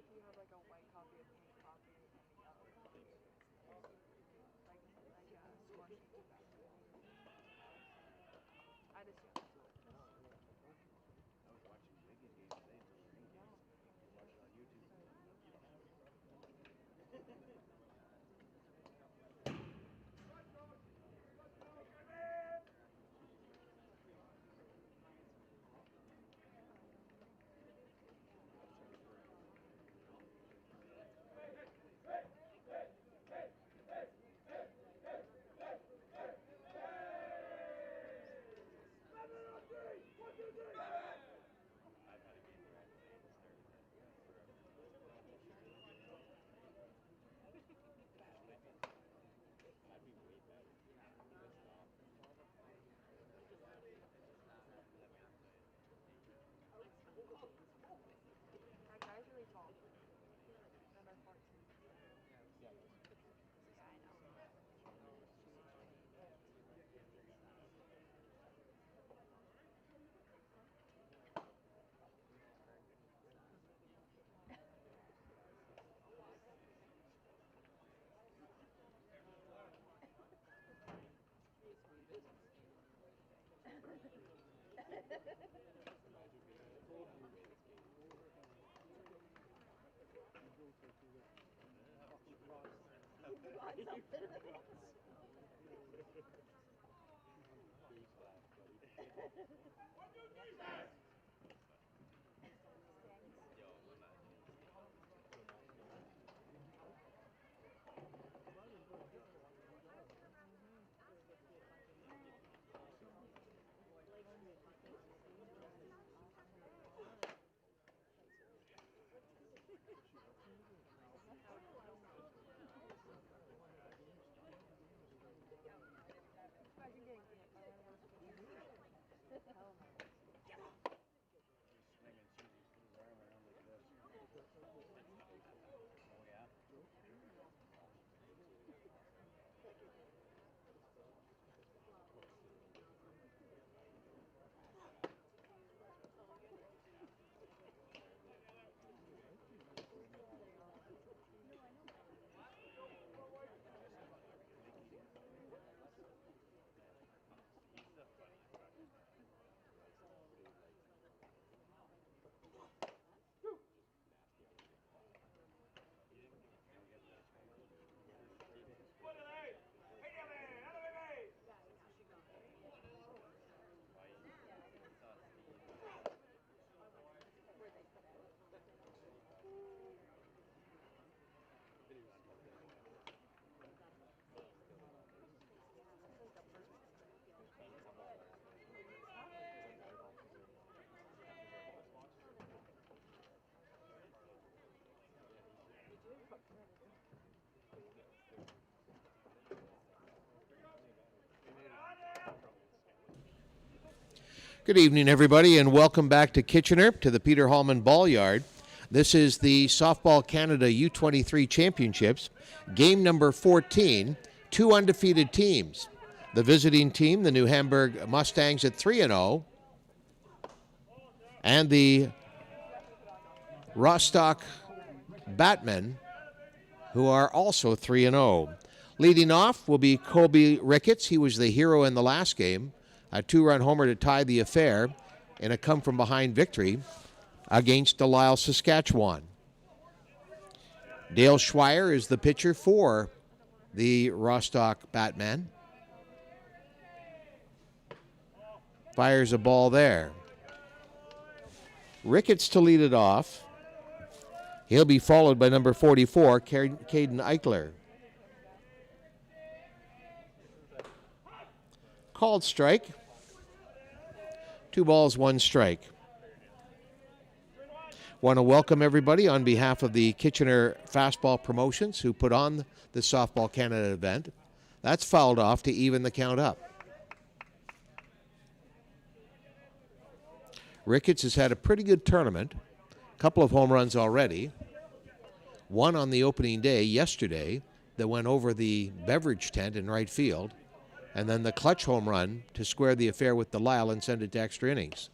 if you have like a white copy, a pink copy, and a yellow copy. Like squashy tobacco. I'd assume that's what it is. I was watching Wigan game today, the spring game. I watched it on YouTube. You don't have it. I've had a game where I played and started that. I'd be way better. Pissed off. Let me play it. That guy's really tall. Number 14. Yeah, that's Yeah, I know. imagine being like, hey, by the way, this game is over. Have to Goose laugh, buddy. Yo, imagine this game. What a match game. Imagine getting hit by one of those pitchers. Hell no. He's swinging, Susie put his arm around like this. Oh, yeah? Mikey. He's the funniest fucking guy. Dude, like, just nasty on the game. You didn't give him a chance to score. He didn't score the first time. Why he saw Steve really bad. Didn't even touch him once. Still went under. He was on the wall today. He was like volleyball position. Is there a ball sponsor? Yeah, he should be. They made it trouble with Stanley. Good evening, everybody, and welcome back to Kitchener, to the Peter Hallman Ball Yard. This is the Softball Canada U23 Championships, game number 14, two undefeated teams. The visiting team, the New Hamburg Mustangs at 3-0, and the Rostock Batmen, who are also 3-0. Leading off will be Colby Ricketts. He was the hero in the last game. A two-run homer to tie the affair in a come-from-behind victory against Delisle, Saskatchewan. Dale Schweier is the pitcher for the Rostock Batmen. Fires a ball there. Ricketts to lead it off. He'll be followed by number 44, Caden Eichler. Called strike. 2 balls, 1 strike. Want to welcome everybody on behalf of the Kitchener Fastball Promotions who put on the Softball Canada event. That's fouled off to even the count up. Ricketts has had a pretty good tournament. A couple of home runs already. One on the opening day yesterday that went over the beverage tent in right field. And then the clutch home run to square the affair with Delisle and send it to extra innings.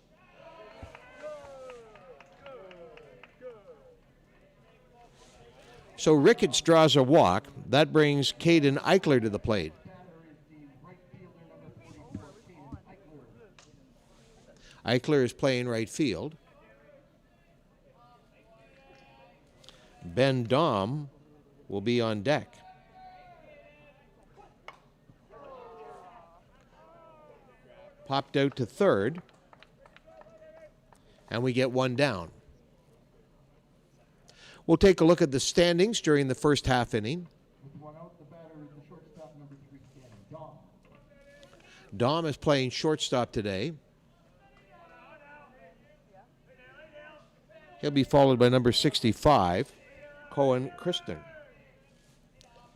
So Ricketts draws a walk. That brings Caden Eichler to the plate. Eichler is playing right field. Ben Dom will be on deck. Popped out to third. And we get one down. We'll take a look at the standings during the first half inning. Dom is playing shortstop today. He'll be followed by number 65, Cohen Christner.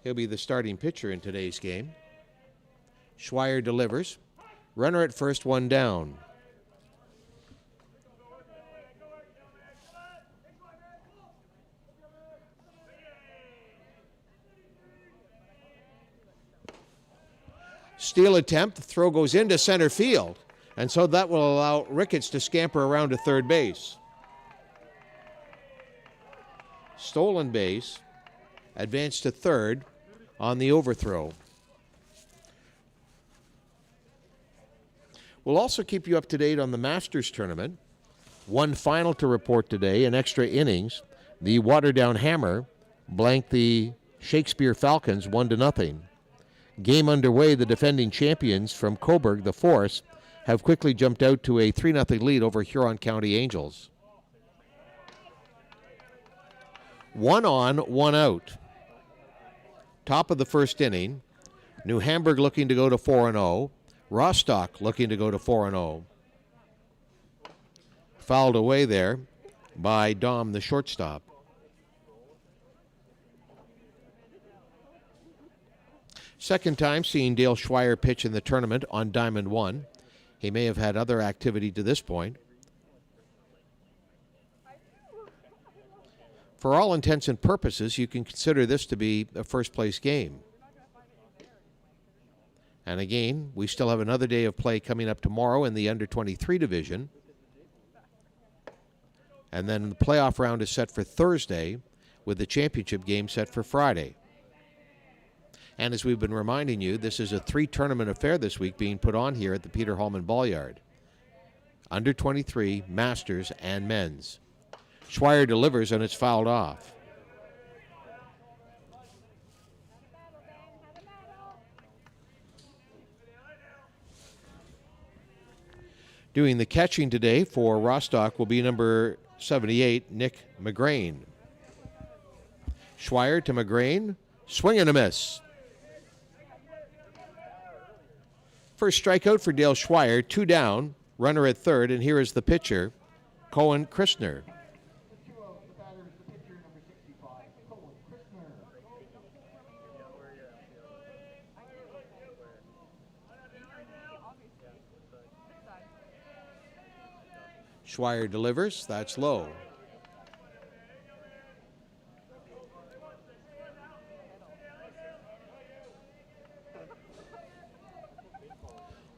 He'll be the starting pitcher in today's game. Schweier delivers. Runner at first, one down. Steal attempt, the throw goes into center field, and so that will allow Ricketts to scamper around to third base. Stolen base, advanced to third on the overthrow. We'll also keep you up to date on the Masters tournament. One final to report today in extra innings. The Waterdown Hammer blanked the Shakespeare Falcons 1-0. Game underway, the defending champions from Coburg, the Force, have quickly jumped out to a 3-0 lead over Huron County Angels. 1 on, 1 out. Top of the first inning. New Hamburg looking to go to 4-0. Rostock looking to go to 4-0. Fouled away there by Dom, the shortstop. Second time seeing Dale Schweier pitch in the tournament on Diamond 1. He may have had other activity to this point. For all intents and purposes, you can consider this to be a first-place game. And again, we still have another day of play coming up tomorrow in the under-23 division. And then the playoff round is set for Thursday, with the championship game set for Friday. And as we've been reminding you, this is a 3-tournament affair this week being put on here at the Peter Hallman Ball Yard. Under-23, Masters, and Men's. Schweier delivers, and it's fouled off. Doing the catching today for Rostock will be number 78, Nick McGrain. Schweier to McGrain. Swing and a miss. First strikeout for Dale Schweier. 2 down. Runner at third. And here is the pitcher, Cohen Christner. Schweier delivers. That's low.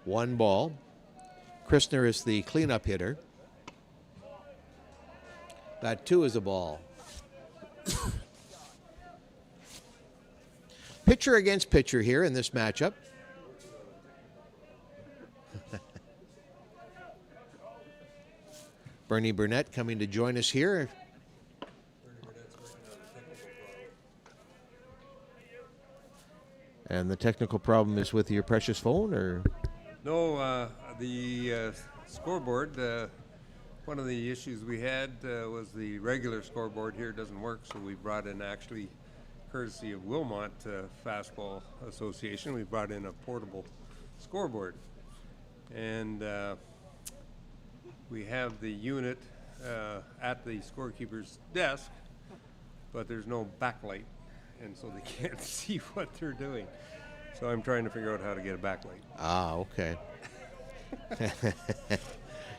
One ball. Christner is the cleanup hitter. That 2 is a ball. Pitcher against pitcher here in this matchup. Bernie Burnett coming to join us here. And the technical problem is with your precious phone, or? No, the scoreboard, one of the issues we had was the regular scoreboard here doesn't work, so we brought in, actually, courtesy of Wilmot Fastball Association, we brought in a portable scoreboard. And we have the unit at the scorekeeper's desk, but there's no backlight, and so they can't see what they're doing. So I'm trying to figure out how to get a backlight. Ah, okay.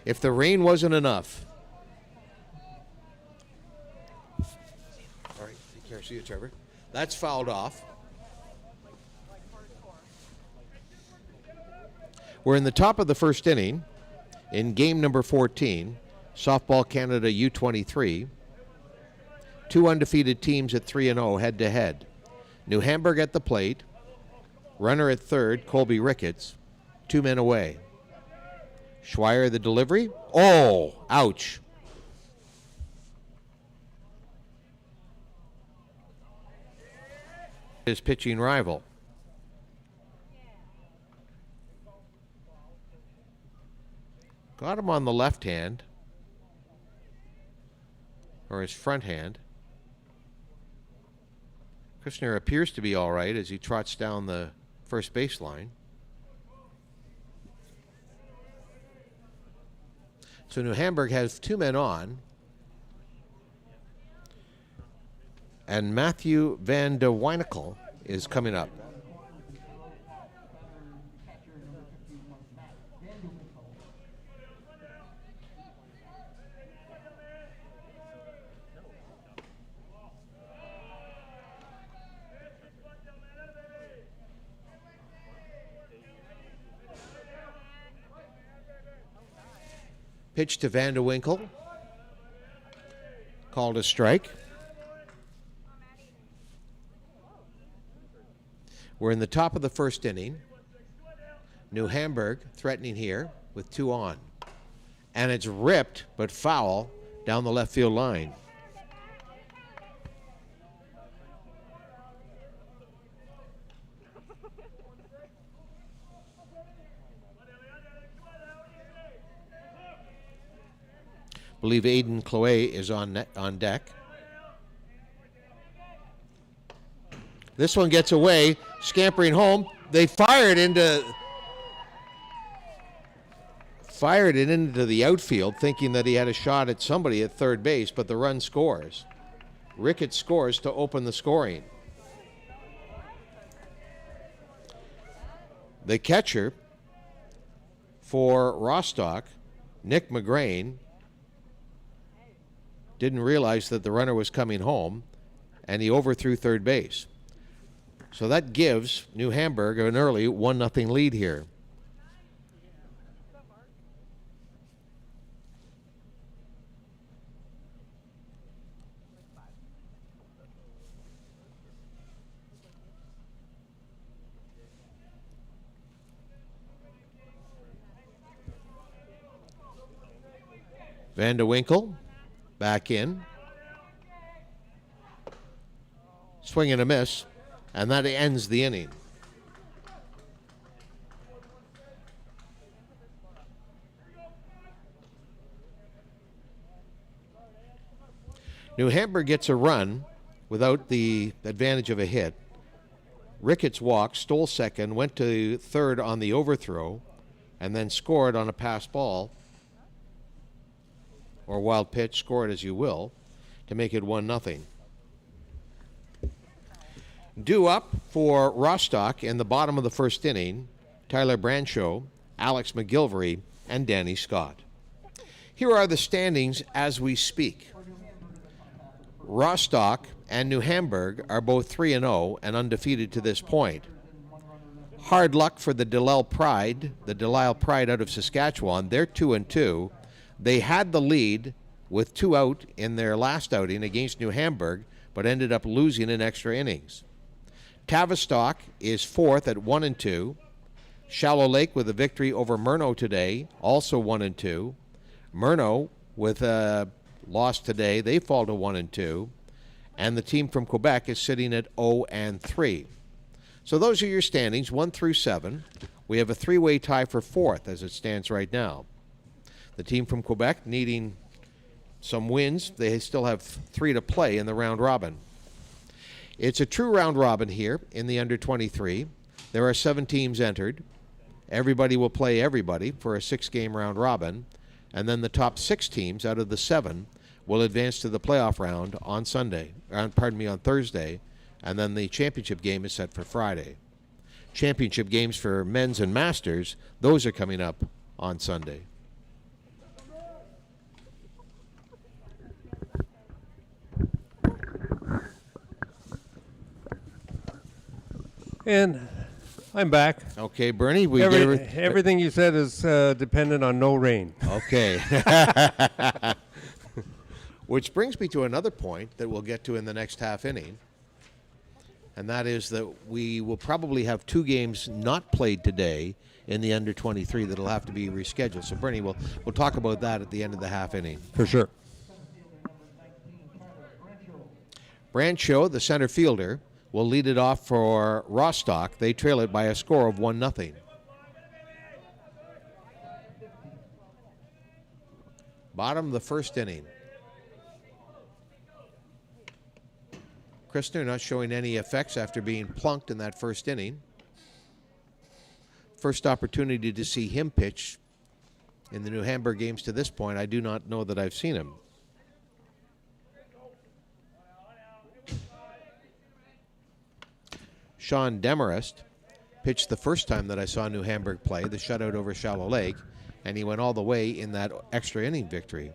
If the rain wasn't enough. All right, take care. See you, Trevor. That's fouled off. We're in the top of the first inning in game number 14, Softball Canada U23. Two undefeated teams at 3-0 head-to-head. New Hamburg at the plate. Runner at third, Colby Ricketts. 2 men away. Schweier the delivery. Oh, ouch. His pitching rival. Got him on the left hand, or his front hand. Kushner appears to be all right as he trots down the first baseline. So New Hamburg has 2 men on. And Matthew Van de Weinickel is coming up. Pitch to Van de Winkle. Called a strike. We're in the top of the first inning. New Hamburg threatening here with 2 on. And it's ripped, but foul, down the left field line. I believe Aiden Chloe is on deck. This one gets away, scampering home. They fired it into the outfield, thinking that he had a shot at somebody at third base, but the run scores. Ricketts scores to open the scoring. The catcher for Rostock, Nick McGrain, didn't realize that the runner was coming home, and he overthrew third base. So that gives New Hamburg an early 1-0 lead here. Van de Winkle back in. Swing and a miss, and that ends the inning. New Hamburg gets a run without the advantage of a hit. Ricketts walked, stole second, went to third on the overthrow, and then scored on a pass ball, or wild pitch, score it as you will, to make it 1-0. Due up for Rostock in the bottom of the first inning, Tyler Brancho, Alex McGilvery, and Danny Scott. Here are the standings as we speak. Rostock and New Hamburg are both 3-0 and undefeated to this point. Hard luck for the Delisle Pride out of Saskatchewan. They're 2-2. They had the lead with 2 out in their last outing against New Hamburg, but ended up losing in extra innings. Tavistock is 4th at 1-2. Shallow Lake with a victory over Murno today, also 1-2. Murno with a loss today, they fall to 1-2. And the team from Quebec is sitting at 0-3. So those are your standings, 1 through 7. We have a 3-way tie for 4th as it stands right now. The team from Quebec needing some wins. They still have 3 to play in the round robin. It's a true round robin here in the under 23. There are 7 teams entered. Everybody will play everybody for a 6-game round robin. And then the top 6 teams out of the 7 will advance to the playoff round on on Thursday. And then the championship game is set for Friday. Championship games for men's and masters, those are coming up on Sunday. And I'm back. Okay, Bernie, Everything you said is dependent on no rain. Okay. Which brings me to another point that we'll get to in the next half inning. And that is that we will probably have 2 games not played today in the under 23 that'll have to be rescheduled. So, Bernie, we'll talk about that at the end of the half inning. For sure. Brancho, the center fielder, will lead it off for Rostock. They trail it by a score of 1-0. Bottom of the first inning. Christner not showing any effects after being plunked in that first inning. First opportunity to see him pitch in the New Hamburg games to this point. I do not know that I've seen him. Sean Demarest pitched the first time that I saw New Hamburg play, the shutout over Shallow Lake, and he went all the way in that extra inning victory.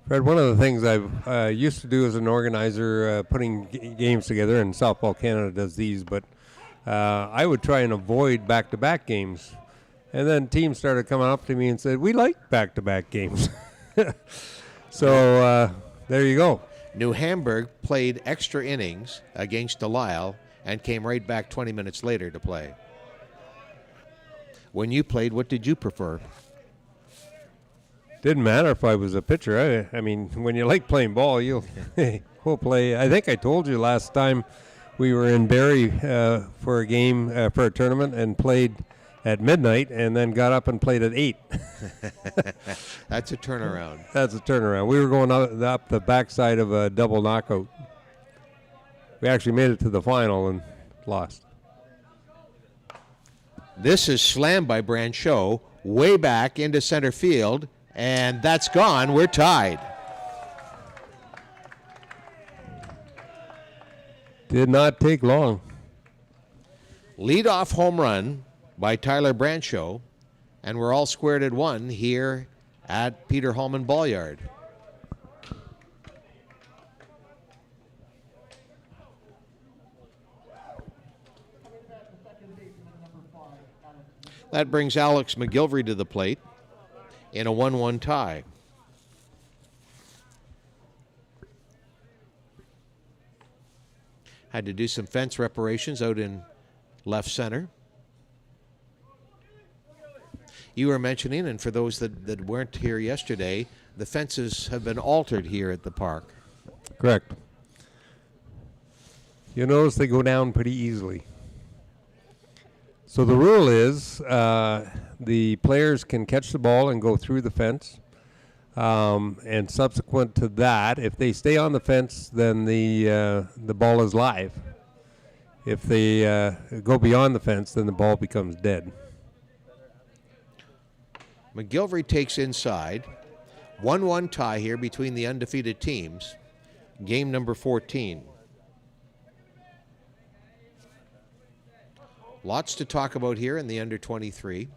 Fred, one of the things I used to do as an organizer, putting games together, and Softball Canada does these, but I would try and avoid back-to-back games. And then teams started coming up to me and said, we like back-to-back games. So there you go. New Hamburg played extra innings against Delisle and came right back 20 minutes later to play. When you played, what did you prefer? Didn't matter if I was a pitcher. I mean, when you like playing ball, we'll play. I think I told you last time we were in Barrie for a game, for a tournament, and played at midnight and then got up and played at 8. That's a turnaround. That's a turnaround. We were going up the backside of a double knockout. We actually made it to the final and lost. This is slammed by Brancho way back into center field, and that's gone. We're tied. Did not take long. Leadoff home run by Tyler Brancho, and we're all squared at 1 here at Peter Hallman Ballyard. That brings Alex McGilvery to the plate in a 1-1 tie. Had to do some fence reparations out in left center. You were mentioning, and for those that weren't here yesterday, the fences have been altered here at the park. Correct. You'll notice they go down pretty easily. So the rule is the players can catch the ball and go through the fence. And subsequent to that, if they stay on the fence, then the ball is live. If they go beyond the fence, then the ball becomes dead. McGilvery takes inside. 1-1 tie here between the undefeated teams. Game number 14. Lots to talk about here in the under 23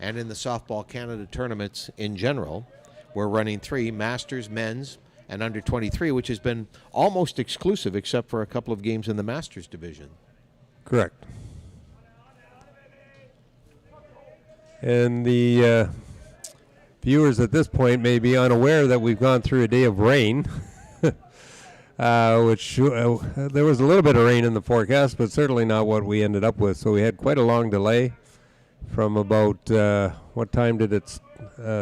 and in the Softball Canada tournaments in general. We're running 3, Masters, Men's, and under 23, which has been almost exclusive except for a couple of games in the Masters division. Correct. And the viewers at this point may be unaware that we've gone through a day of rain, which there was a little bit of rain in the forecast, but certainly not what we ended up with. So we had quite a long delay from about, what time did it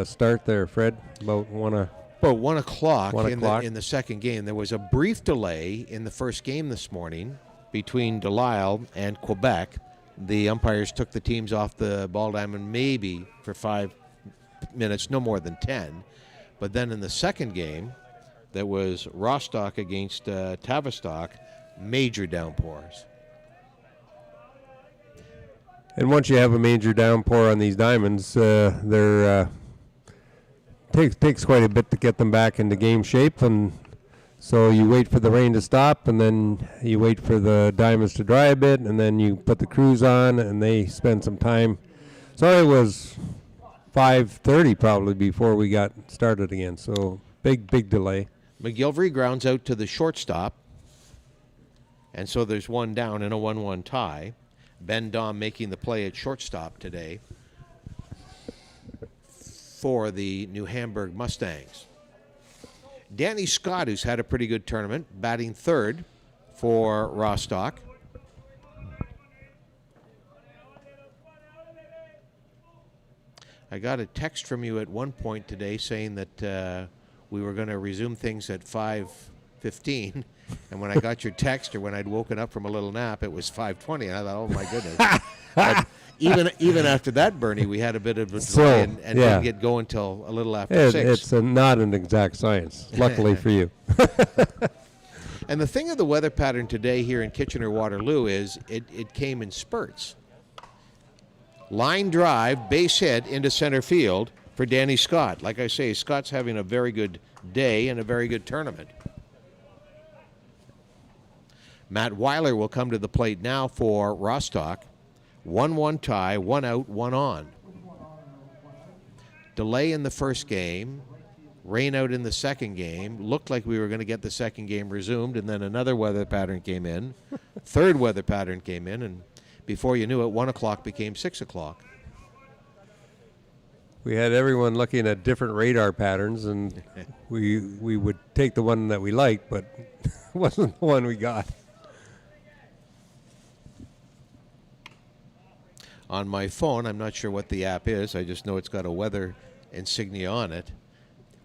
start there, Fred? About 1 o'clock. In the second game. There was a brief delay in the first game this morning between Delisle and Quebec. The umpires took the teams off the ball diamond maybe for 5 minutes, no more than 10. But then in the second game, that was Rostock against Tavistock, major downpours. And once you have a major downpour on these diamonds, takes quite a bit to get them back into game shape, and so you wait for the rain to stop, and then you wait for the diamonds to dry a bit, and then you put the crews on, and they spend some time. So it was 5:30 probably before we got started again, so big delay. McGilvery grounds out to the shortstop, and so there's 1 down in a 1-1 tie. Ben Dahm making the play at shortstop today. for the New Hamburg Mustangs. Danny Scott, who's had a pretty good tournament, batting third for Rostock. I got a text from you at one point today saying that we were going to resume things at 5:15, and when I got your text, or when I'd woken up from a little nap, it was 5:20, and I thought, oh my goodness. But even after that, Bernie, we had a bit of a delay and didn't get going until a little after 6. It's not an exact science, luckily for you. And the thing of the weather pattern today here in Kitchener-Waterloo is it came in spurts. Line drive, base hit into center field for Danny Scott. Like I say, Scott's having a very good day and a very good tournament. Matt Weiler will come to the plate now for Rostock. 1-1 tie, 1 out, 1 on. Delay in the first game, rain out in the second game. Looked like we were going to get the second game resumed, and then another weather pattern came in. Third weather pattern came in, and before you knew it, 1 o'clock became 6 o'clock. We had everyone looking at different radar patterns, and we would take the one that we liked, but it wasn't the one we got. On my phone, I'm not sure what the app is. I just know it's got a weather insignia on it.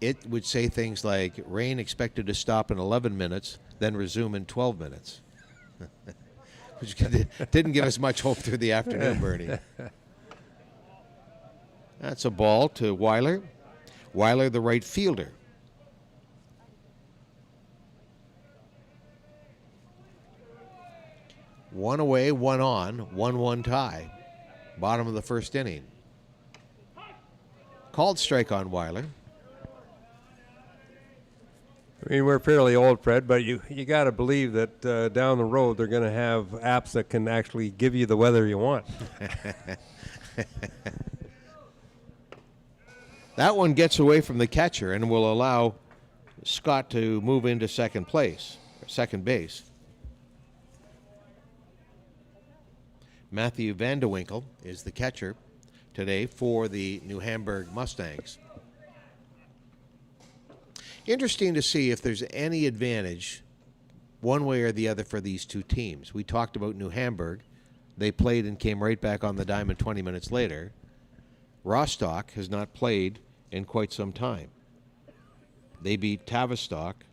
It would say things like, rain expected to stop in 11 minutes, then resume in 12 minutes. Which didn't give us much hope through the afternoon, Bernie. That's a ball to Weiler. Weiler, the right fielder. One away, 1 on, 1-1 tie. Bottom of the first inning. Called strike on Weiler. I mean, we're fairly old, Fred, but you got to believe that down the road they're going to have apps that can actually give you the weather you want. That one gets away from the catcher and will allow Scott to move into second base. Matthew Vandewinkle is the catcher today for the New Hamburg Mustangs. Interesting to see if there's any advantage one way or the other for these two teams. We talked about New Hamburg. They played and came right back on the diamond 20 minutes later. Rostock has not played in quite some time. They beat Tavistock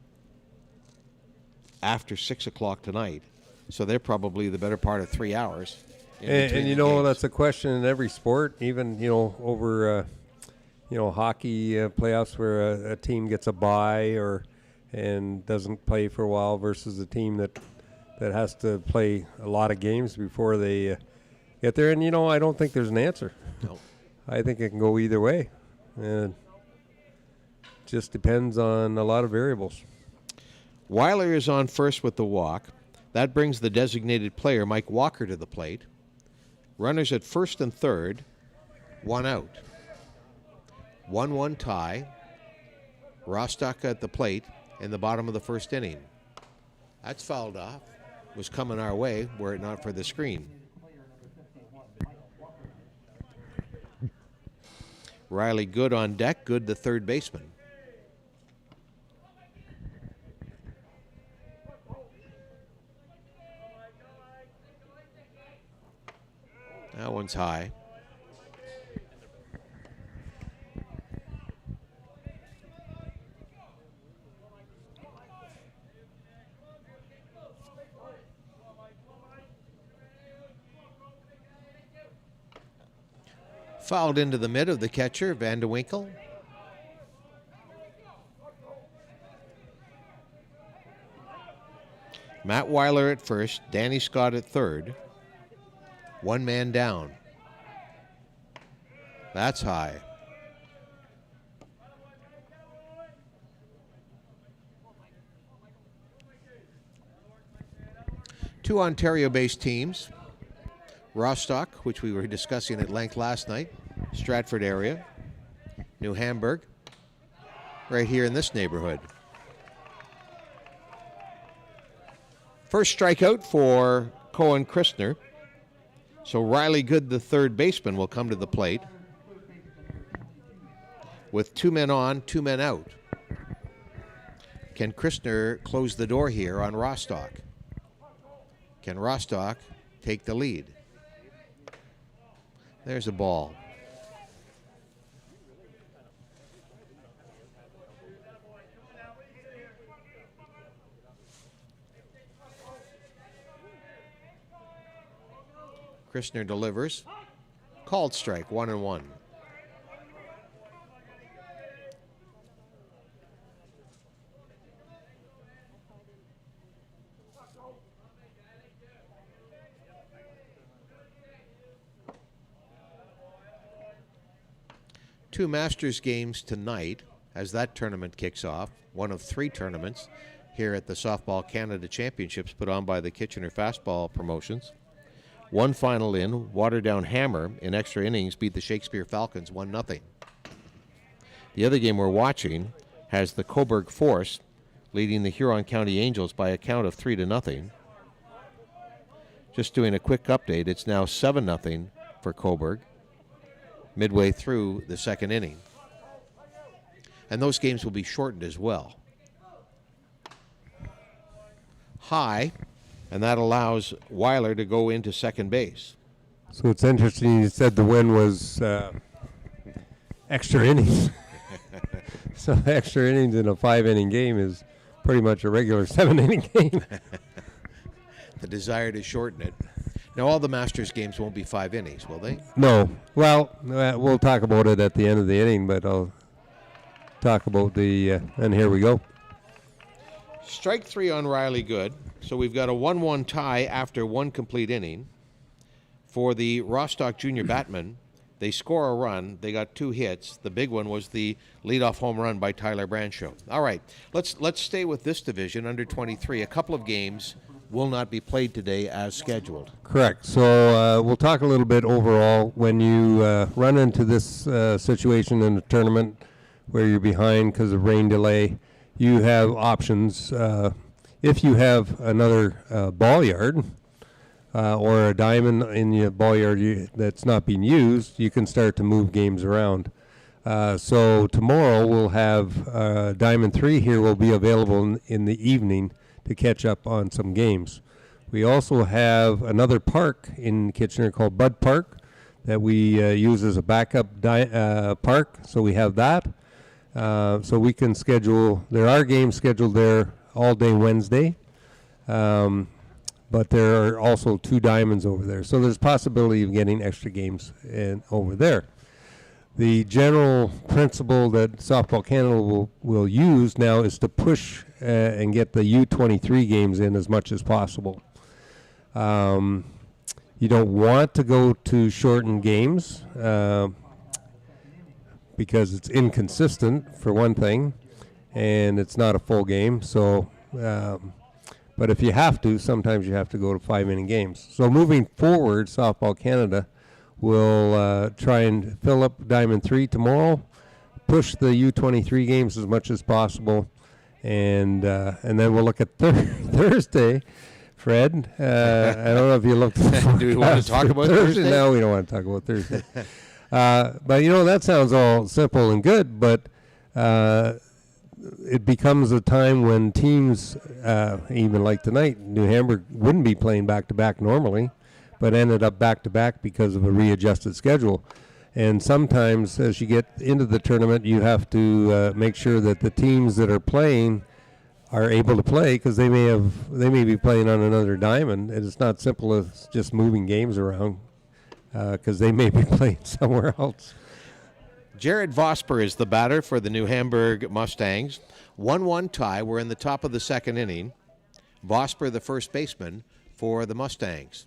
after 6 o'clock tonight, so they're probably the better part of 3 hours. And you know, that's a question in every sport, even, over, hockey playoffs where a team gets a bye and doesn't play for a while versus a team that has to play a lot of games before they get there. And, I don't think there's an answer. No. I think it can go either way. And just depends on a lot of variables. Weiler is on first with the walk. That brings the designated player, Mike Walker, to the plate. Runners at first and third, 1 out. 1-1 tie. Rostock at the plate in the bottom of the first inning. That's fouled off. Was coming our way were it not for the screen. Riley Good on deck. Good, the third baseman. That one's high. Fouled into the mid of the catcher, Vandewinkle. Matt Weiler at first, Danny Scott at third. One man down. That's high. Two Ontario-based teams. Rostock, which we were discussing at length last night, Stratford area. New Hamburg, right here in this neighborhood. First strikeout for Cohen Christner. So Riley Good, the third baseman, will come to the plate. with 2 men on, 2 men out. Can Christner close the door here on Rostock? Can Rostock take the lead? There's a ball. Christner delivers. Called strike, 1-1. Two Masters games tonight as that tournament kicks off. One of 3 tournaments here at the Softball Canada Championships put on by the Kitchener Fastball Promotions. One final in, Waterdown Hammer in extra innings beat the Shakespeare Falcons 1-0. The other game we're watching has the Cobourg Force leading the Huron County Angels by a count of 3-0. Just doing a quick update, it's now 7-0 for Cobourg midway through the second inning. And those games will be shortened as well. High, and that allows Weiler to go into second base. So it's interesting you said the win was extra innings. So extra innings in a 5-inning game is pretty much a regular 7-inning game. The desire to shorten it. Now, all the Masters games won't be 5 innings, will they? No. Well, we'll talk about it at the end of the inning, but I'll talk about the, and here we go. Strike 3 on Riley, good. So we've got a 1-1 tie after 1 complete inning. For the Rostock Junior Batmen, they score a run. They got 2 hits. The big one was the leadoff home run by Tyler Branshaw. All right, let's stay with this division, under 23. A couple of games will not be played today as scheduled. Correct. So we'll talk a little bit overall. When you run into this situation in a tournament where you're behind because of rain delay, you have options. If you have another ball yard or a diamond in your ball yard that's not being used, you can start to move games around. So tomorrow we'll have Diamond 3 here will be available in the evening to catch up on some games. We also have another park in Kitchener called Bud Park that we use as a backup park, so we have that. So we can schedule, there are games scheduled there all day Wednesday, but there are also 2 diamonds over there. So there's possibility of getting extra games over there. The general principle that Softball Canada will use now is to push and get the U23 games in as much as possible. You don't want to go to shortened games because it's inconsistent, for one thing, and it's not a full game. So, but if you have to, sometimes you have to go to 5-inning games. So moving forward, Softball Canada will try and fill up Diamond 3 tomorrow, push the U23 games as much as possible, and then we'll look at Thursday. Fred, I don't know if you looked at the Do we want to talk about Thursday? No, we don't want to talk about Thursday. But, that sounds all simple and good, but it becomes a time when teams, even like tonight, New Hamburg wouldn't be playing back-to-back normally, but ended up back-to-back because of a readjusted schedule. And sometimes as you get into the tournament, you have to make sure that the teams that are playing are able to play, because they may be playing on another diamond, and it's not simple as just moving games around because they may be playing somewhere else. Jared Vosper is the batter for the New Hamburg Mustangs. 1-1 tie. We're in the top of the second inning. Vosper, the first baseman for the Mustangs.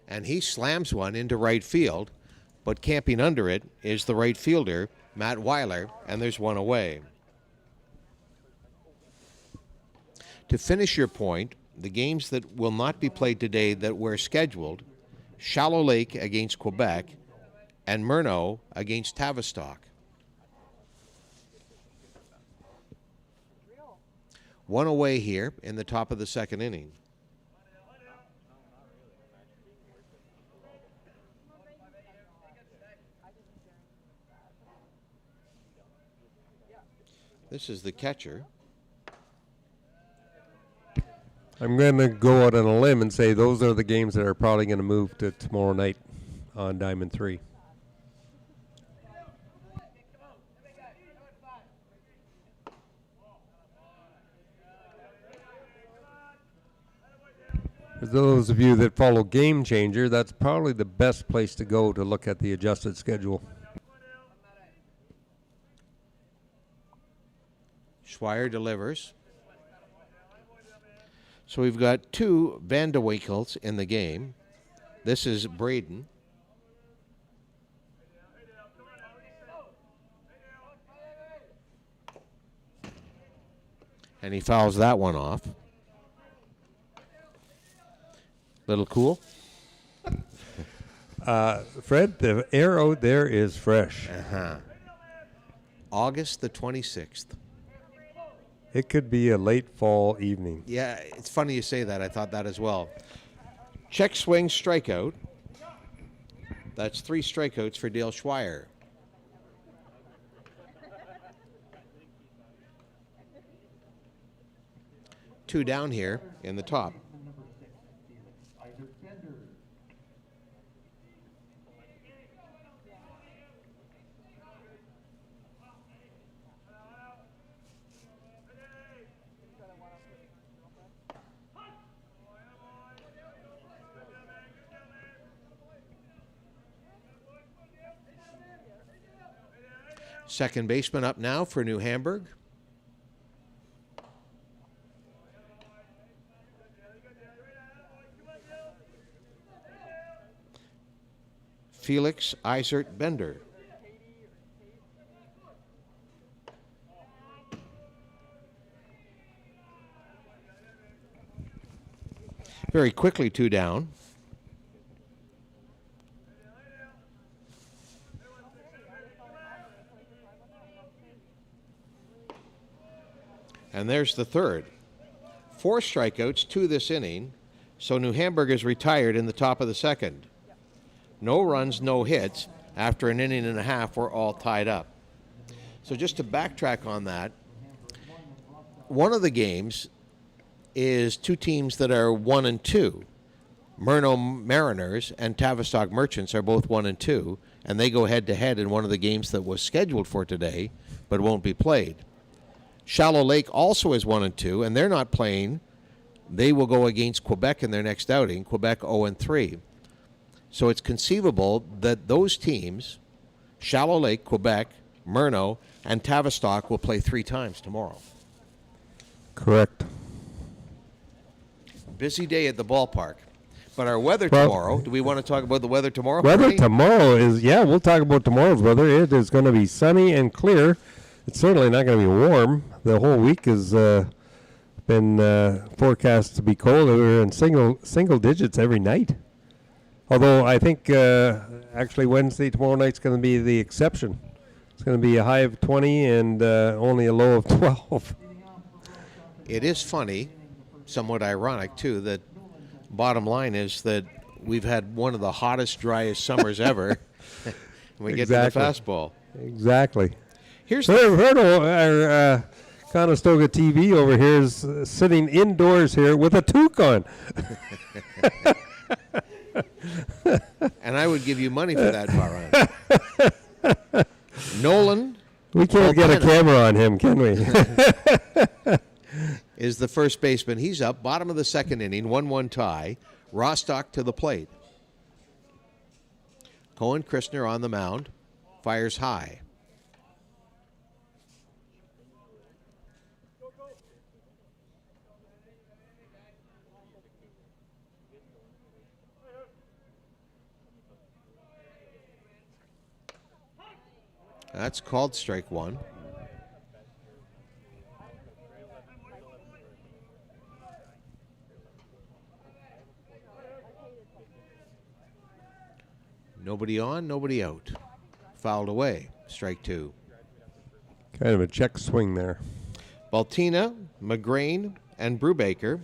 And he slams one into right field, but camping under it is the right fielder, Matt Weiler, and there's one away. To finish your point, the games that will not be played today that were scheduled, Shallow Lake against Quebec and Murnau against Tavistock. One away here in the top of the second inning. This is the catcher. I'm going to go out on a limb and say those are the games that are probably going to move to tomorrow night on Diamond 3. For those of you that follow Game Changer, that's probably the best place to go to look at the adjusted schedule. Schweier delivers. So we've got 2 Van de Winkels in the game. This is Braden. And he fouls that one off. Little cool. Fred, the air out there is fresh. August the 26th. It could be a late fall evening. Yeah, it's funny you say that. I thought that as well. Check swing strikeout. That's 3 strikeouts for Dale Schweier. Two down here in the top. Second baseman up now for New Hamburg. Felix Eisert Bender. Very quickly, 2 down. And there's the third. 4 strikeouts, 2 this inning. So New Hamburg is retired in the top of the second. No runs, no hits. After an inning and a half, we're all tied up. So just to backtrack on that, one of the games is 2 teams that are 1 and 2. Murnau Mariners and Tavistock Merchants are both 1 and 2, and they go head-to-head in one of the games that was scheduled for today but won't be played. Shallow Lake also is 1 and 2, and they're not playing. They will go against Quebec in their next outing, Quebec 0-3. So it's conceivable that those teams, Shallow Lake, Quebec, Murnau, and Tavistock, will play 3 times tomorrow. Correct. Busy day at the ballpark. But our weather tomorrow, do we want to talk about the weather tomorrow? Weather Bernie? tomorrow is, we'll talk about tomorrow's weather. It is going to be sunny and clear. It's certainly not going to be warm. The whole week has been forecast to be cold. We're in single digits every night. Although I think actually Wednesday, tomorrow night's going to be the exception. It's going to be a high of 20 and only a low of 12. It is funny, somewhat ironic too, that bottom line is that we've had one of the hottest, driest summers ever. We get to the fastball. Exactly. Here's our Conestoga TV over here is sitting indoors here with a toque on. And I would give you money for that, Farhan. Nolan. We can't get a camera on him, can we? Is the first baseman. He's up, bottom of the second inning, 1-1 tie. Rostock to the plate. Cohen Christner on the mound, fires high. That's called strike 1. Nobody on, nobody out. Fouled away. Strike 2. Kind of a check swing there. Baltina, McGrain, and Brubaker.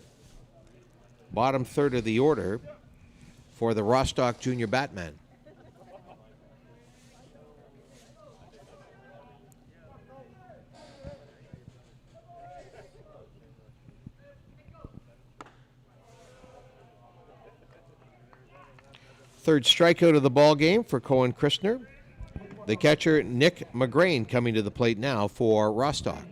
Bottom third of the order for the Rostock Junior Batman. Third strikeout of the ball game for Cohen Christner. The catcher, Nick McGrain, coming to the plate now for Rostock.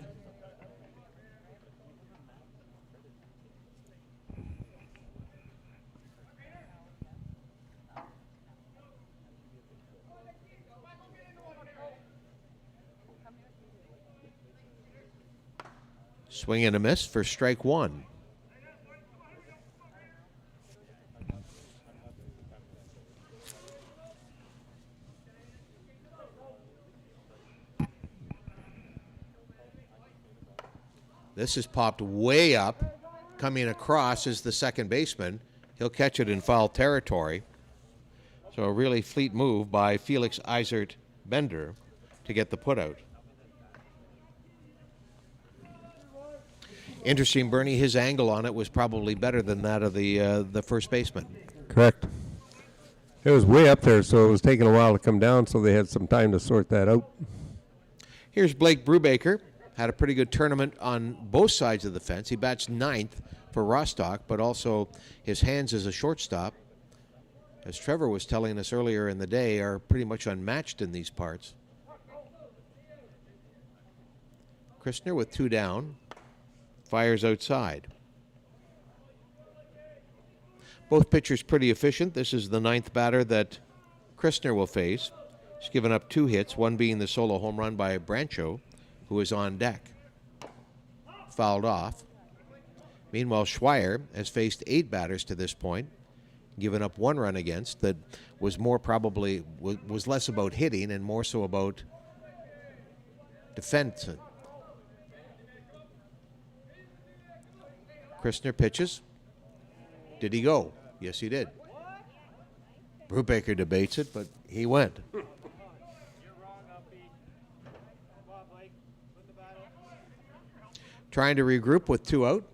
Swing and a miss for strike one. This is popped way up. Coming across is the second baseman. He'll catch it in foul territory. So a really fleet move by Felix Eisert Bender to get the putout. Interesting, Bernie, his angle on it was probably better than that of the first baseman. Correct. It was way up there, so it was taking a while to come down, so they had some time to sort that out. Here's Blake Brubaker. Had a pretty good tournament on both sides of the fence. He bats ninth for Rostock, but also his hands as a shortstop, as Trevor was telling us earlier in the day, are pretty much unmatched in these parts. Christner with two down. Fires outside. Both pitchers pretty efficient. This is the ninth batter that Christner will face. He's given up two hits, one being the solo home run by Brancho, who is on deck. Fouled off. Meanwhile, Schweier has faced 8 batters to this point, given up 1 run against that was more probably, was less about hitting and more so about defense. Christner pitches. Did he go? Yes, he did. Brubaker debates it, but he went. Trying to regroup with 2 out.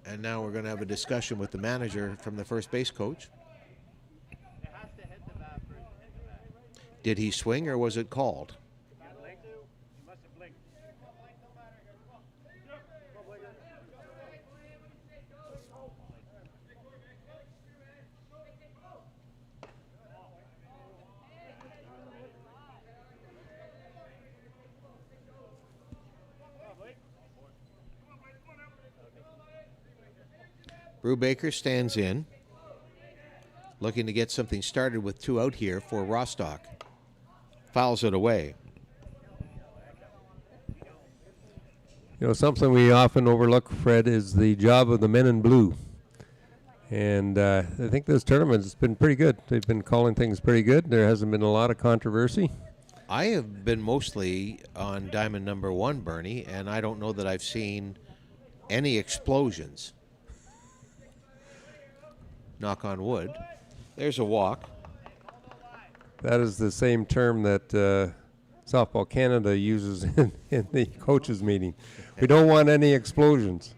And now we're going to have a discussion with the manager from the first base coach. Did he swing or was it called? Brubaker stands in, looking to get something started with 2 out here for Rostock. Fouls it away. You know, something we often overlook, Fred, is the job of the men in blue. And I think this tournament has been pretty good. They've been calling things pretty good. There hasn't been a lot of controversy. I have been mostly on diamond number 1, Bernie, and I don't know that I've seen any explosions. Knock on wood. There's a walk. That is the same term that Softball Canada uses in the coaches' meeting. We don't want any explosions.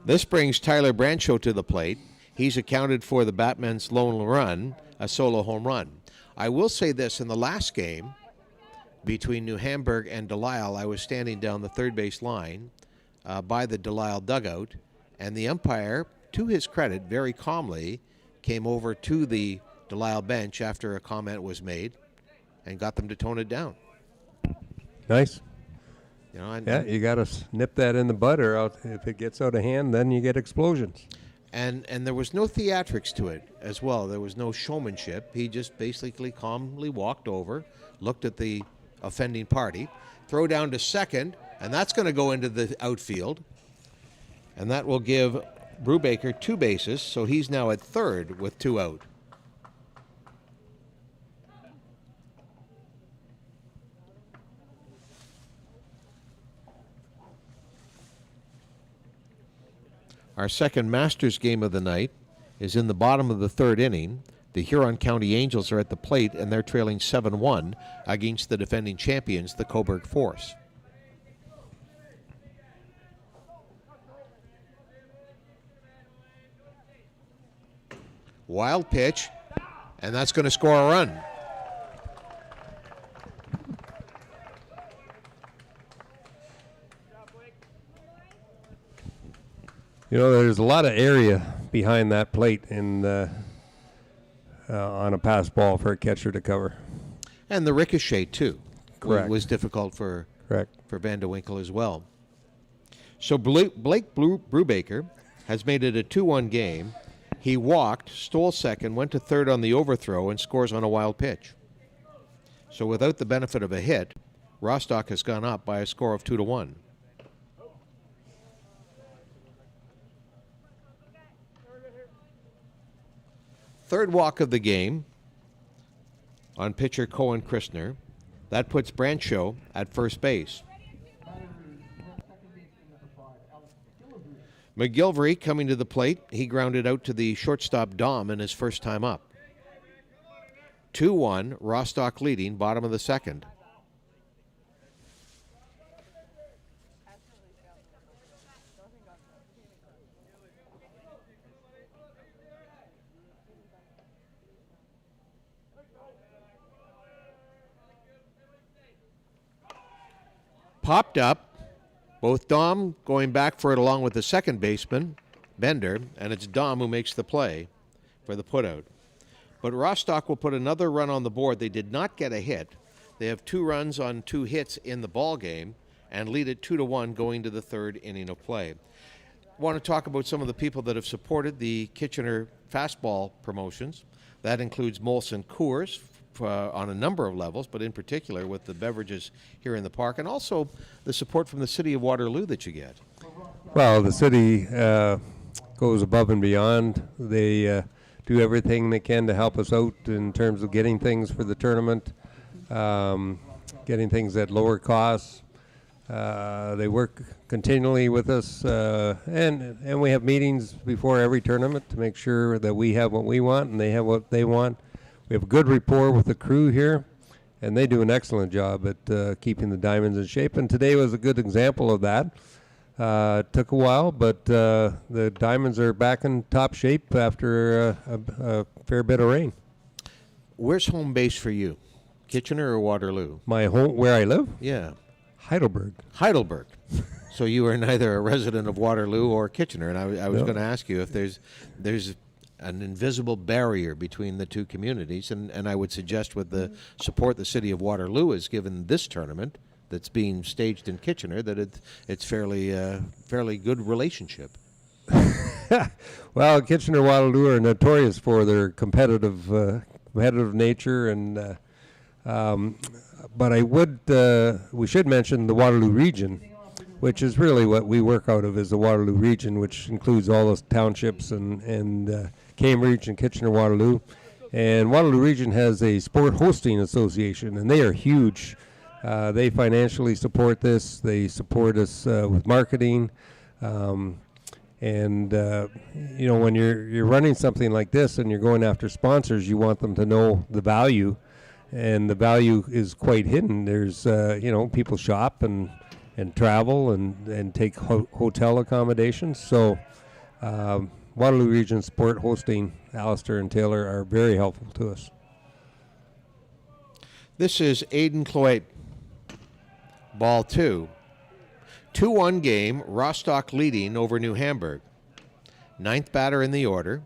This brings Tyler Brancho to the plate. He's accounted for the Batman's lone run, a solo home run. I will say this, in the last game between New Hamburg and Delisle, I was standing down the third base line by the Delisle dugout, and the umpire, to his credit, very calmly came over to the Delisle bench after a comment was made and got them to tone it down. Nice. You know, yeah, you got to nip that in the bud, or if it gets out of hand, then you get explosions. And there was no theatrics to it as well. There was no showmanship. He just basically calmly walked over, looked at the offending party, throw down to second, and that's going to go into the outfield. And that will give Brubaker 2 bases, so he's now at third with 2 out. Our second Masters game of the night is in the bottom of the 3rd inning. The Huron County Angels are at the plate, and they're trailing 7-1 against the defending champions, the Coburg Force. Wild pitch, and that's going to score a run. You know, there's a lot of area behind that plate and on a pass ball for a catcher to cover. And the ricochet, too, Correct. was difficult for Correct. Van de Winkle as well. So Blake Brubaker has made it a 2-1 game. He walked, stole second, went to third on the overthrow, and scores on a wild pitch. So without the benefit of a hit, Rostock has gone up by a score of 2-1. Third walk of the game on pitcher Cohen Christner. That puts Brancho at first base. McGilvery coming to the plate. He grounded out to the shortstop Dom in his first time up. 2-1, Rostock leading, bottom of the second. Popped up. Both Dom going back for it along with the second baseman, Bender, and it's Dom who makes the play for the putout. But Rostock will put another run on the board. They did not get a hit. They have 2 runs on 2 hits in the ball game and lead it 2-1 going to the third inning of play. I want to talk about some of the people that have supported the Kitchener fastball promotions. That includes Molson Coors on a number of levels, but in particular with the beverages here in the park, and also the support from the City of Waterloo that you get. Well, the city goes above and beyond. They do everything they can to help us out in terms of getting things for the tournament, getting things at lower costs. They work continually with us, and we have meetings before every tournament to make sure that we have what we want and they have what they want. We have a good rapport with the crew here, and they do an excellent job at keeping the diamonds in shape. And today was a good example of that. It took a while, but the diamonds are back in top shape after a fair bit of rain. Where's home base for you? Kitchener or Waterloo? My home, where I live? Yeah. Heidelberg. Heidelberg. So you are neither a resident of Waterloo or Kitchener, and I was going to ask you if there's an invisible barrier between the two communities, and I would suggest with the support the City of Waterloo has given this tournament that's being staged in Kitchener that it's fairly good relationship. Well, Kitchener Waterloo are notorious for their competitive nature, and but we should mention the Waterloo region, which is really what we work out of, is the Waterloo region, which includes all those townships and Cambridge and Kitchener-Waterloo. And Waterloo region has a sport hosting association, and they are huge. They financially support this. They support us with marketing. And when you're running something like this and you're going after sponsors, you want them to know the value, and the value is quite hidden. There's people shop and travel and take hotel accommodations. So Waterloo Region Sport Hosting, Alistair and Taylor, are very helpful to us. This is Aiden Cloet. Ball 2. 2-1 game, Rostock leading over New Hamburg. 9th batter in the order.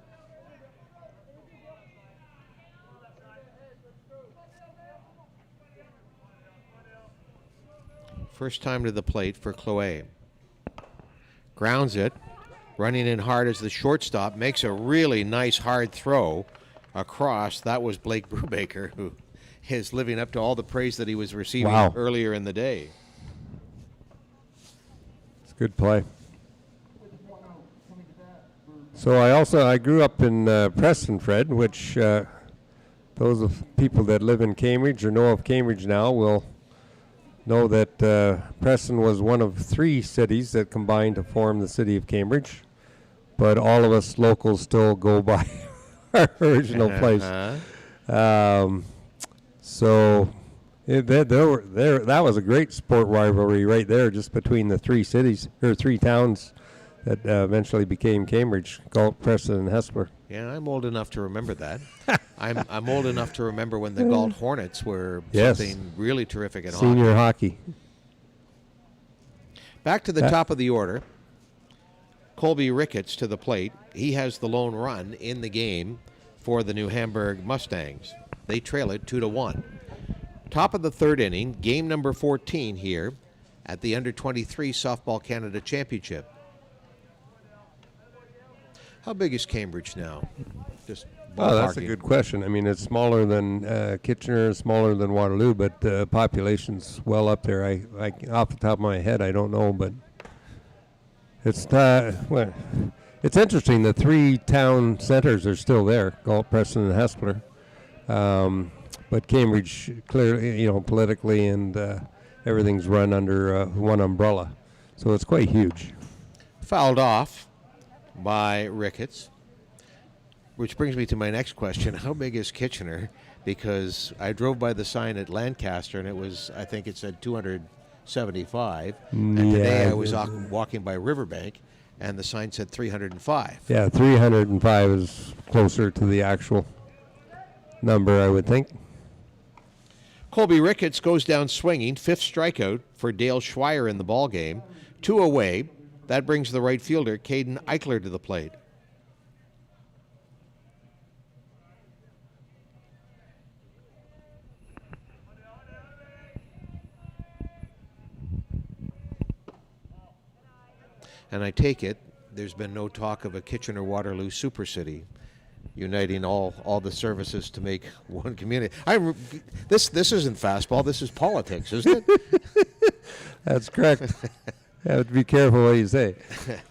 First time to the plate for Cloet. Grounds it. Running in hard as the shortstop. Makes a really nice hard throw across. That was Blake Brubaker, who is living up to all the praise that he was receiving earlier in the day. It's a good play. So I grew up in Preston, Fred, which those of people that live in Cambridge or know of Cambridge now will know that Preston was one of 3 cities that combined to form the city of Cambridge. But all of us locals still go by our original place. So that was a great sport rivalry right there, just between the 3 cities or 3 towns that eventually became Cambridge: Galt, Preston, and Hespeler. Yeah, I'm old enough to remember that. I'm old enough to remember when the Galt Hornets were something really terrific in senior hockey. Back to the top of the order. Colby Ricketts to the plate. He has the lone run in the game for the New Hamburg Mustangs. They trail it 2-1. Top of the third inning, game number 14 here at the Under-23 Softball Canada Championship. How big is Cambridge now? Just Oh, that's a ballparking. good question. I mean, it's smaller than Kitchener, smaller than Waterloo, but the population's well up there. I off the top of my head, I don't know, but it's well, it's interesting. The three town centers are still there: Galt, Preston, and Hespeler. But Cambridge, clearly, politically and everything's run under one umbrella, so it's quite huge. Fouled off by Ricketts. Which brings me to my next question. How big is Kitchener? Because I drove by the sign at Lancaster, and I think it said 275. And today I was walking by Riverbank, and the sign said 305. Yeah, 305 is closer to the actual number, I would think. Colby Ricketts goes down swinging. 5th strikeout for Dale Schweier in the ballgame. 2 away. That brings the right fielder, Caden Eichler, to the plate. And I take it there's been no talk of a Kitchener-Waterloo super city uniting all the services to make one community. This isn't fastball. This is politics, isn't it? That's correct. You have to be careful what you say.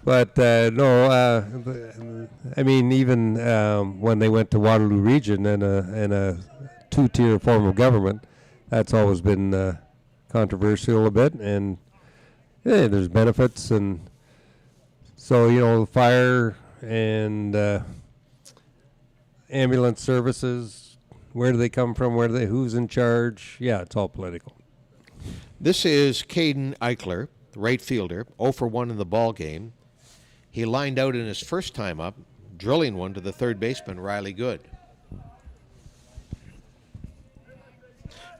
But no, I mean, even when they went to Waterloo Region and a two-tier form of government, that's always been controversial a bit. And there's benefits, and so fire and ambulance services. Where do they come from? Who's in charge? Yeah, it's all political. This is Caden Eichler, the right fielder, 0 for 1 in the ball game. He lined out in his first time up, drilling one to the third baseman, Riley Good.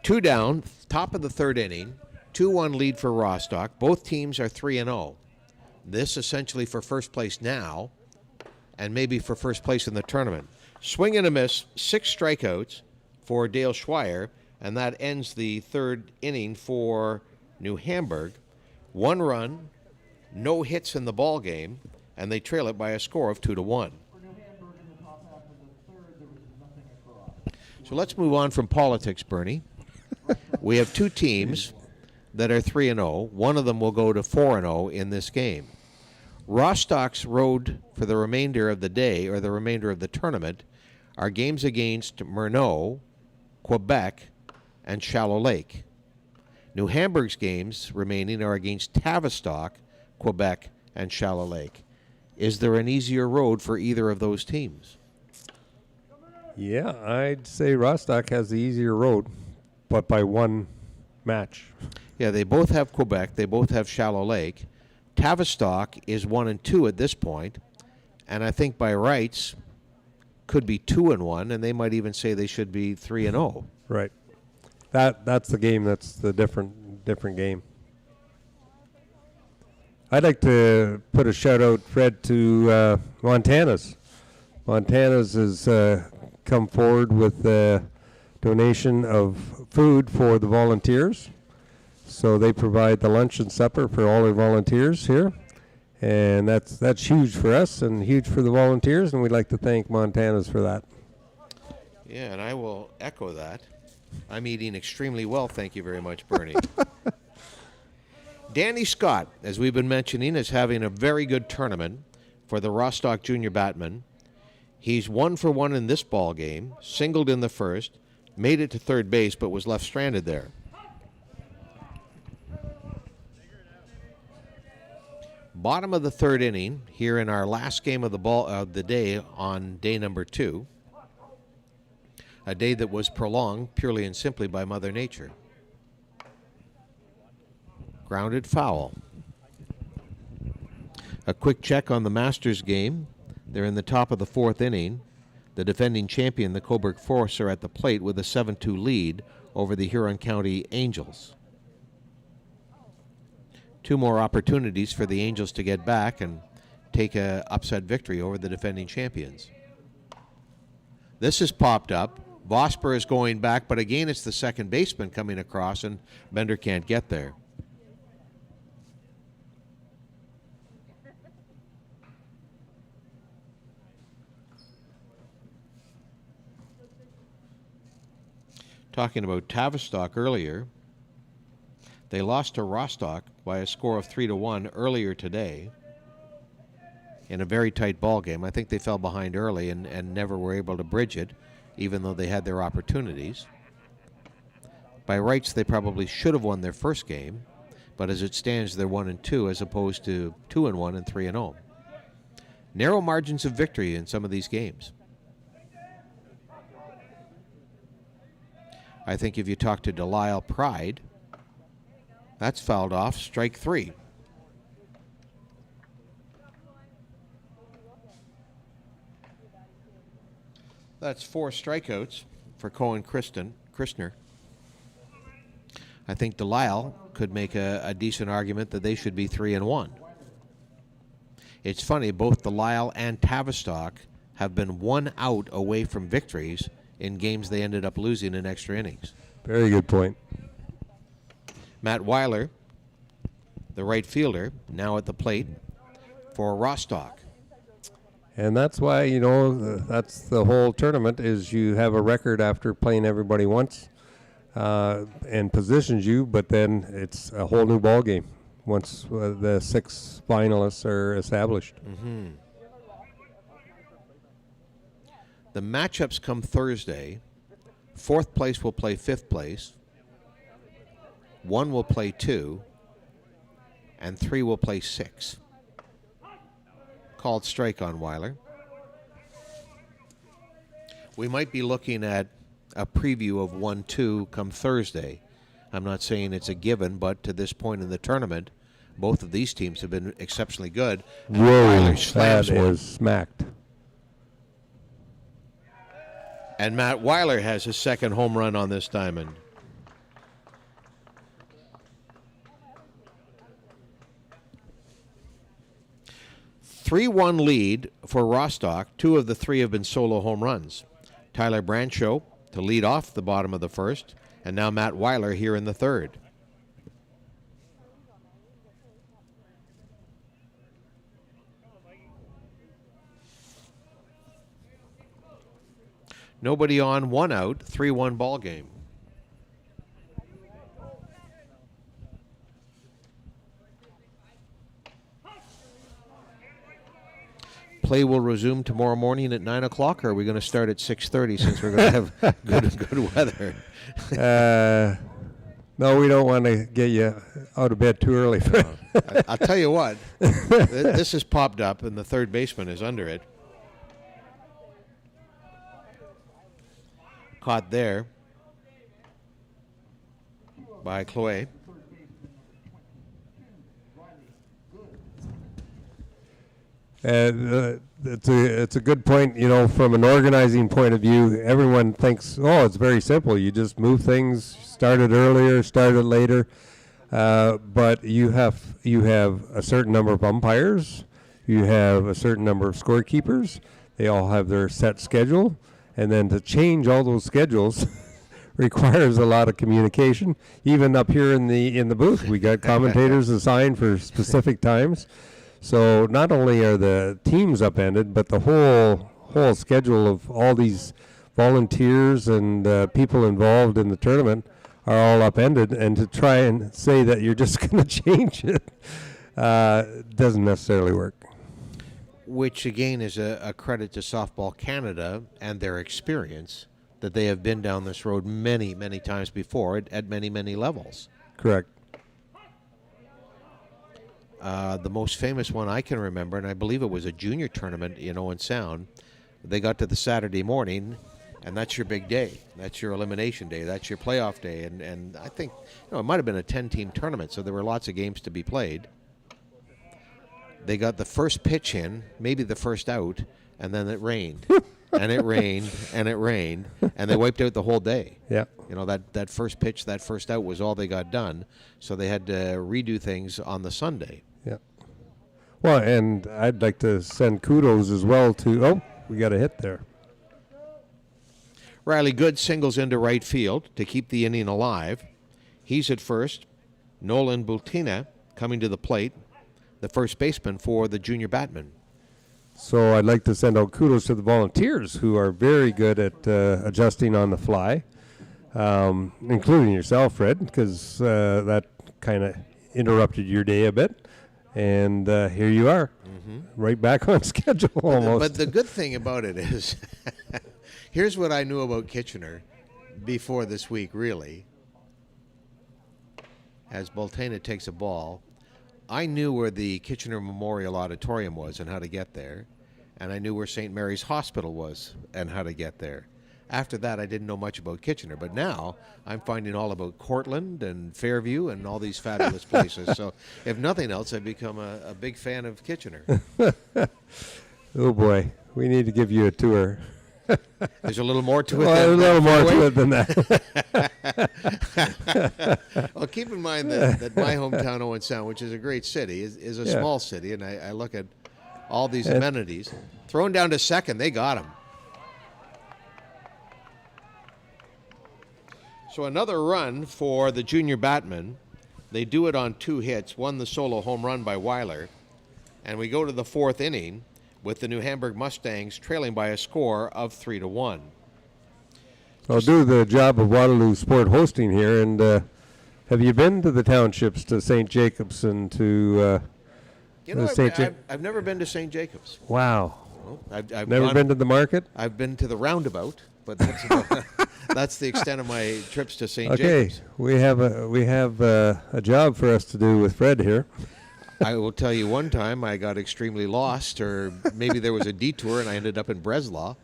2 down, top of the third inning, 2-1 lead for Rostock. Both teams are 3-0. This essentially for first place now, and maybe for first place in the tournament. Swing and a miss, 6 strikeouts for Dale Schweier, and that ends the third inning for New Hamburg. 1 run, no hits in the ball game, and they trail it by a score of 2-1. So let's move on from politics, Bernie. We have 2 teams that are 3-0. One of them will go to 4-0 in this game. Rostock's road for the remainder of the day, or the remainder of the tournament, are games against Murnau, Quebec, and Shallow Lake. New Hamburg's games remaining are against Tavistock, Quebec, and Shallow Lake. Is there an easier road for either of those teams? Yeah, I'd say Rostock has the easier road, but by 1 match. Yeah, they both have Quebec. They both have Shallow Lake. Tavistock is 1-2 at this point, and I think by rights could be 2-1, and they might even say they should be 3-0. Right. That's the game. That's the different game. I'd like to put a shout out, Fred, to Montana's. Montana's has come forward with a donation of food for the volunteers. So they provide the lunch and supper for all their volunteers here. And that's huge for us and huge for the volunteers, and we'd like to thank Montana's for that. Yeah, and I will echo that. I'm eating extremely well, thank you very much, Bernie. Danny Scott, as we've been mentioning, is having a very good tournament for the Rostock Junior Batman. He's 1 for 1 in this ball game, singled in the first, made it to third base, but was left stranded there. Bottom of the third inning here in our last game of the day on day number 2. A day that was prolonged purely and simply by Mother Nature. Grounded foul. A quick check on the Masters game. They're in the top of the 4th inning. The defending champion, the Cobourg Force, are at the plate with a 7-2 lead over the Huron County Angels. 2 more opportunities for the Angels to get back and take a upset victory over the defending champions. This has popped up. Vosper is going back, but again, it's the second baseman coming across, and Bender can't get there. Talking about Tavistock earlier, they lost to Rostock by a score of 3-1 earlier today in a very tight ball game. I think they fell behind early and never were able to bridge it, even though they had their opportunities. By rights, they probably should have won their first game, but as it stands, they're 1-2 as opposed to 2-1 and 3-0. Narrow margins of victory in some of these games. I think if you talk to Delisle Pride, that's fouled off, strike 3. That's 4 strikeouts for Cohen Christner. I think Delisle could make a decent argument that they should be 3-1. It's funny, both Delisle and Tavistock have been 1 out away from victories in games they ended up losing in extra innings. Very good point. Matt Weiler, the right fielder, now at the plate for Rostock. And that's why, you know, that's the whole tournament, is you have a record after playing everybody once and positions you, but then it's a whole new ball game once the 6 finalists are established. Mm-hmm. The matchups come Thursday. 4th place will play 5th place. 1 will play 2. And 3 will play 6. Called strike on Weiler. We might be looking at a preview of 1-2 come Thursday. I'm not saying it's a given, but to this point in the tournament, both of these teams have been exceptionally good. Whoa, that is smacked. And Matt Weiler has his 2nd home run on this diamond. A 3-1 lead for Rostock. 2 of the 3 have been solo home runs. Tyler Brancho to lead off the bottom of the 1st, and now Matt Weiler here in the 3rd. Nobody on, 1 out, 3-1 ball game. Play will resume tomorrow morning at 9 o'clock, or are we going to start at 6:30 since we're going to have good weather? No, we don't want to get you out of bed too early. I'll tell you what, this has popped up, and the 3rd baseman is under it. Caught there by Chloe. It's a good point, you know, from an organizing point of view. Everyone thinks, oh, it's very simple. You just move things, start it earlier, start it later. But you have a certain number of umpires. You have a certain number of scorekeepers. They all have their set schedule. And then to change all those schedules requires a lot of communication. Even up here in the booth, we got commentators assigned for specific times. So not only are the teams upended, but the whole schedule of all these volunteers and people involved in the tournament are all upended. And to try and say that you're just going to change it doesn't necessarily work. Which, again, is a credit to Softball Canada and their experience that they have been down this road many, many times before at many, many levels. Correct. The most famous one I can remember, and I believe it was a junior tournament in Owen Sound, they got to the Saturday morning, and that's your big day. That's your elimination day. That's your playoff day. And I think it might have been a 10-team tournament, so there were lots of games to be played. They got the first pitch in, maybe the first out, and then it rained. And it rained, and it rained, and they wiped out the whole day. Yeah. You know, that first pitch, that first out was all they got done, so they had to redo things on the Sunday. Yeah. Well, and I'd like to send kudos as well to, oh, we got a hit there. Riley Good singles into right field to keep the inning alive. He's at first. Nolan Bultina coming to the plate, the first baseman for the junior batman. So I'd like to send out kudos to the volunteers who are very good at adjusting on the fly, including yourself, Fred, because that kind of interrupted your day a bit. And here you are, right back on schedule almost. But the good thing about it is, here's what I knew about Kitchener before this week, really. As Bultina takes a ball, I knew where the Kitchener Memorial Auditorium was and how to get there, and I knew where St. Mary's Hospital was and how to get there. After that, I didn't know much about Kitchener, but now I'm finding all about Cortland and Fairview and all these fabulous places. So, if nothing else, I've become a big fan of Kitchener. Oh, boy. We need to give you a tour. There's a little more to it. Well, a little more to it than that. Well, keep in mind that my hometown, ON1, which is a great city, is a small city, and I look at all these amenities. Thrown down to second, they got him. So another run for the junior batman. They do it on 2 hits, one the solo home run by Weiler, and we go to the 4th inning with the New Hamburg Mustangs trailing by a score of 3-1. I'll do the job of Waterloo Sport hosting here, and have you been to the townships, to St. Jacobs and to I've never been to St. Jacobs. Wow. Well, I've never been to the market? I've been to the roundabout, but that's the extent of my trips to St. Jacobs. Okay, we have a job for us to do with Fred here. I will tell you, one time I got extremely lost, or maybe there was a detour and I ended up in Breslau.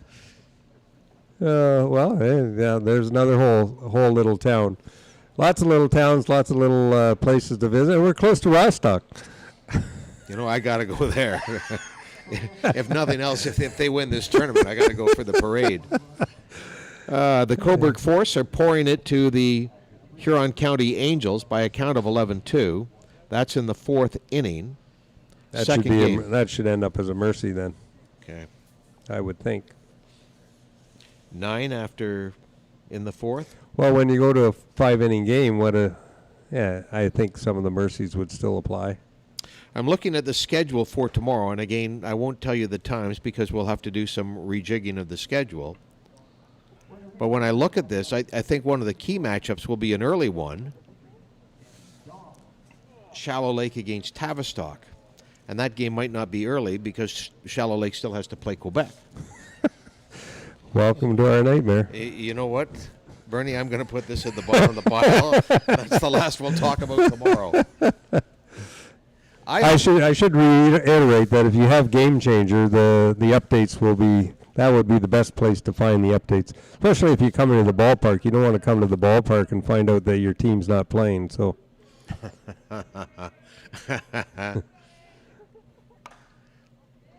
There's another whole little town. Lots of little towns, lots of little places to visit. We're close to Rostock. I got to go there. If nothing else, if they win this tournament, I got to go for the parade. The Coburg Force are pouring it to the Huron County Angels by a count of 11-2. That's in the 4th inning. That should end up as a mercy then. Okay. I would think. 9 after in the 4th? Well, when you go to a 5-inning game, I think some of the mercies would still apply. I'm looking at the schedule for tomorrow, and again, I won't tell you the times because we'll have to do some rejigging of the schedule. But when I look at this, I think one of the key matchups will be an early one. Shallow Lake against Tavistock. And that game might not be early because Shallow Lake still has to play Quebec. Welcome to our nightmare. You know what, Bernie? I'm going to put this at the bottom of the pile. That's the last we'll talk about tomorrow. I should reiterate that if you have Game Changer, the updates would be the best place to find the updates. Especially if you come into the ballpark. You don't want to come to the ballpark and find out that your team's not playing. So.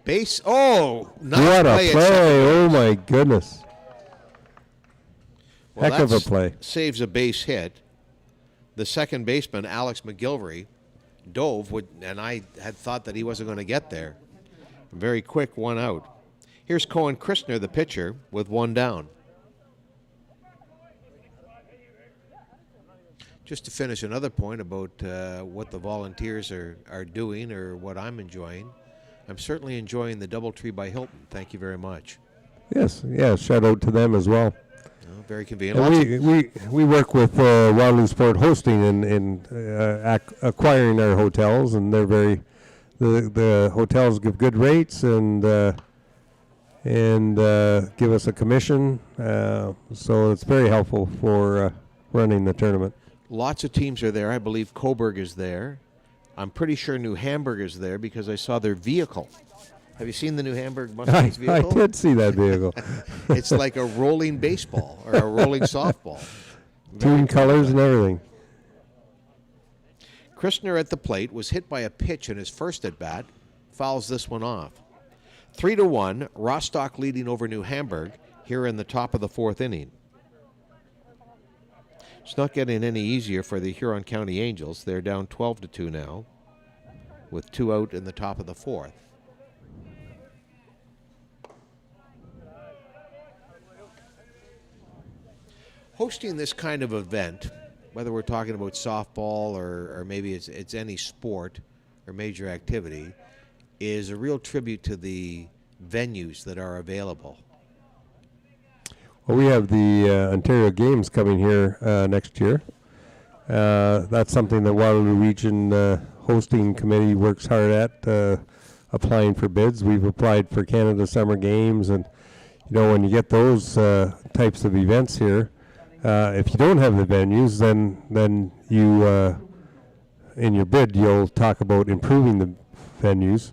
Base. Oh, nice what play! A play! Oh my goodness! Well, heck of a play. Saves a base hit. The second baseman, Alex McGilvery, dove, and I had thought that he wasn't going to get there. Very quick, 1 out. Here's Cohen Christner, the pitcher, with 1 down. Just to finish another point about what the volunteers are doing or what I'm enjoying, I'm certainly enjoying the Doubletree by Hilton. Thank you very much. Yes, shout out to them as well. Very convenient. We work with Waterloo Sport Hosting in acquiring our hotels, and they're the hotels give good rates and give us a commission. So it's very helpful for running the tournament. Lots of teams are there. I believe Coburg is there. I'm pretty sure New Hamburg is there because I saw their vehicle. Have you seen the New Hamburg Mustangs vehicle? I did see that vehicle. It's like a rolling baseball or a rolling softball. Team colors and everything. Christner at the plate was hit by a pitch in his first at-bat, fouls this one off. 3-1, Rostock leading over New Hamburg here in the top of the 4th inning. It's not getting any easier for the Huron County Angels. They're down 12-2 now. with 2 out in the top of the 4th. Hosting this kind of event, whether we're talking about softball or maybe it's any sport or major activity, is a real tribute to the venues that are available. Well, we have the Ontario Games coming here next year. That's something the Waterloo Region Hosting Committee works hard at, applying for bids. We've applied for Canada Summer Games, and when you get those types of events here, if you don't have the venues, then you in your bid you'll talk about improving the venues.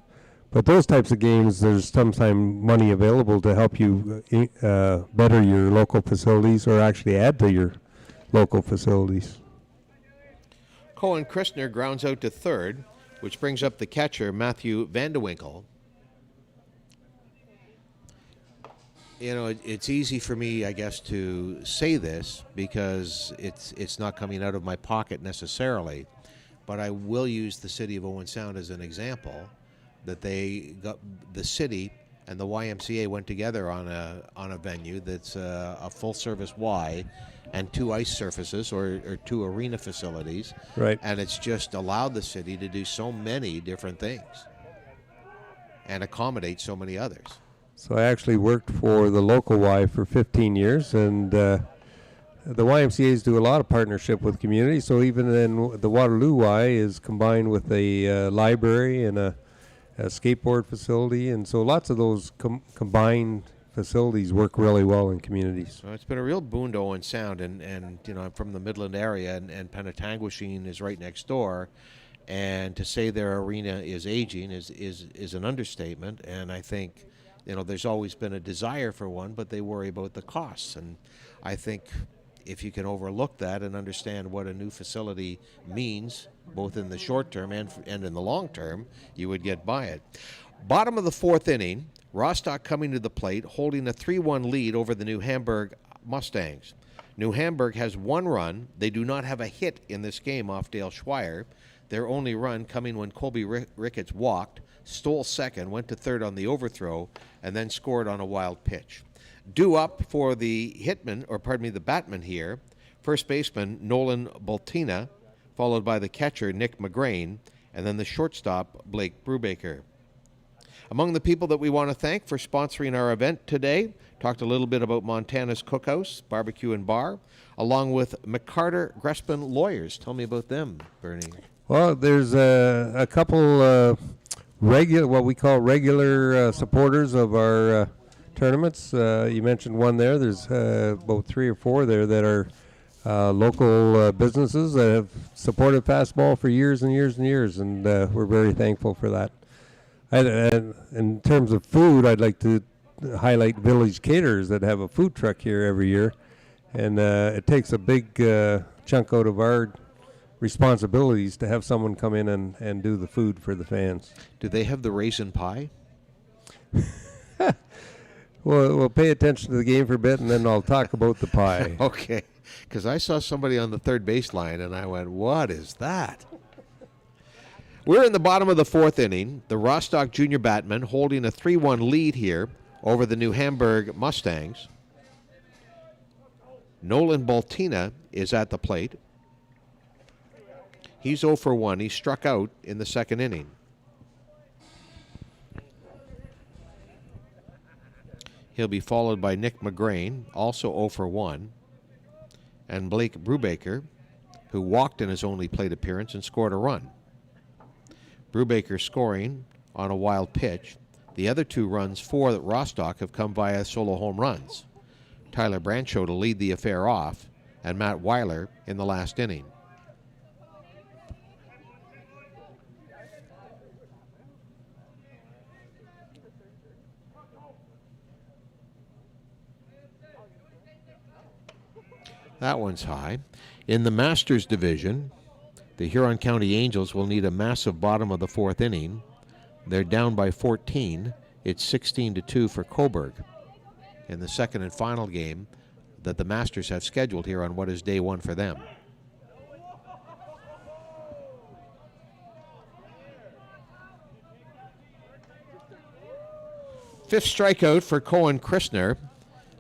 But those types of games, there's sometimes money available to help you better your local facilities or actually add to your local facilities. Cohen Christner grounds out to third, which brings up the catcher, Matthew Vandewinkle. It's easy for me, I guess, to say this because it's not coming out of my pocket necessarily, but I will use the city of Owen Sound as an example. That they got the city and the YMCA went together on a venue that's a full service Y and 2 ice surfaces or 2 arena facilities. Right. And it's just allowed the city to do so many different things and accommodate so many others. So I actually worked for the local Y for 15 years, and the YMCA's do a lot of partnership with communities. So even then, the Waterloo Y is combined with a library and a skateboard facility, and so lots of those combined facilities work really well in communities. Well, it's been a real boon to Owen Sound, and I'm from the Midland area, and Penetanguishene is right next door, and to say their arena is aging is an understatement, and I think there's always been a desire for one, but they worry about the costs, and I think if you can overlook that and understand what a new facility means, both in the short term and in the long term, you would get by it. Bottom of the 4th inning, Rostock coming to the plate, holding a 3-1 lead over the New Hamburg Mustangs. New Hamburg has 1 run. They do not have a hit in this game off Dale Schweier. Their only run coming when Colby Ricketts walked, stole second, went to third on the overthrow, and then scored on a wild pitch. Due up for the batman here, first baseman Nolan Bultina, followed by the catcher Nick McGrain, and then the shortstop Blake Brubaker. Among the people that we want to thank for sponsoring our event today, talked a little bit about Montana's Cookhouse, Barbecue and Bar, along with McCarter Grespin Lawyers. Tell me about them, Bernie. Well, there's a couple what we call regular supporters of our tournaments. You mentioned one there. There's about 3 or 4 there that are local businesses that have supported fastball for years and years and years, and we're very thankful for that. And in terms of food, I'd like to highlight Village Caterers that have a food truck here every year, and it takes a big chunk out of our responsibilities to have someone come in and do the food for the fans. Do they have the raisin pie? Well, we'll pay attention to the game for a bit, and then I'll talk about the pie. Okay, because I saw somebody on the third baseline, and I went, what is that? We're in the bottom of the 4th inning. The Rostock Junior Batmen holding a 3-1 lead here over the New Hamburg Mustangs. Nolan Bultina is at the plate. He's 0 for 1. He struck out in the 2nd inning. He'll be followed by Nick McGrain, also 0 for 1, and Blake Brubaker, who walked in his only plate appearance and scored a run. Brubaker scoring on a wild pitch. The other 2 runs for Rostock have come via solo home runs. Tyler Brancho to lead the affair off, and Matt Weiler in the last inning. That one's high. In the Masters division, the Huron County Angels will need a massive bottom of the 4th inning. They're down by 14. It's 16-2 for Coburg in the second and final game that the Masters have scheduled here on what is day 1 for them. Fifth strikeout for Cohen Christner,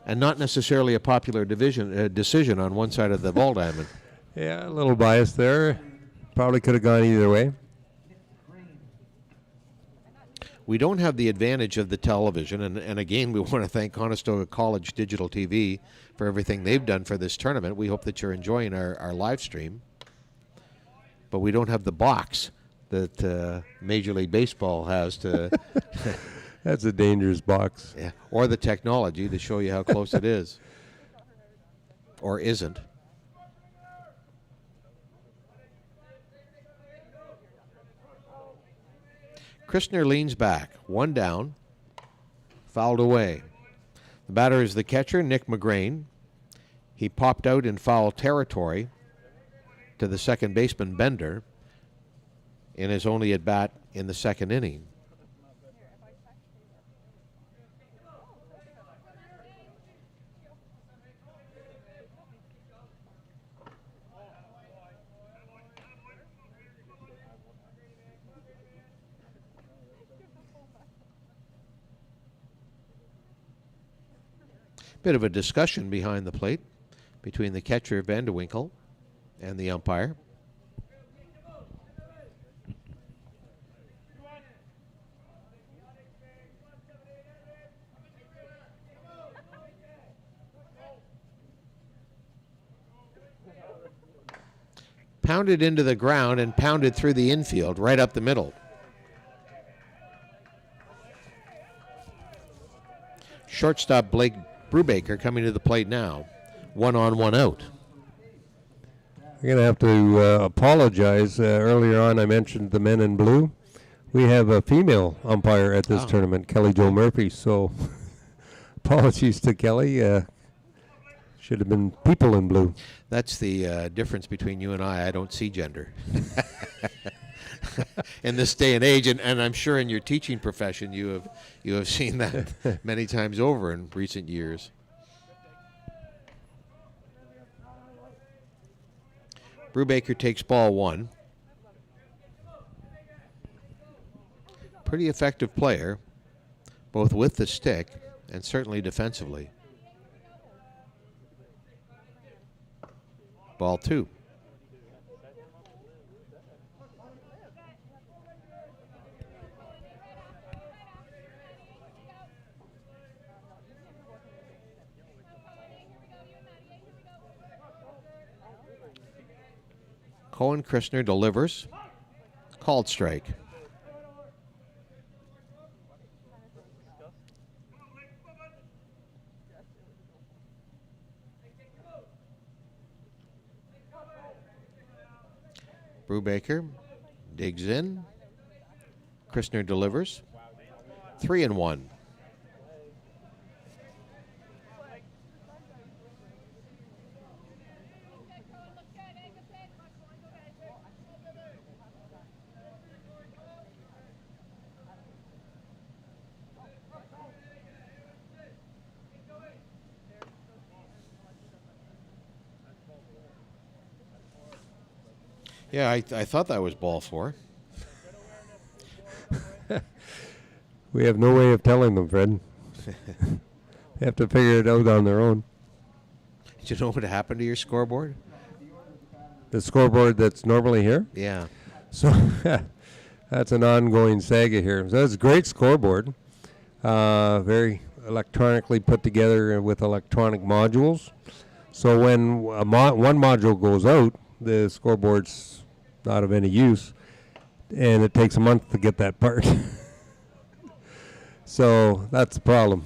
and not necessarily a popular decision on one side of the ball diamond. Yeah, a little biased there. Probably could have gone either way. We don't have the advantage of the television, and again, we want to thank Conestoga College Digital TV for everything they've done for this tournament. We hope that you're enjoying our live stream. But we don't have the box that Major League Baseball has to... That's a dangerous box. Yeah, or the technology to show you how close it is. Or isn't. Christner leans back, one down, fouled away. The batter is the catcher, Nick McGrain. He popped out in foul territory to the second baseman, Bender, in his only at bat in the second inning. Bit of a discussion behind the plate between the catcher, Vanderwinkle, and the umpire. Pounded into the ground and pounded through the infield, right up the middle. Shortstop Blake Brubaker coming to the plate now. 1 on, 1 out. I'm going to have to apologize. Earlier on, I mentioned the men in blue. We have a female umpire at this tournament, Kelly Jo Murphy. So apologies to Kelly. Should have been people in blue. That's the difference between you and I. I don't see gender. In this day and age, and I'm sure in your teaching profession you have seen that many times over in recent years. Brubaker takes ball one. Pretty effective player, both with the stick and certainly defensively. Ball two. Cohen Christner delivers. Called strike. Brubaker digs in. Christner delivers. 3 and 1. Yeah, I thought that was ball 4. We have no way of telling them, Fred. They have to figure it out on their own. Did you know what happened to your scoreboard? The scoreboard that's normally here? Yeah. So that's an ongoing saga here. So that's a great scoreboard. Very electronically put together with electronic modules. So when one module goes out, the scoreboard's not of any use, and it takes a month to get that part. So that's the problem.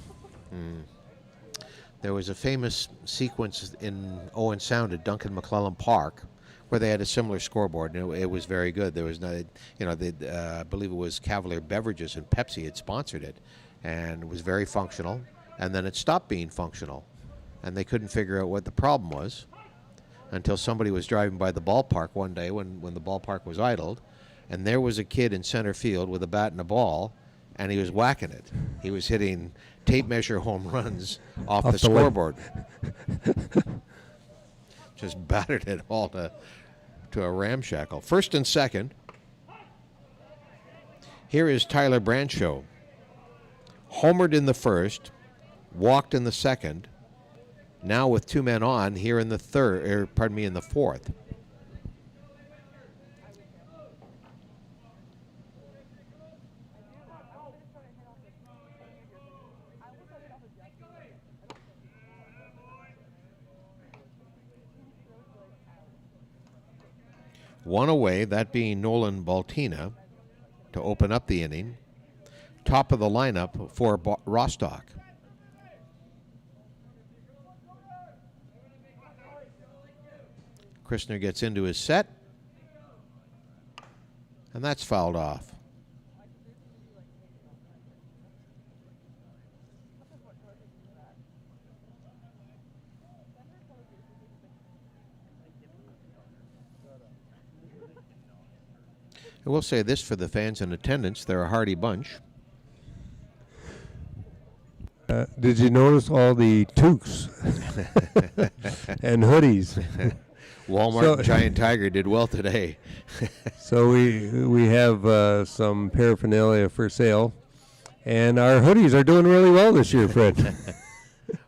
There was a famous sequence in Owen Sound at Duncan McClellan Park where they had a similar scoreboard, and it was very good. There was no, I believe it was Cavalier Beverages and Pepsi had sponsored it, and it was very functional, and then it stopped being functional, and they couldn't figure out what the problem was until somebody was driving by the ballpark one day when the ballpark was idled, and there was a kid in center field with a bat and a ball, and he was whacking it. He was hitting tape measure home runs off the scoreboard. Just battered it all to a ramshackle. First and second. Here is Tyler Brancho. homered in the first, walked in the second, now with 2 men on here in the in the fourth. One away, that being Nolan Baltina, to open up the inning. Top of the lineup for Rostock. Christner gets into his set, and that's fouled off. I will say this for the fans in attendance, they're a hardy bunch. Did you notice all the toques and hoodies? Walmart and Giant Tiger did well today. So we have some paraphernalia for sale, and our hoodies are doing really well this year, Fred.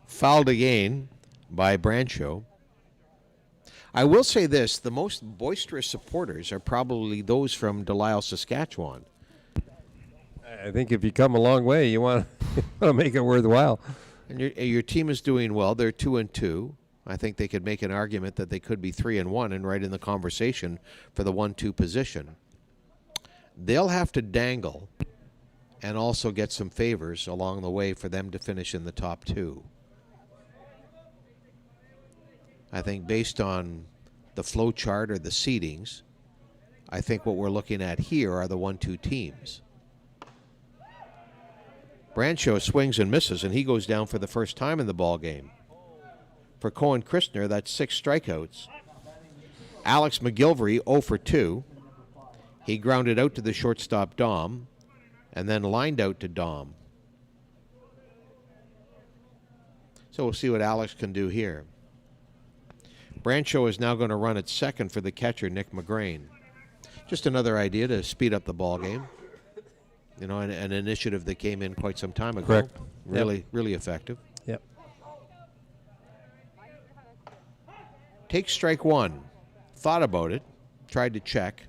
Fouled again by Brancho. I will say this, the most boisterous supporters are probably those from Delisle, Saskatchewan. I think if you come a long way, you want to make it worthwhile. And your team is doing well. They're 2-2. I think they could make an argument that they could be 3-1 and right in the conversation for the 1-2 position. They'll have to dangle and also get some favors along the way for them to finish in the top 2. I think based on the flow chart or the seedings, I think what we're looking at here are the 1-2 teams. Brancho swings and misses, and he goes down for the first time in the ball game. For Cohen Christner, that's 6 strikeouts. Alex McGilvery, 0 for 2. He grounded out to the shortstop Dom, and then lined out to Dom. So we'll see what Alex can do here. Brancho is now going to run at second for the catcher, Nick McGrain. Just another idea to speed up the ball game. You know, an initiative that came in quite some time ago. Correct. Really effective. Yep. Take strike one. Thought about it. Tried to check.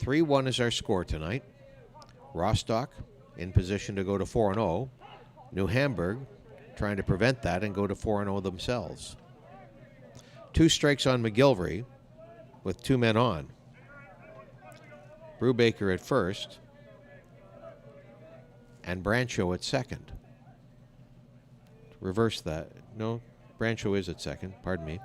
(3-1) is our score tonight. Rostock in position to go to 4-0. New Hamburg trying to prevent that and go to 4-0 themselves. 2 strikes on McGilvery with 2 men on. Brubaker at first and Brancho at second. Reverse that. No, Brancho is at second. Pardon me.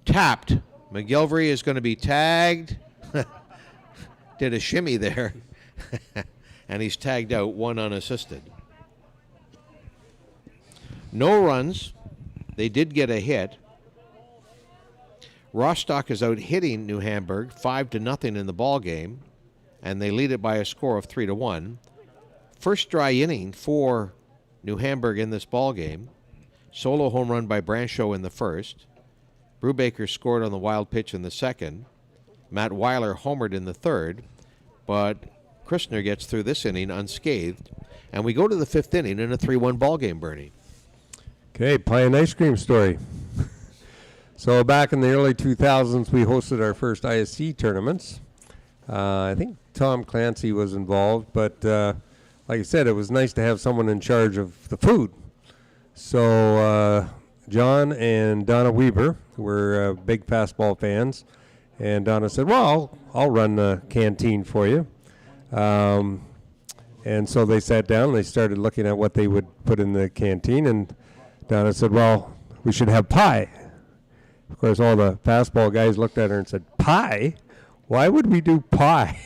Tapped. McGilvery is going to be tagged. Did a shimmy there. And he's tagged out, 1 unassisted. No runs. They did get a hit. Rostock is out hitting New Hamburg 5-0 in the ball game, and they lead it by a score of 3-1. First dry inning for New Hamburg in this ball game. Solo home run by Brancho in the first. Brubaker scored on the wild pitch in the second. Matt Weiler homered in the third, but Christner gets through this inning unscathed, and we go to the 5th inning in a 3-1 ball game, Bernie. Okay, pie and ice cream story. So back in the early 2000s, we hosted our first ISC tournaments. I think Tom Clancy was involved, but like I said, it was nice to have someone in charge of the food. So John and Donna Weber were big fastball fans, and Donna said, well, I'll run the canteen for you. And so they sat down and they started looking at what they would put in the canteen, and Donna said, well, we should have pie. Of course, all the fastball guys looked at her and said, pie? Why would we do pie?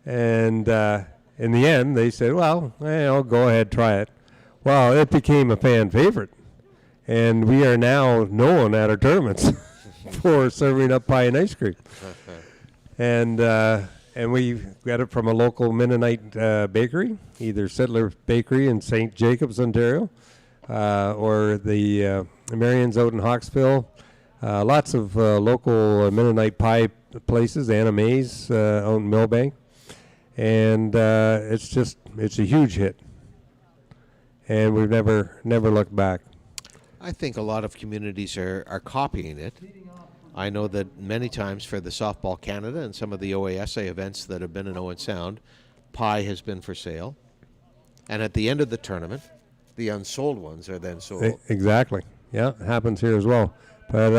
And in the end, they said, well, I'll go ahead, try it. Well, it became a fan favorite, and we are now known at our tournaments for serving up pie and ice cream. And And we got it from a local Mennonite bakery, either Sittler Bakery in St. Jacobs, Ontario, or the Marion's out in Hawksville. Lots of local Mennonite pie places, Anna Mae's out in Millbank. And it's a huge hit. And we've never looked back. I think a lot of communities are copying it. I know that many times for the Softball Canada and some of the OASA events that have been in Owen Sound, pie has been for sale. And at the end of the tournament, the unsold ones are then sold. Exactly. Yeah, it happens here as well. But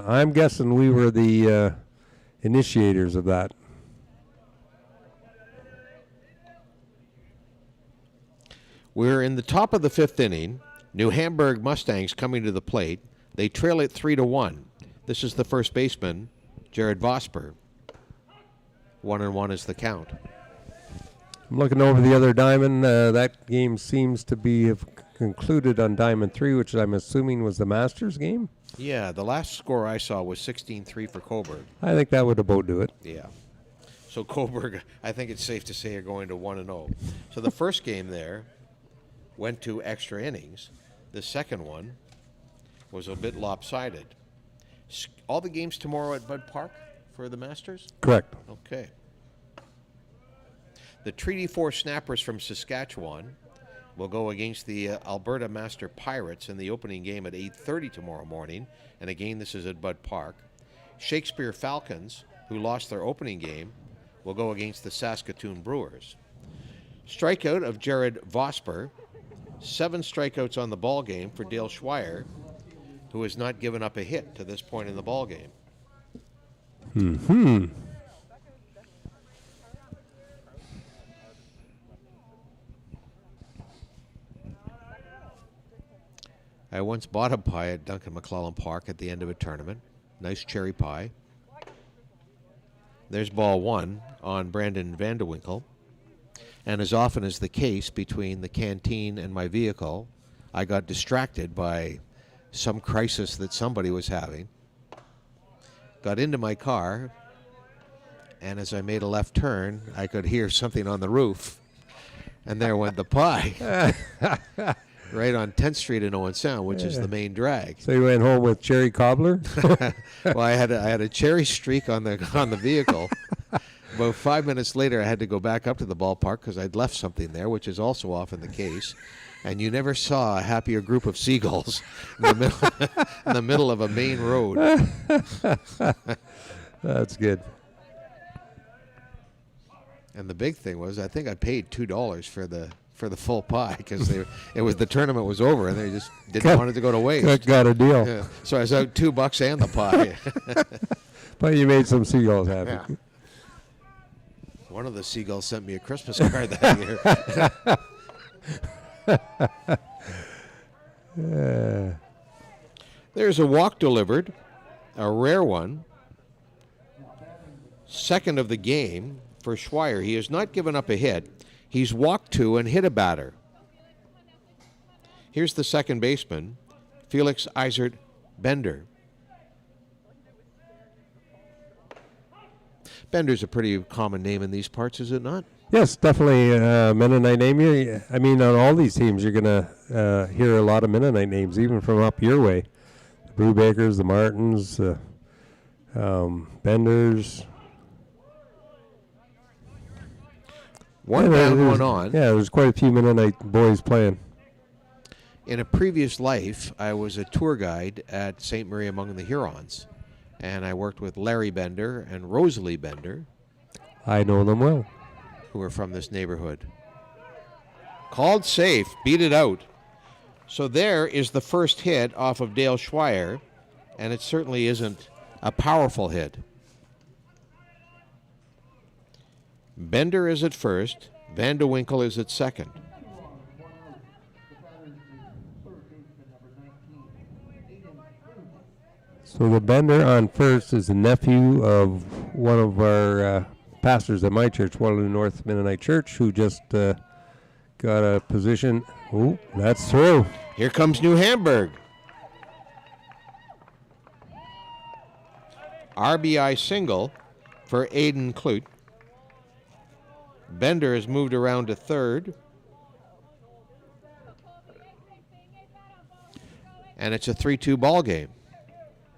I'm guessing we were the initiators of that. We're in the top of the 5th inning. New Hamburg Mustangs coming to the plate. They trail it 3-1. This is the first baseman, Jared Vosper. 1-1 is the count. I'm looking over the other diamond. That game seems to have concluded on diamond 3, which I'm assuming was the Masters game. Yeah, the last score I saw was 16-3 for Coburg. I think that would about do it. Yeah. So Coburg, I think it's safe to say, are going to 1-0. So the first game there went to extra innings. The second one was a bit lopsided. All the games tomorrow at Bud Park for the Masters? Correct. Okay. The Treaty 4 Snappers from Saskatchewan will go against the Alberta Master Pirates in the opening game at 8:30 tomorrow morning. And again, this is at Bud Park. Shakespeare Falcons, who lost their opening game, will go against the Saskatoon Brewers. Strikeout of Jared Vosper. 7 strikeouts on the ball game for Dale Schweier, who has not given up a hit to this point in the ball game. I once bought a pie at Duncan McClellan Park at the end of a tournament. Nice cherry pie. There's ball 1 on Brandon Vandewinkle. And as often is the case between the canteen and my vehicle, I got distracted by some crisis that somebody was having. Got into my car, and as I made a left turn, I could hear something on the roof. And there went the pie. Right on 10th Street in Owen Sound, which is the main drag. So you went home with cherry cobbler? Well, I had a cherry streak on the vehicle. About 5 minutes later, I had to go back up to the ballpark because I'd left something there, which is also often the case. And you never saw a happier group of seagulls in the middle of a main road. That's good. And the big thing was, I think I paid $2 for the full pie because the tournament was over and they just didn't want it to go to waste. Got a deal. Yeah. So I was out $2 and the pie. But you made some seagulls happy. Yeah. One of the seagulls sent me a Christmas card that year. There's a walk delivered, a rare one. Second of the game for Schweier. He has not given up a hit. He's walked 2 and hit a batter. Here's the second baseman, Felix Eisert Bender. Bender's a pretty common name in these parts, is it not? Yes, definitely Mennonite name. I mean, on all these teams, you're going to hear a lot of Mennonite names, even from up your way. The Brewbakers, the Martins, Benders. One down, one on. Yeah, there's quite a few Mennonite boys playing. In a previous life, I was a tour guide at St. Marie among the Hurons, and I worked with Larry Bender and Rosalie Bender. I know them well. Who are from this neighborhood. Called safe, beat it out. So there is the first hit off of Dale Schweier, and it certainly isn't a powerful hit. Bender is at first, Vandewinkle is at second. So the Bender on first is a nephew of one of our pastors at my church, Waterloo North Mennonite Church, who just got a position. Oh, that's true. Here comes New Hamburg. RBI single for Aiden Clute. Bender has moved around to third. And it's a 3-2 ball game.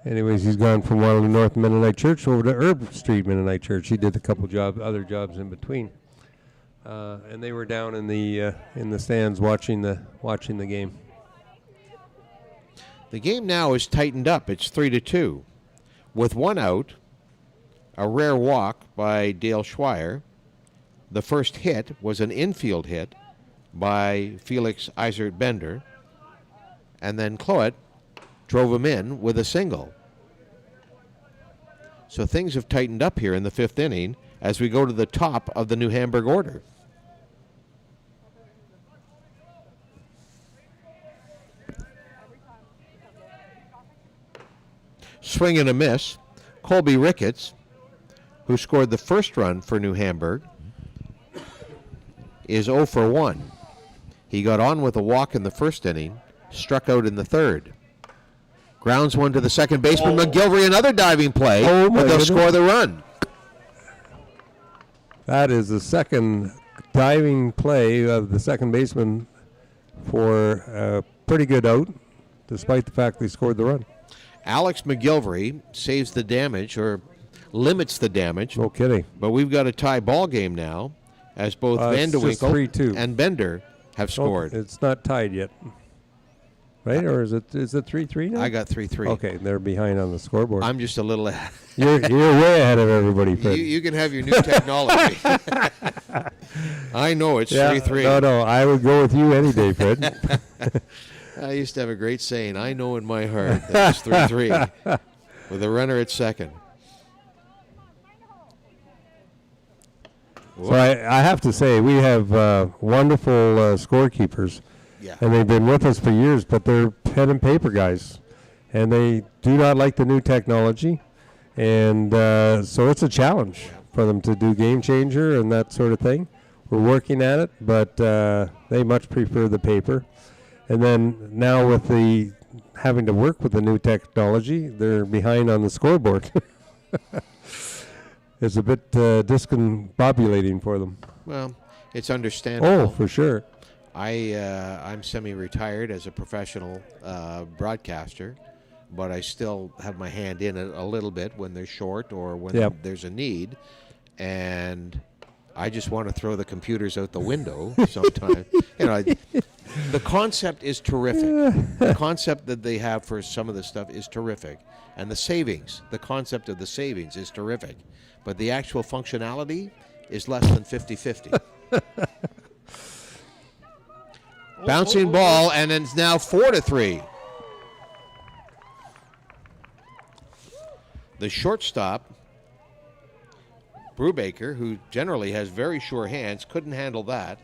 Anyways, he's gone from Waterloo North Mennonite Church over to Herb Street Mennonite Church. He did a couple other jobs in between, and they were down in the stands watching the game. The game now is tightened up. It's 3-2, with one out. A rare walk by Dale Schweier. The first hit was an infield hit by Felix Eisert Bender, and then Cloet drove him in with a single. So things have tightened up here in the fifth inning as we go to the top of the New Hamburg order. Swing and a miss. Colby Ricketts, who scored the first run for New Hamburg, is 0 for 1. He got on with a walk in the first inning, struck out in the third. Grounds one to the second baseman. McGilvery, another diving play, but they'll score the run. That is the second diving play of the second baseman for a pretty good out, despite the fact they scored the run. Alex McGilvery saves the damage, or limits the damage. No kidding. But we've got a tie ball game now, as both Van de it's just Winkle 3-2. and Bender have scored. It's not tied yet. Right? Or is it 3-3 now? I got 3-3. Okay, they're behind on the scoreboard. I'm just a little ahead. You're way ahead of everybody, Fred. You can have your new technology. I know it's 3-3. No, I would go with you any day, Fred. I used to have a great saying, I know in my heart that it's 3-3, with a runner at second. So I have to say, we have wonderful scorekeepers. Yeah. And they've been with us for years, but they're pen and paper guys. And they do not like the new technology. And so it's a challenge for them to do Game Changer and that sort of thing. We're working at it, but they much prefer the paper. And then now with the having to work with the new technology, they're behind on the scoreboard. It's a bit discombobulating for them. Well, it's understandable. Oh, for sure. I'm semi-retired as a professional broadcaster, but I still have my hand in it a little bit when they're short or when there's a need. And I just want to throw the computers out the window sometimes. The concept is terrific. The concept that they have for some of the stuff is terrific. And the concept of the savings is terrific. But the actual functionality is less than 50-50. Bouncing ball, and it's now 4-3. The shortstop, Brubaker, who generally has very sure hands, couldn't handle that.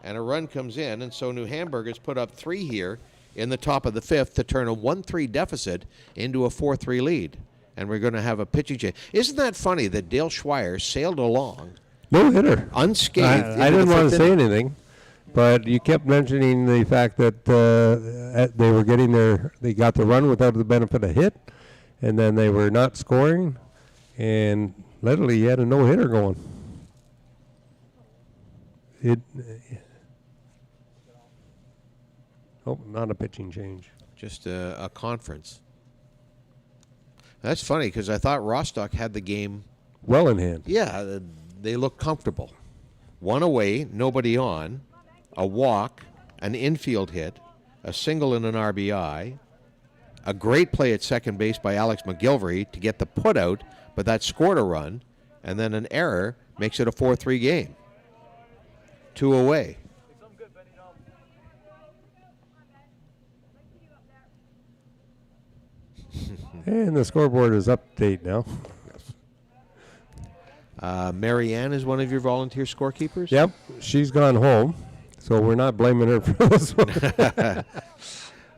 And a run comes in, and so New Hamburg has put up 3 here in the top of the fifth to turn a 1-3 deficit into a 4-3 lead. And we're going to have a pitching change. Isn't that funny that Dale Schweier sailed along? No hitter. Unscathed. I didn't want to say anything, but you kept mentioning the fact that they were they got the run without the benefit of hit, and then they were not scoring, and literally he had a no-hitter going. Not a pitching change. Just a conference. That's funny because I thought Rostock had the game well in hand. Yeah, they look comfortable. One away, nobody on, a walk, an infield hit, a single and an RBI, a great play at second base by Alex McGilvery to get the put out, but that scored a run, and then an error makes it a 4-3 game. 2 away. And the scoreboard is up to date now. Marianne is one of your volunteer scorekeepers? Yep, she's gone home, so we're not blaming her for this one.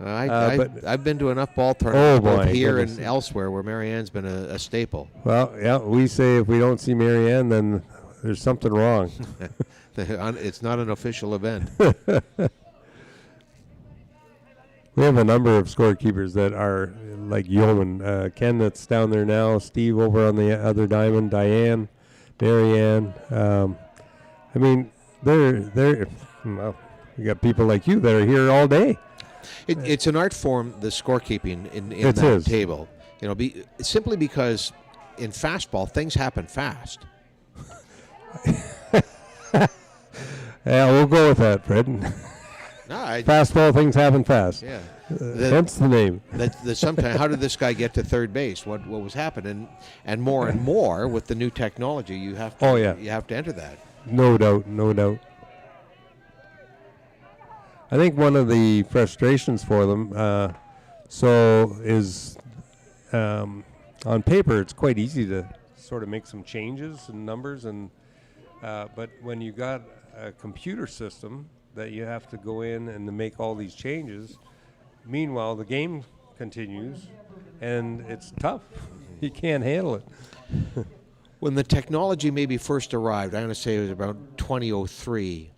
I've been to enough ball tournaments both here goodness. and elsewhere where Marianne's been a staple. Well, yeah, we say if we don't see Marianne, then there's something wrong. It's not an official event. We have a number of scorekeepers that are like yeomen. Ken that's down there now, Steve over on the other diamond, Diane, Marianne. I mean, they're well, you got people like you that are here all day. It's an art form, the scorekeeping in It that is. table. You know, simply because in fastball things happen fast. Yeah, we'll go with that, Fred. No, Fastball things happen fast. yeah. Hence the name. Sometimes, how did this guy get to third base? What was happening? And more with the new technology, you have to. Oh, yeah. You have to enter that. No doubt, no doubt. I think one of the frustrations for them, is on paper it's quite easy to sort of make some changes in numbers, but when you got a computer system that you have to go in and to make all these changes, meanwhile the game continues, and it's tough. You can't handle it. When the technology maybe first arrived, I'm going to say it was about 2003,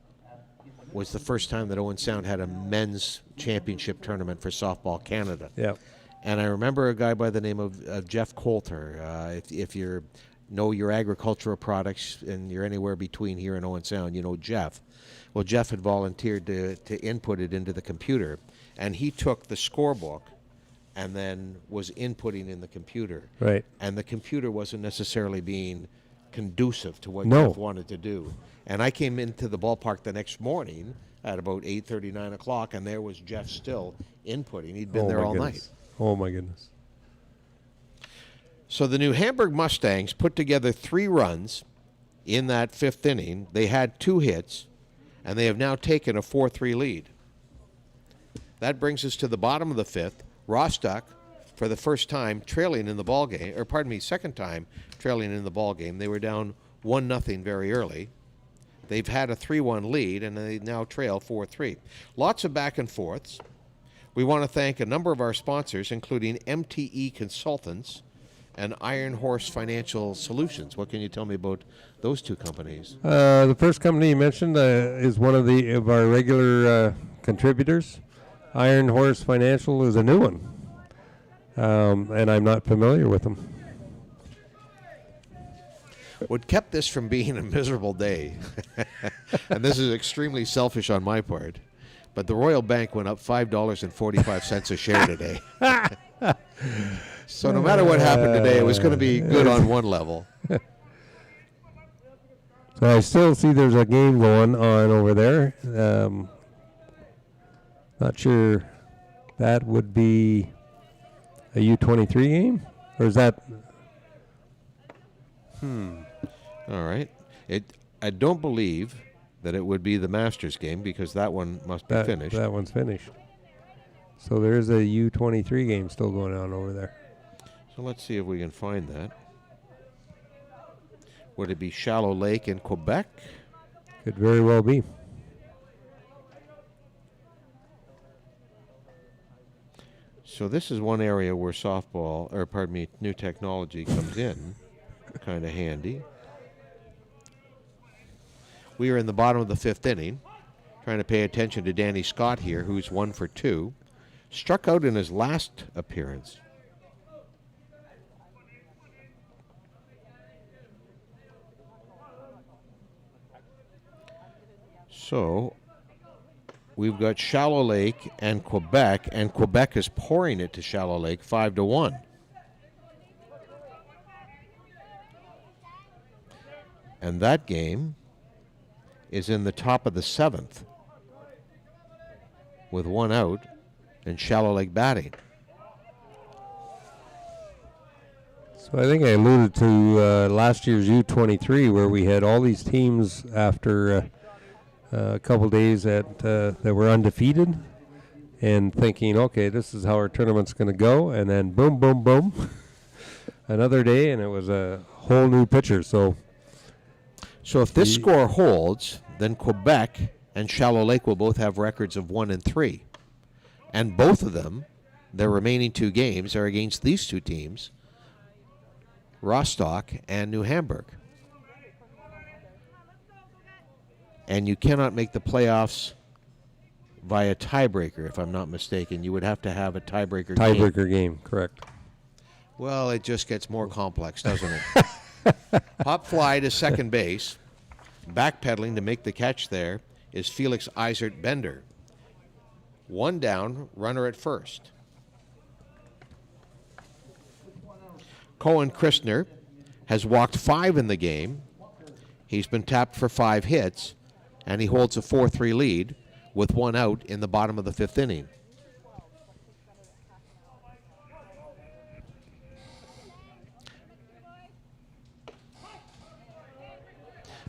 was the first time that Owen Sound had a men's championship tournament for Softball Canada. Yeah. And I remember a guy by the name of Jeff Coulter. If you know your agricultural products and you're anywhere between here and Owen Sound, you know Jeff. Well, Jeff had volunteered to input it into the computer, and he took the scorebook and then was inputting in the computer. Right. And the computer wasn't necessarily being conducive to what No. Jeff wanted to do. And I came into the ballpark the next morning at about 8:30, 9 o'clock, and there was Jeff still inputting. He'd been there my all goodness. night. Oh, my goodness. So the New Hamburg Mustangs put together 3 runs in that 5th inning. They had 2 hits, and they have now taken a 4-3 lead. That brings us to the bottom of the 5th. Rostock, for the first time, trailing in the ball game, or pardon me, second time trailing in the ball game. They were down 1-0 very early. They've had a 3-1 lead, and they now trail 4-3. Lots of back and forths. We want to thank a number of our sponsors, including MTE Consultants and Iron Horse Financial Solutions. What can you tell me about those 2 companies? The first company you mentioned is one of our regular contributors. Iron Horse Financial is a new one, and I'm not familiar with them. What kept this from being a miserable day, and this is extremely selfish on my part, but the Royal Bank went up $5.45 a share today. So no matter what happened today, it was going to be good on one level. So I still see there's a game going on over there. Not sure that would be a U23 game, or is that? All right. I don't believe that it would be the Masters game because that one must be finished. That one's finished. So there's a U23 game still going on over there. So let's see if we can find that. Would it be Shallow Lake in Quebec? Could very well be. So this is one area where new technology comes in. Kind of handy. We are in the bottom of the 5th inning. Trying to pay attention to Danny Scott here, who's 1 for 2. Struck out in his last appearance. So we've got Shallow Lake and Quebec is pouring it to Shallow Lake 5-1. And that game is in the top of the 7th with 1 out and Shallow Lake batting. So I think I alluded to last year's U23 where we had all these teams after a couple days that were undefeated and thinking, okay, this is how our tournament's going to go. And then boom, boom, boom, another day, and it was a whole new picture. So if this score holds, then Quebec and Shallow Lake will both have records of 1 and 3. And both of them, their remaining 2 games, are against these 2 teams, Rostock and New Hamburg. And you cannot make the playoffs via tiebreaker, if I'm not mistaken. You would have to have a tiebreaker game. Tiebreaker game, correct. Well, it just gets more complex, doesn't it? Pop fly to second base. Backpedaling to make the catch there is Felix Eisert Bender. One down, runner at first. Cohen Christner has walked 5 in the game. He's been tapped for 5 hits, and he holds a 4-3 lead with 1 out in the bottom of the 5th inning.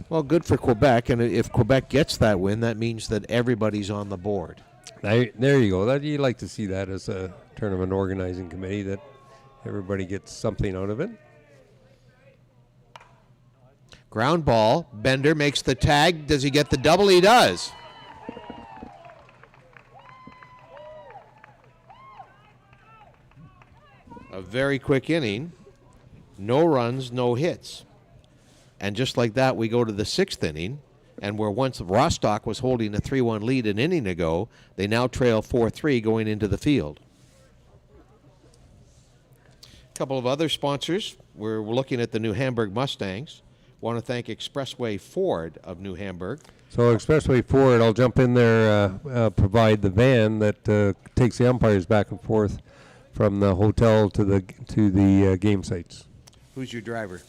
Well, good for Quebec, and if Quebec gets that win, that means that everybody's on the board. There you go. You like to see that as a tournament organizing committee, that everybody gets something out of it. Ground ball. Bender makes the tag. Does he get the double? He does. A very quick inning. No runs, no hits. And just like that, we go to the 6th inning, and where once Rostock was holding a 3-1 lead an inning ago, they now trail 4-3 going into the field. A couple of other sponsors. We're looking at the New Hamburg Mustangs. Want to thank Expressway Ford of New Hamburg. So Expressway Ford, I'll jump in there, provide the van that takes the umpires back and forth from the hotel to the game sites. Who's your driver?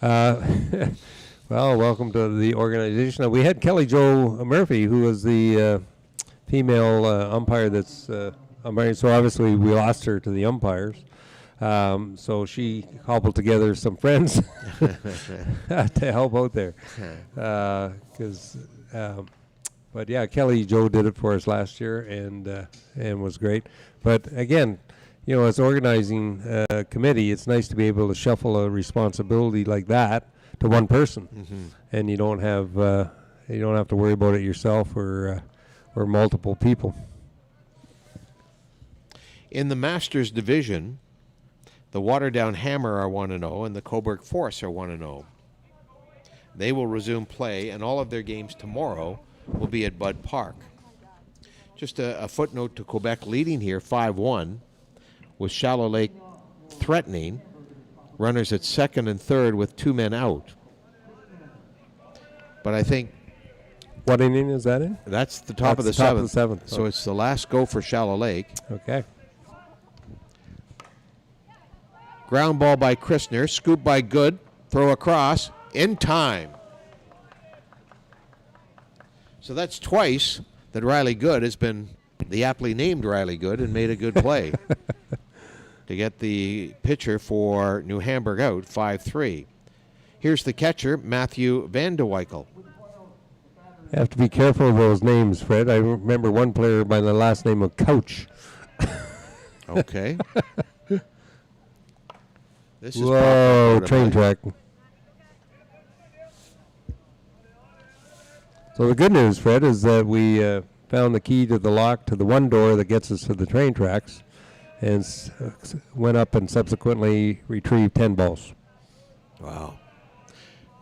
Well, welcome to the organization. We had Kelly Jo Murphy, who was the female umpire that's umpiring. So obviously we lost her to the umpires. So she cobbled together some friends to help out there. But yeah, Kelly Jo did it for us last year and was great. But again, you know, as organizing committee, it's nice to be able to shuffle a responsibility like that to one person, and you don't have to worry about it yourself or multiple people. In the Masters division, the Waterdown Hammer are 1-0 and the Coburg Force are 1-0. They will resume play, and all of their games tomorrow will be at Bud Park. Just a footnote to Quebec leading here 5-1, with Shallow Lake threatening. Runners at 2nd and 3rd with 2 men out. But I think... What inning is that in? That's the top of the 7th. So it's the last go for Shallow Lake. Okay. Ground ball by Christner. Scoop by Good. Throw across. In time. So that's twice that Riley Good has been the aptly named Riley Good and made a good play to get the pitcher for New Hamburg out, 5-3. Here's the catcher, Matthew Van de Wykel. You have to be careful of those names, Fred. I remember one player by the last name of Couch. Okay. This is whoa, train track. So the good news, Fred, is that we found the key to the lock to the one door that gets us to the train tracks, and went up and subsequently retrieved 10 balls. Wow.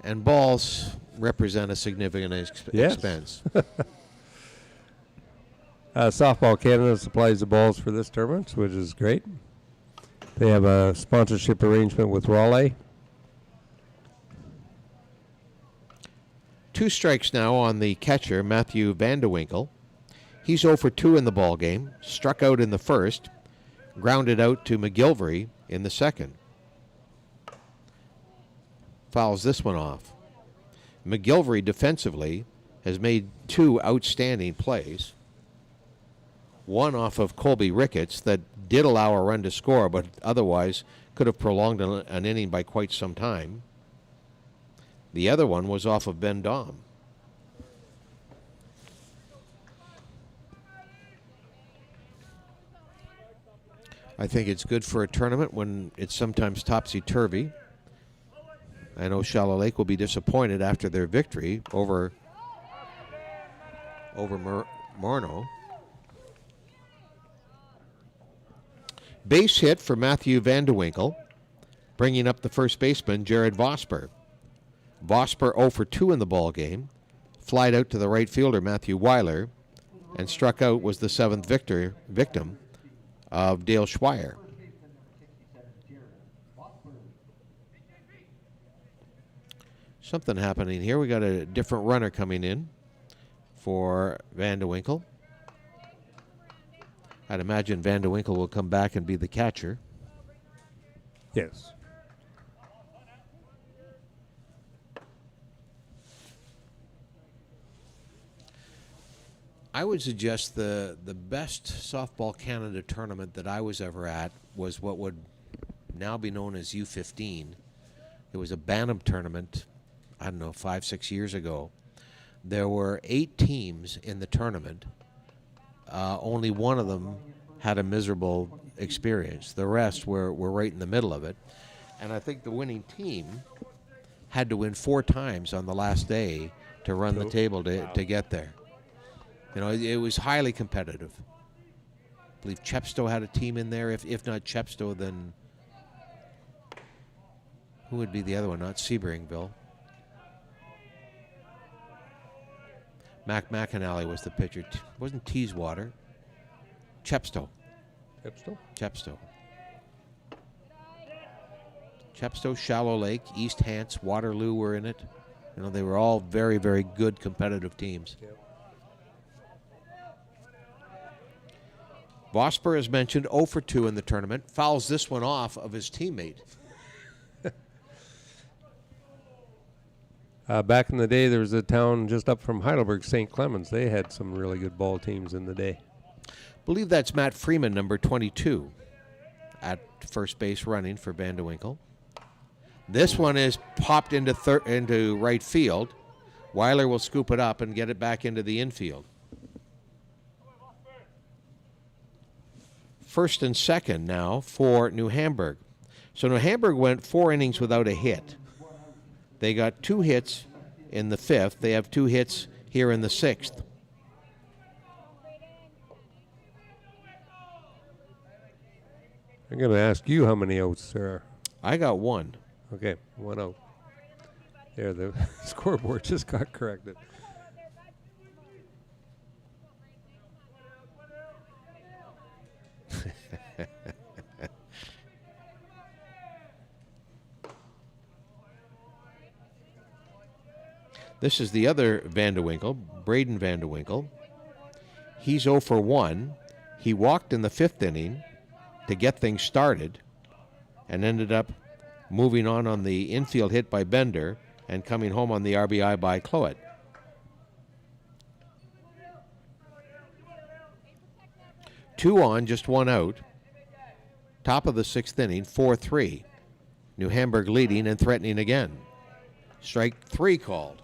And balls represent a significant expense. Softball Canada supplies the balls for this tournament, which is great. They have a sponsorship arrangement with Raleigh. 2 strikes now on the catcher, Matthew Van de Wykel. He's 0 for 2 in the ball game. Struck out in the first. Grounded out to McGilvery in the second. Fouls this one off. McGilvery defensively has made 2 outstanding plays. One off of Colby Ricketts that did allow a run to score, but otherwise could have prolonged an inning by quite some time. The other one was off of Ben Dom. I think it's good for a tournament when it's sometimes topsy-turvy. I know Shallow Lake will be disappointed after their victory over Marno. Base hit for Matthew Van de Wykel, bringing up the first baseman, Jared Vosper. Vosper 0 for 2 in the ball game, flied out to the right fielder, Matthew Weiler, and struck out was the 7th victim of Dale Schweier. Something happening here. We got a different runner coming in for Van de Winkle. I'd imagine Van de Winkle will come back and be the catcher. Yes. I would suggest the best Softball Canada tournament that I was ever at was what would now be known as U15. It was a Bantam tournament, I don't know, 5-6 years ago. There were 8 teams in the tournament. Only one of them had a miserable experience. The rest were right in the middle of it. And I think the winning team had to win 4 times on the last day to run the table to get there. You know, it was highly competitive. I believe Chepstow had a team in there. If not Chepstow, then who would be the other one? Not Sebringville. McAnally was the pitcher. Wasn't Teeswater. Chepstow. Chepstow, Shallow Lake, East Hants, Waterloo were in it. You know, they were all very, very good competitive teams. Yep. Vosper, as mentioned, 0 for 2 in the tournament. Fouls this one off of his teammate. Back in the day, there was a town just up from Heidelberg, St. Clemens. They had some really good ball teams in the day. I believe that's Matt Freeman, number 22, at first base running for Van de Winkle. This one is popped into right field. Weiler will scoop it up and get it back into the infield. First and second now for New Hamburg. So New Hamburg went 4 innings without a hit. They got 2 hits in the 5th. They have 2 hits here in the 6th. I'm going to ask you how many outs there are. I got 1. Okay, 1 out. There, the scoreboard just got corrected. This is the other Van de Winkle, Braden Van de Winkle. He's 0 for 1. He walked in the 5th inning to get things started and ended up moving on the infield hit by Bender and coming home on the RBI by Cloet. Two on, just 1 out. Top of the 6th inning, 4-3. New Hamburg leading and threatening again. Strike 3 called.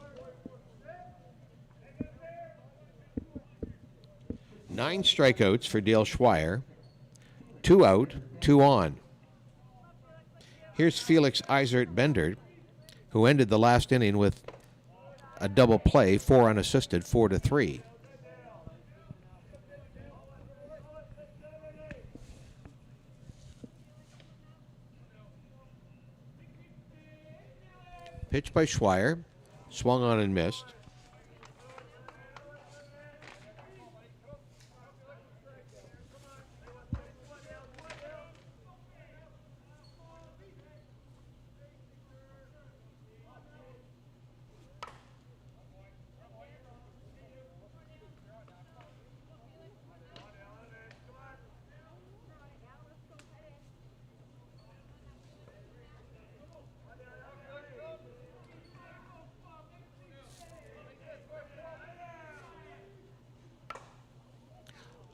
9 strikeouts for Dale Schweier. 2 out, 2 on. Here's Felix Eisert Bender, who ended the last inning with a double play, 4 unassisted, 4-3. Pitch by Schweier, swung on and missed.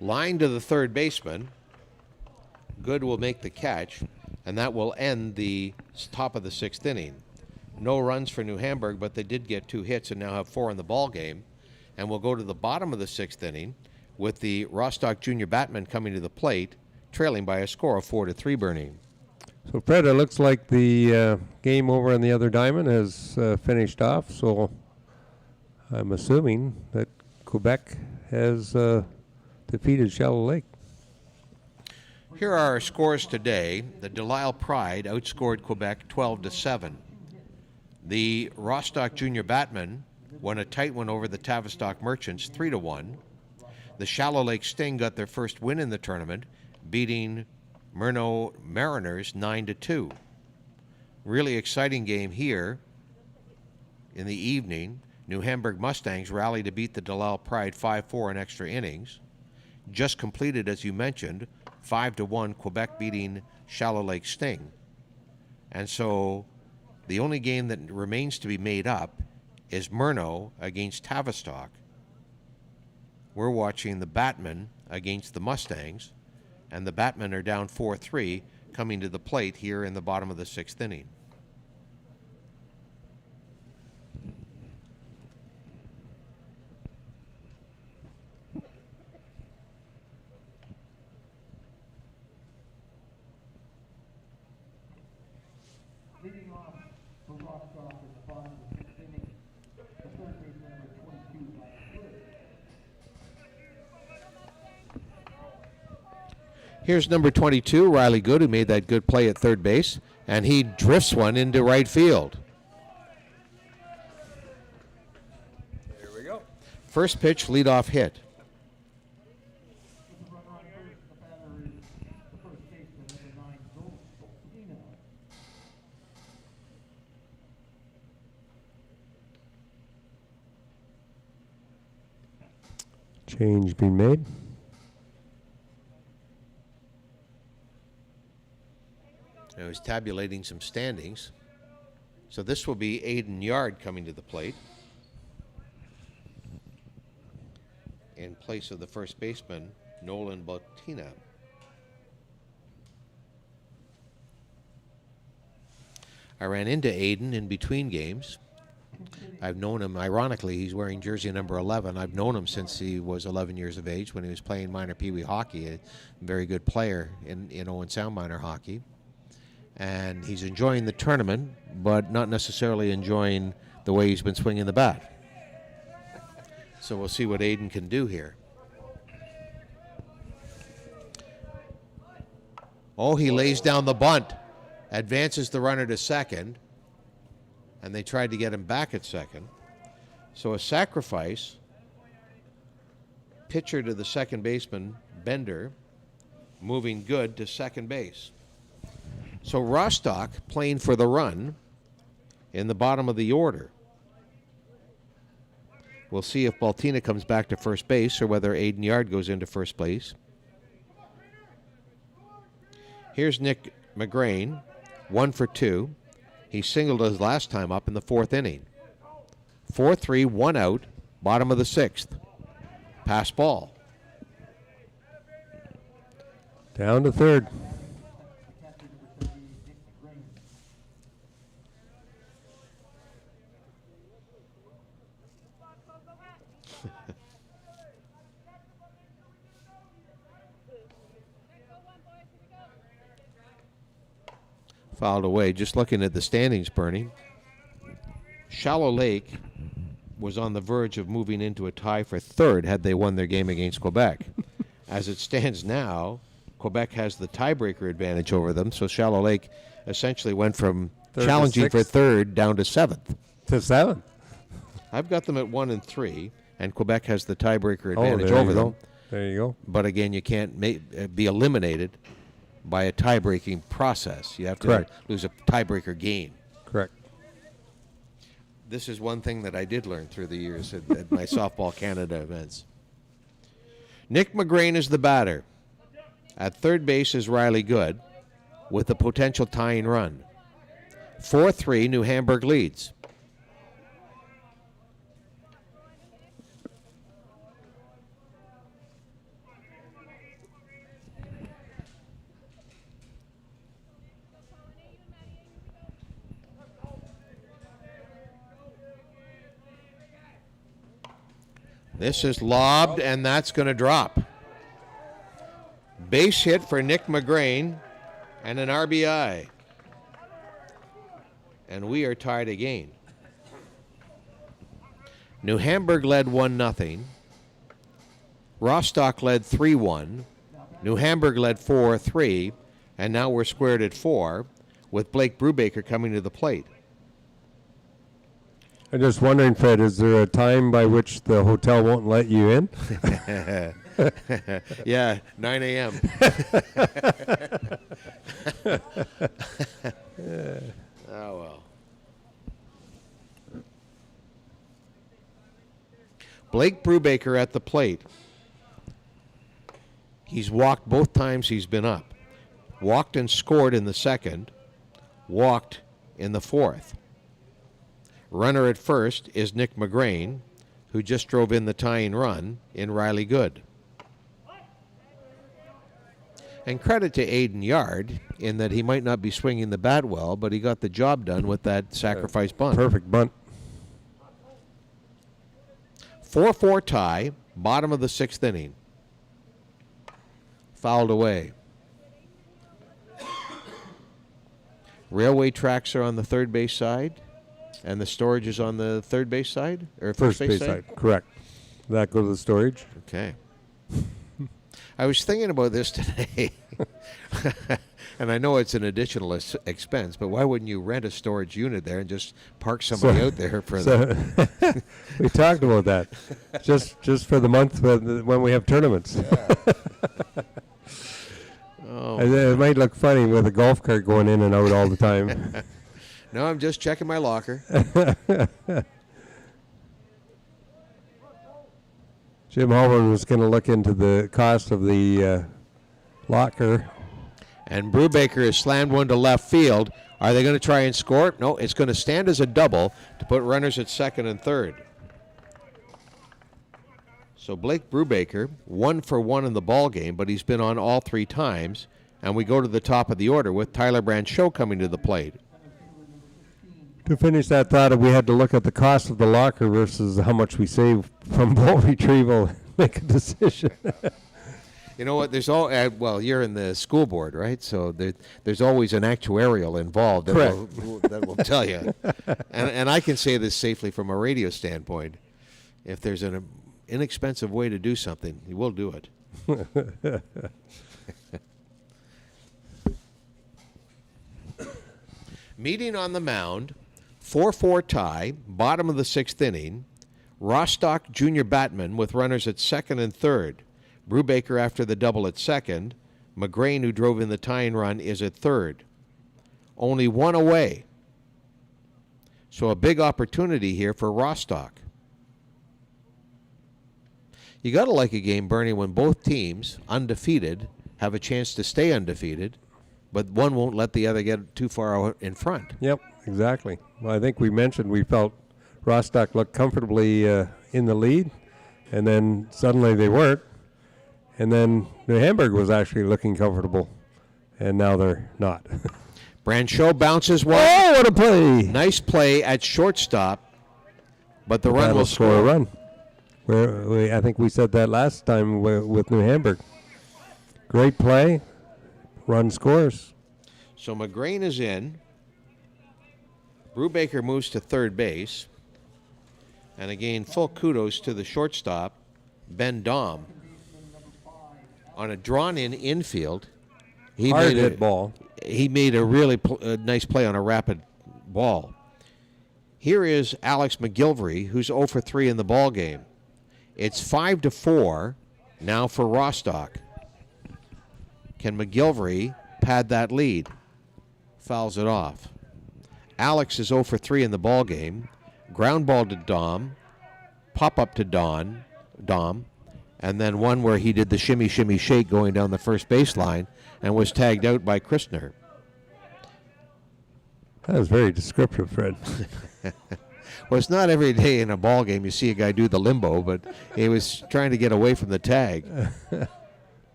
Line to the third baseman. Good will make the catch, and that will end the top of the 6th inning. No runs for New Hamburg, but they did get 2 hits and now have 4 in the ball game. And we'll go to the bottom of the 6th inning with the Rostock Junior Batman coming to the plate, trailing by a score of 4-3, Bernie. So, Fred, it looks like the game over on the other diamond has finished off. So I'm assuming that Quebec has defeated Shallow Lake. Here are our scores today. The Delisle Pride outscored Quebec 12-7. The Rostock Junior Batman won a tight one over the Tavistock Merchants 3-1. The Shallow Lake Sting got their first win in the tournament, beating Murno Mariners 9-2. Really exciting game here in the evening, New Hamburg Mustangs rallied to beat the Delisle Pride 5-4 in extra innings. Just completed, as you mentioned, 5-1 Quebec beating Shallow Lake Sting. And so the only game that remains to be made up is Murno against Tavistock. We're watching the Batmen against the Mustangs, and the Batmen are down 4-3 coming to the plate here in the bottom of the 6th inning. Leading off for Rostock is bottom of the 6th inning. The third baseman number 22, Here's number 22, Riley Good, who made that good play at third base, and he drifts one into right field. There we go. First pitch, leadoff hit. with a runner on first. The batter is the first baseman number 9, Zoltina. Change being made. I was tabulating some standings. So this will be Aiden Yard coming to the plate in place of the first baseman, Nolan Botina. I ran into Aiden in between games. I've known him, ironically, he's wearing jersey number 11. I've known him since he was 11 years of age when he was playing minor Pee Wee hockey, a very good player in Owen Sound minor hockey. And he's enjoying the tournament, but not necessarily enjoying the way he's been swinging the bat. So we'll see what Aiden can do here. Oh, he lays down the bunt, advances the runner to second, and they tried to get him back at second. So a sacrifice, pitcher to the second baseman, Bender, moving Good to second base. So Rostock playing for the run in the bottom of the order. We'll see if Baltina comes back to first base or whether Aiden Yard goes into first place. Here's Nick McGrain, 1 for 2. He singled us last time up in the 4th inning. 4-3, 1 out, bottom of the 6th. Pass ball. Down to third. Catcher number 38, Nick McGrain. Fouled away. Just looking at the standings, Bernie. Shallow Lake was on the verge of moving into a tie for third had they won their game against Quebec. As it stands now, Quebec has the tiebreaker advantage over them, so Shallow Lake essentially went from Third to challenging for sixth. third down to 7th. To 7. I've got them at 1 and 3, and Quebec has the tiebreaker Oh, advantage there over you them. go. There you go. But again, you can't be eliminated by a tie-breaking process. You have to Correct. lose a tiebreaker game. Correct. This is one thing that I did learn through the years at my Softball Canada events. Nick McGrain is the batter. At third base is Riley Good with a potential tying run. 4-3, New Hamburg leads. This is lobbed, and that's going to drop. Base hit for Nick McGrain and an RBI. And we are tied again. New Hamburg led 1-0. Rostock led 3-1. New Hamburg led 4-3. And now we're squared at 4 with Blake Brubaker coming to the plate. I'm just wondering, Fred, is there a time by which the hotel won't let you in? Yeah, 9 a.m. Oh, well. Blake Brubaker at the plate. He's walked both times he's been up. Walked and scored in the second. Walked in the fourth. Runner at first is Nick McGrain, who just drove in the tying run in Riley Good. And credit to Aiden Yard in that he might not be swinging the bat well, but he got the job done with that sacrifice bunt. Perfect bunt. 4-4 tie, bottom of the sixth inning. Fouled away. Railway tracks are on the third base side, and the storage is on the third base side? Or First base side, correct. That goes to the storage. Okay. I was thinking about this today, and I know it's an additional expense, but why wouldn't you rent a storage unit there and just park somebody out there for the... We talked about that, just for the month when we have tournaments. Yeah. Oh. And it might look funny with a golf cart going in and out all the time. No, I'm just checking my locker. Jim Holman was going to look into the cost of the locker. And Brubaker has slammed one to left field. Are they going to try and score it? No, it's going to stand as a double to put runners at second and third. So Blake Brubaker, 1 for 1 in the ball game, but he's been on all 3 times. And we go to the top of the order with Tyler Branchot coming to the plate. To finish that thought, we had to look at the cost of the locker versus how much we save from ball retrieval and make a decision. You know what? There's all well, you're in the school board, right? So there's always an actuarial involved that will tell you. And I can say this safely from a radio standpoint. If there's an inexpensive way to do something, you will do it. Meeting on the mound, 4-4 tie, bottom of the sixth inning. Rostock Junior Batman with runners at second and third. Brubaker after the double at second. McGrain, who drove in the tying run, is at third. Only one away. So a big opportunity here for Rostock. You got to like a game, Bernie, when both teams, undefeated, have a chance to stay undefeated, but one won't let the other get too far out in front. Yep, exactly. Well, I think we mentioned we felt Rostock looked comfortably in the lead, and then suddenly they weren't. And then New Hamburg was actually looking comfortable, and now they're not. Branchot bounces one. Oh, what a play! Nice play at shortstop, but the run will score a run. I think we said that last time with New Hamburg. Great play. Run scores. So McGrain is in. Brubaker moves to third base. And again, full kudos to the shortstop, Ben Dahm. On a drawn-in infield, hard hit ball. He made a really nice play on a rapid ball. Here is Alex McGilvery, who's 0 for 3 in the ball game. It's 5-4 now for Rostock. Can McGilvery pad that lead? Fouls it off. Alex is 0 for 3 in the ball game. Ground ball to Dom. Pop up to Dom. And then one where he did the shimmy, shimmy, shake going down the first baseline and was tagged out by Christner. That was very descriptive, Fred. Well, it's not every day in a ball game you see a guy do the limbo, but he was trying to get away from the tag.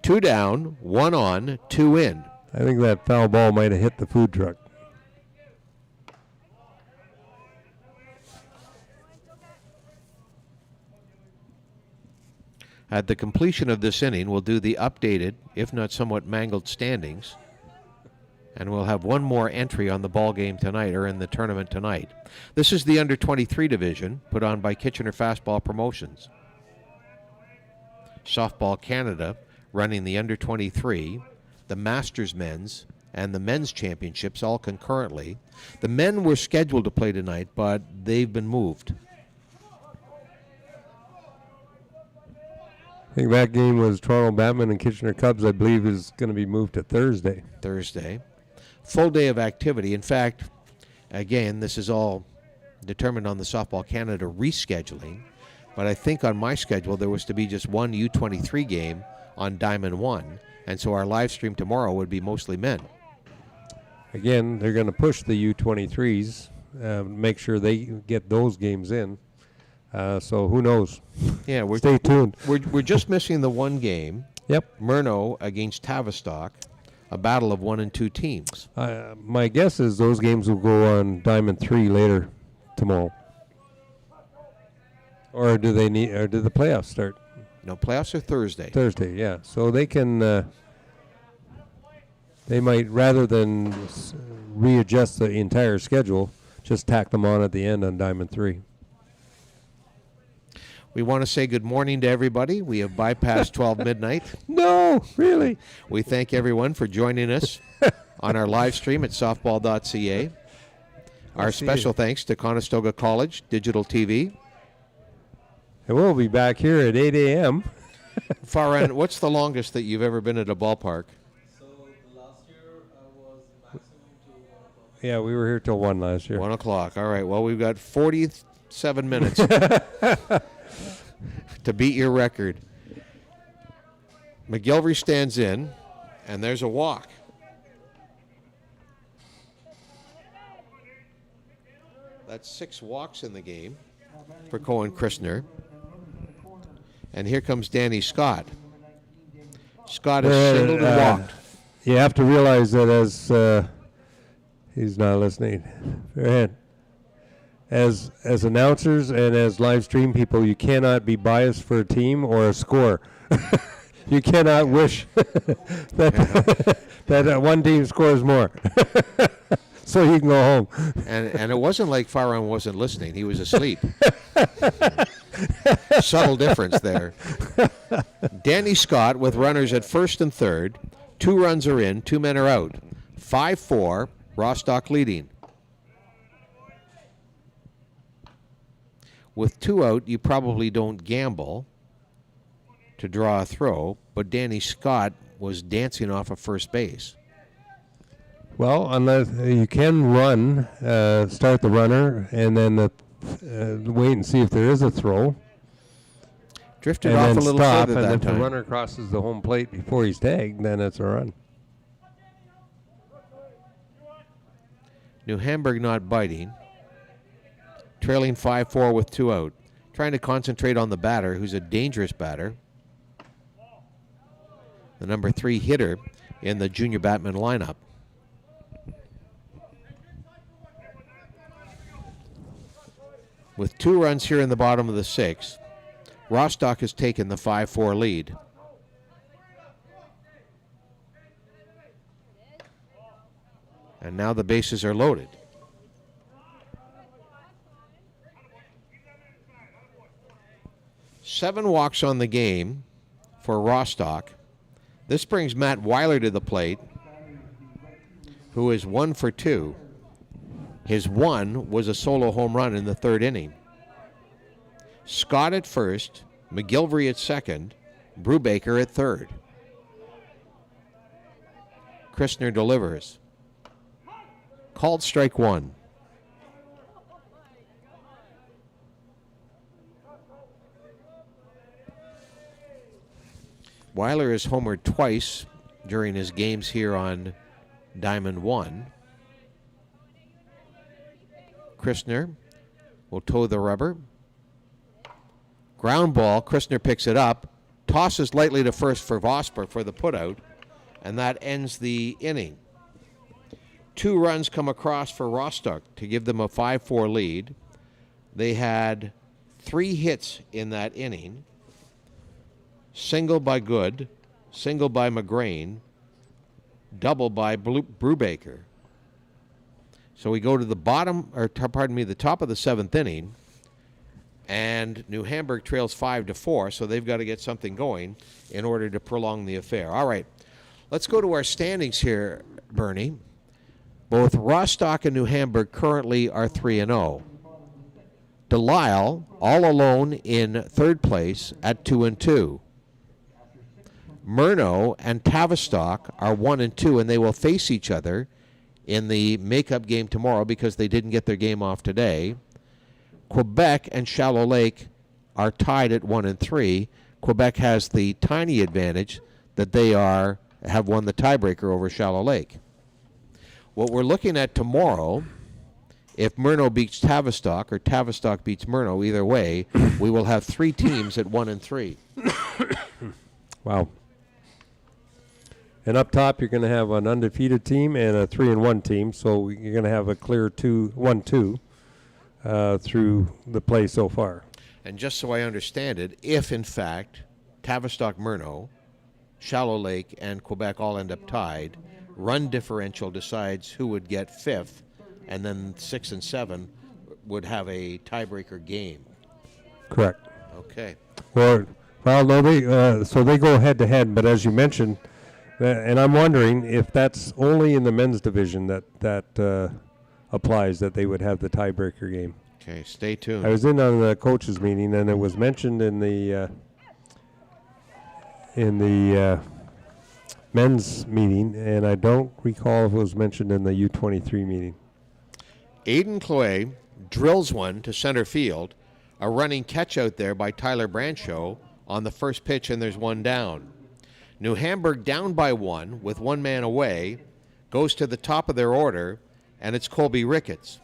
2 down, 1 on, 2 in. I think that foul ball might have hit the food truck. At the completion of this inning, we'll do the updated, if not somewhat mangled, standings. And we'll have one more entry on the ball game tonight, or in the tournament tonight. This is the under-23 division, put on by Kitchener Fastball Promotions. Softball Canada running the under-23, the Masters men's, and the men's championships all concurrently. The men were scheduled to play tonight, but they've been moved. I think that game was Toronto Batman and Kitchener Cubs, I believe, is going to be moved to Thursday. Full day of activity. In fact, again, this is all determined on the Softball Canada rescheduling. But I think on my schedule there was to be just one U23 game on Diamond 1. And so our live stream tomorrow would be mostly men. Again, they're going to push the U23s, make sure they get those games in. So who knows? Yeah, Stay tuned. We're just missing the one game. Yep. Murno against Tavistock, a battle of 1 and 2 teams. My guess is those games will go on Diamond 3 later tomorrow. Or do they need? Or do the playoffs start? No, playoffs are Thursday. Thursday, yeah. So they can. They might, rather than readjust the entire schedule, just tack them on at the end on Diamond 3. We want to say good morning to everybody. We have bypassed 12 midnight. No, really. We thank everyone for joining us on our live stream at softball.ca. Our special thanks to Conestoga College Digital TV. And we'll be back here at 8 a.m. Farhan, what's the longest that you've ever been at a ballpark? So last year I was maximum to 1 o'clock. Yeah, we were here till 1 last year. 1 o'clock. All right. Well, we've got 47 minutes to beat your record. McGilvery stands in, and there's a walk. That's 6 walks in the game for Cohen Christner. And here comes Danny Scott. Scott is singled and walked. You have to realize that as he's not listening. As announcers and as live stream people, you cannot be biased for a team or a score. You cannot wish that one team scores more. So you can go home. And it wasn't like Farhan wasn't listening. He was asleep. Subtle difference there. Danny Scott with runners at first and third. 2 runs are in, 2 men are out. 5-4, Rostock leading. With 2 out, you probably don't gamble to draw a throw, but Danny Scott was dancing off of first base. Well, unless you can run, start the runner, and then wait and see if there is a throw. Drifted and off then a little stop, further and that if time. the runner crosses the home plate before he's tagged, then it's a run. New Hamburg not biting. Trailing 5-4 with 2 out. Trying to concentrate on the batter, who's a dangerous batter. The number 3 hitter in the junior Batman lineup. With 2 runs here in the bottom of the 6th, Rostock has taken the 5-4 lead. And now the bases are loaded. Seven walks on the game for Rostock. This brings Matt Weiler to the plate, who is 1 for 2. His 1 was a solo home run in the 3rd inning. Scott at first, McGilvery at second, Brubaker at third. Christner delivers. Called strike 1. Weiler has homered twice during his games here on Diamond 1. Christner will toe the rubber. Ground ball, Christner picks it up, tosses lightly to first for Vosper for the putout, and that ends the inning. 2 runs come across for Rostock to give them a 5-4 lead. They had 3 hits in that inning. Single by Good, single by McGrain, double by Brubaker. So we go to the the top of the 7th inning, and New Hamburg trails 5-4, so they've got to get something going in order to prolong the affair. All right, let's go to our standings here, Bernie. Both Rostock and New Hamburg currently are 3-0. Delisle, all alone in 3rd place at 2-2. Murno and Tavistock are 1-2, and they will face each other in the makeup game tomorrow because they didn't get their game off today. Quebec and Shallow Lake are tied at 1 and 3. Quebec has the tiny advantage that they have won the tiebreaker over Shallow Lake. What we're looking at tomorrow, if Murno beats Tavistock or Tavistock beats Murno, either way, we will have 3 teams at 1 and 3. Wow. And up top, you're going to have an undefeated team and a 3-1 team, so you're going to have a clear 1-2 through the play so far. And just so I understand it, if in fact Tavistock, Murno, Shallow Lake, and Quebec all end up tied, run differential decides who would get 5th, and then 6 and 7 would have a tiebreaker game. Correct. Okay. Well, no, so they go head to head, but as you mentioned, and I'm wondering if that's only in the men's division that applies, that they would have the tiebreaker game. Okay, stay tuned. I was in on the coaches meeting, and it was mentioned in the men's meeting, and I don't recall if it was mentioned in the U23 meeting. Aiden Cloy drills one to center field. A running catch out there by Tyler Brancho on the first pitch, and there's one down. New Hamburg down by 1 with 1 man away, goes to the top of their order, and it's Colby Ricketts.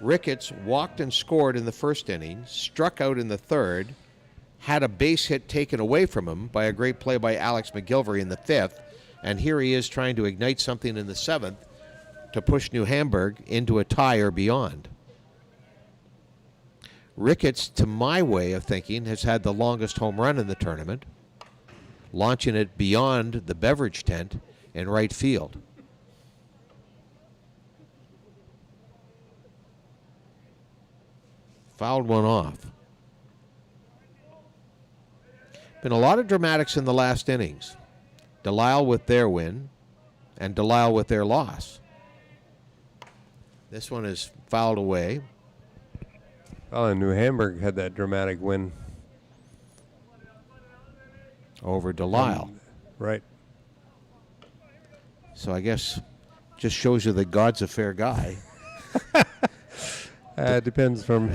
Ricketts walked and scored in the first inning, struck out in the third, had a base hit taken away from him by a great play by Alex McGilvery in the 5th, and here he is trying to ignite something in the 7th to push New Hamburg into a tie or beyond. Ricketts, to my way of thinking, has had the longest home run in the tournament, launching it beyond the beverage tent in right field. Fouled one off. Been a lot of dramatics in the last innings. Delisle with their win and Delisle with their loss. This one is fouled away. Well, and New Hamburg had that dramatic win Over Delisle. Right. So I guess just shows you that God's a fair guy. It depends from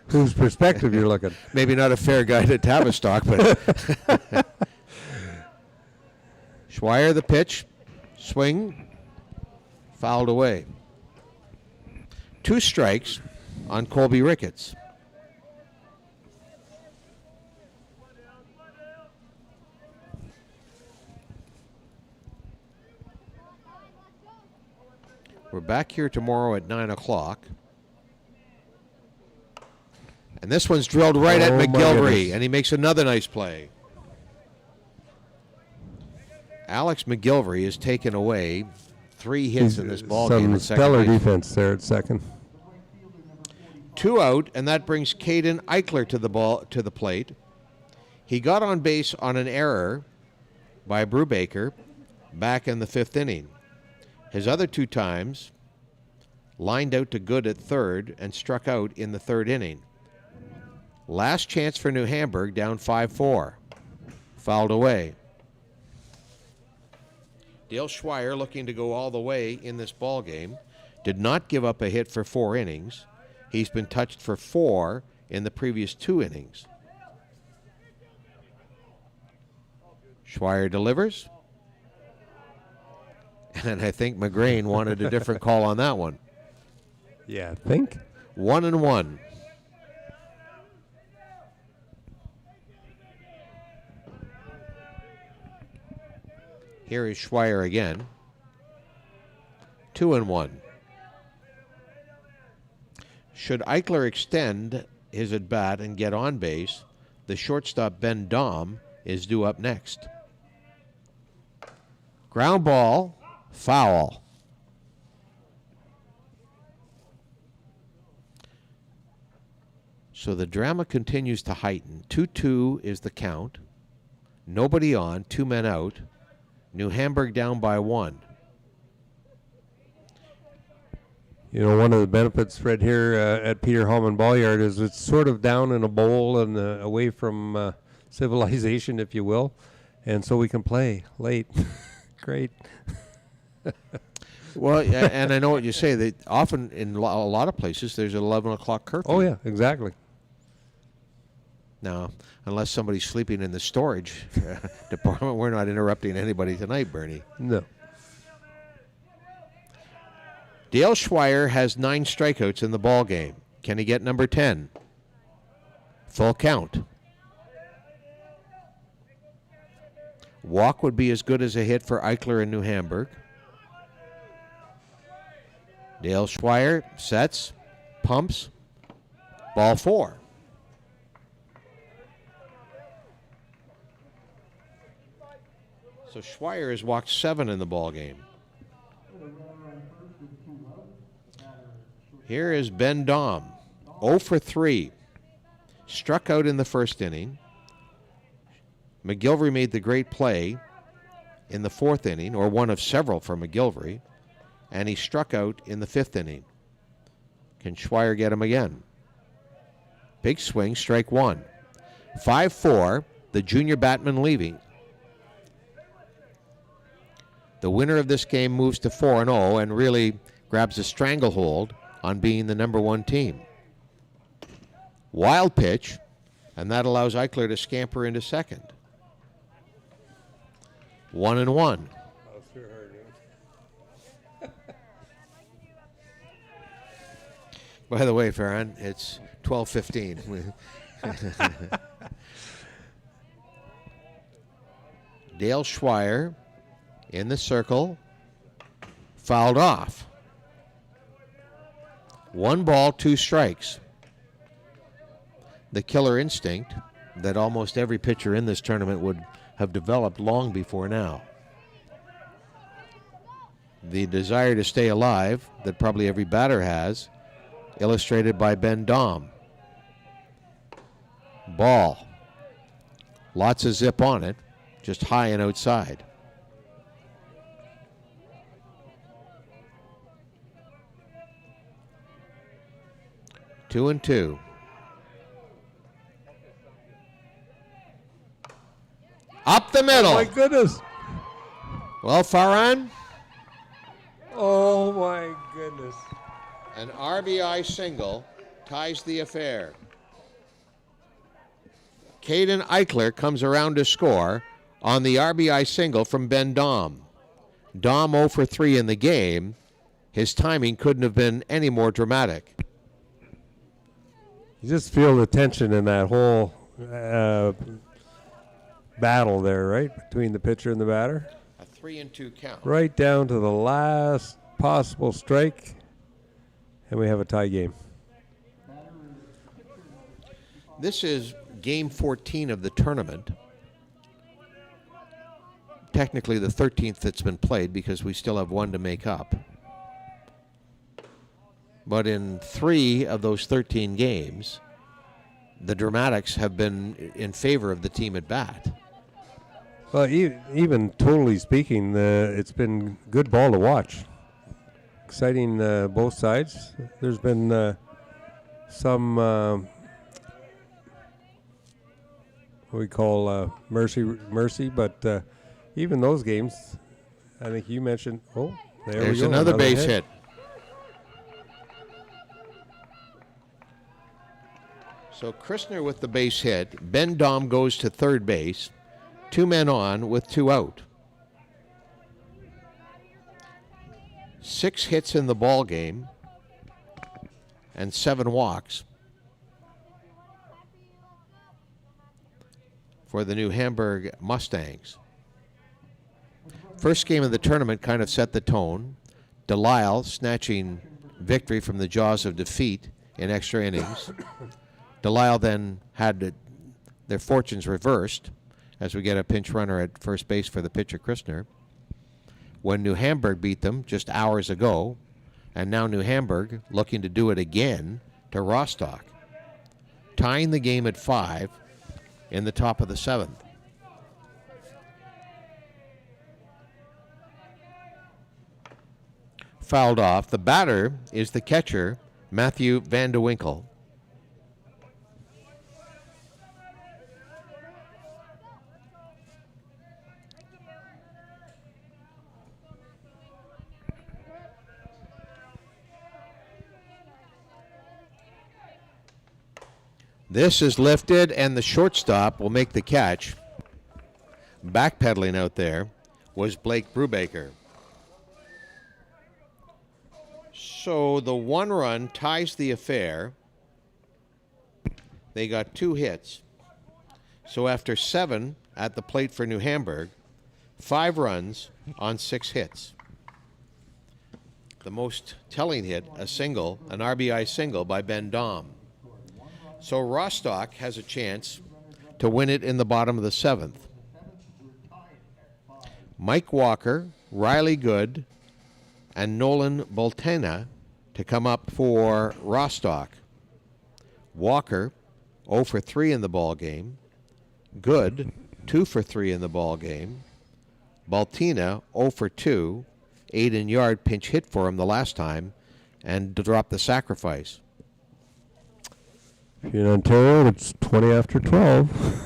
whose perspective you're looking. Maybe not a fair guy to Tavistock, but Schweier the pitch, swing, fouled away. 2 strikes on Colby Ricketts. We're back here tomorrow at 9 o'clock. And this one's drilled right at McGilvery, and he makes another nice play. Alex McGilvery has taken away 3 hits in this ball game. Some stellar defense there at second. 2 out, and that brings Caden Eichler to the plate. He got on base on an error by Brubaker back in the 5th inning. His other 2 times lined out to good at third and struck out in the 3rd inning. Last chance for New Hamburg, down 5-4. Fouled away. Dale Schweier, looking to go all the way in this ball game, did not give up a hit for 4 innings. He's been touched for 4 in the previous 2 innings. Schweier delivers. And I think McGrain wanted a different call on that one. Yeah, I think. 1-1. Here is Schweier again. 2-1. Should Eichler extend his at-bat and get on base, the shortstop Ben Dahm is due up next. Ground ball, foul. So the drama continues to heighten. 2-2 is the count. Nobody on, 2 men out. New Hamburg down by 1. You know, one of the benefits, Fred, here at Peter Hallman Ball-Yard is it's sort of down in a bowl and away from civilization, if you will. And so we can play late. Great. Well, and I know what you say. That often in a lot of places there's an 11 o'clock curfew. Oh, yeah, exactly. Now, unless somebody's sleeping in the storage department, we're not interrupting anybody tonight, Bernie. No. Dale Schweier has 9 strikeouts in the ball game. Can he get number 10? Full count. Walk would be as good as a hit for Eichler in New Hamburg. Dale Schweier sets, pumps, ball 4. So Schweier has walked 7 in the ball game. Here is Ben Dahm, 0 for 3. Struck out in the first inning. McGilvery made the great play in the 4th inning, or one of several for McGilvery, and he struck out in the 5th inning. Can Schweier get him again? Big swing, strike 1. 5-4, the junior batman leaving. The winner of this game moves to 4-0 and really grabs a stranglehold on being the number 1 team. Wild pitch, and that allows Eichler to scamper into second. 1-1. By the way, Farron, it's 12:15. Dale Schweier in the circle, fouled off. 1 ball, 2 strikes. The killer instinct that almost every pitcher in this tournament would have developed long before now. The desire to stay alive that probably every batter has, illustrated by Ben Dahm. Ball. Lots of zip on it, just high and outside. Two and two. Up the middle. Oh, my goodness. Well, Farhan, Oh, my goodness. an RBI single ties the affair. Caden Eichler comes around to score on the RBI single from Ben Dahm. Dahm 0 for 3 in the game. His timing couldn't have been any more dramatic. You just feel the tension in that whole battle there, right? Between the pitcher and the batter. A 3-2 count. Right down to the last possible strike. And we have a tie game. This is game 14 of the tournament. Technically the 13th that's been played because we still have one to make up. But in 3 of those 13 games, the dramatics have been in favor of the team at bat. Well, even totally speaking, it's been good ball to watch. Exciting both sides. There's been some what we call mercy, but even those games, I think you mentioned. Oh, There's another base hit. So Christner with the base hit. Ben Dahm goes to third base. 2 men on with 2 out. 6 hits in the ball game and 7 walks for the New Hamburg Mustangs. First game of the tournament kind of set the tone. Delisle snatching victory from the jaws of defeat in extra innings. Delisle then had their fortunes reversed as we get a pinch runner at first base for the pitcher Christner. When New Hamburg beat them just hours ago, and now New Hamburg looking to do it again to Rostock, tying the game at 5 in the top of the 7th. Fouled off. The batter is the catcher, Matthew Van de Winkel. This is lifted, and the shortstop will make the catch. Backpedaling out there was Blake Brubaker. So the 1 run ties the affair. They got 2 hits. So after 7 at the plate for New Hamburg, 5 runs on 6 hits. The most telling hit, a single, an RBI single by Ben Dom. So Rostock has a chance to win it in the bottom of the 7th. Mike Walker, Riley Good, and Nolan Boltena to come up for Rostock. Walker, 0 for 3 in the ball game. Good, 2 for 3 in the ball game. Baltina, 0 for 2. Aiden Yard pinch hit for him the last time and dropped the sacrifice. If you're in Ontario, it's 20 after 12.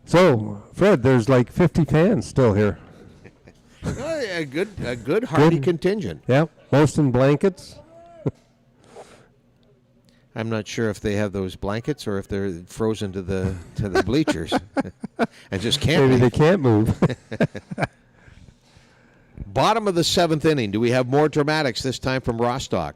So, Fred, there's like 50 fans still here. A good hearty contingent. Yeah, most in blankets. I'm not sure if they have those blankets or if they're frozen to the bleachers and just can't Maybe leave. they can't move. Bottom of the 7th inning. Do we have more dramatics this time from Rostock?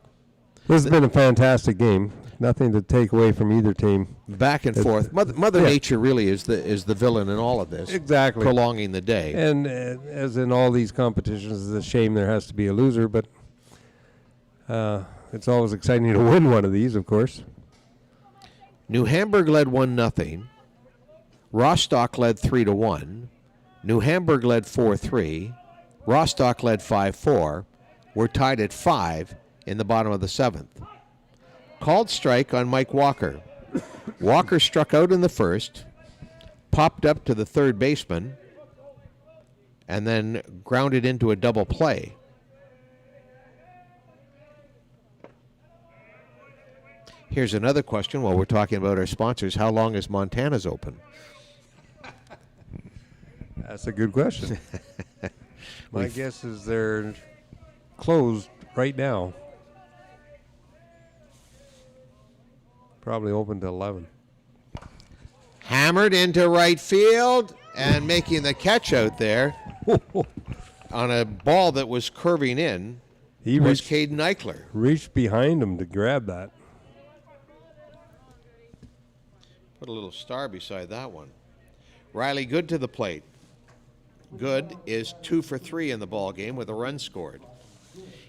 This has been a fantastic game. Nothing to take away from either team. Back and forth. Mother yeah. Nature really is the villain in all of this. Exactly. Prolonging the day. And as in all these competitions, it's a shame there has to be a loser, but it's always exciting to win one of these, of course. New Hamburg led 1-0. Rostock led 3-1. New Hamburg led 4-3. Rostock led 5-4. We're tied at 5 in the bottom of the 7th. Called strike on Mike Walker. Walker struck out in the first, popped up to the third baseman, and then grounded into a double play. Here's another question while we're talking about our sponsors. How long is Montana's open? That's a good question. My guess is they're closed right now. Probably open to 11. Hammered into right field and making the catch out there on a ball that was curving in He was reached, Caden Eichler. reached behind him to grab that. Put a little star beside that one. Riley Good to the plate. Good is 2 for 3 in the ball game with a run scored.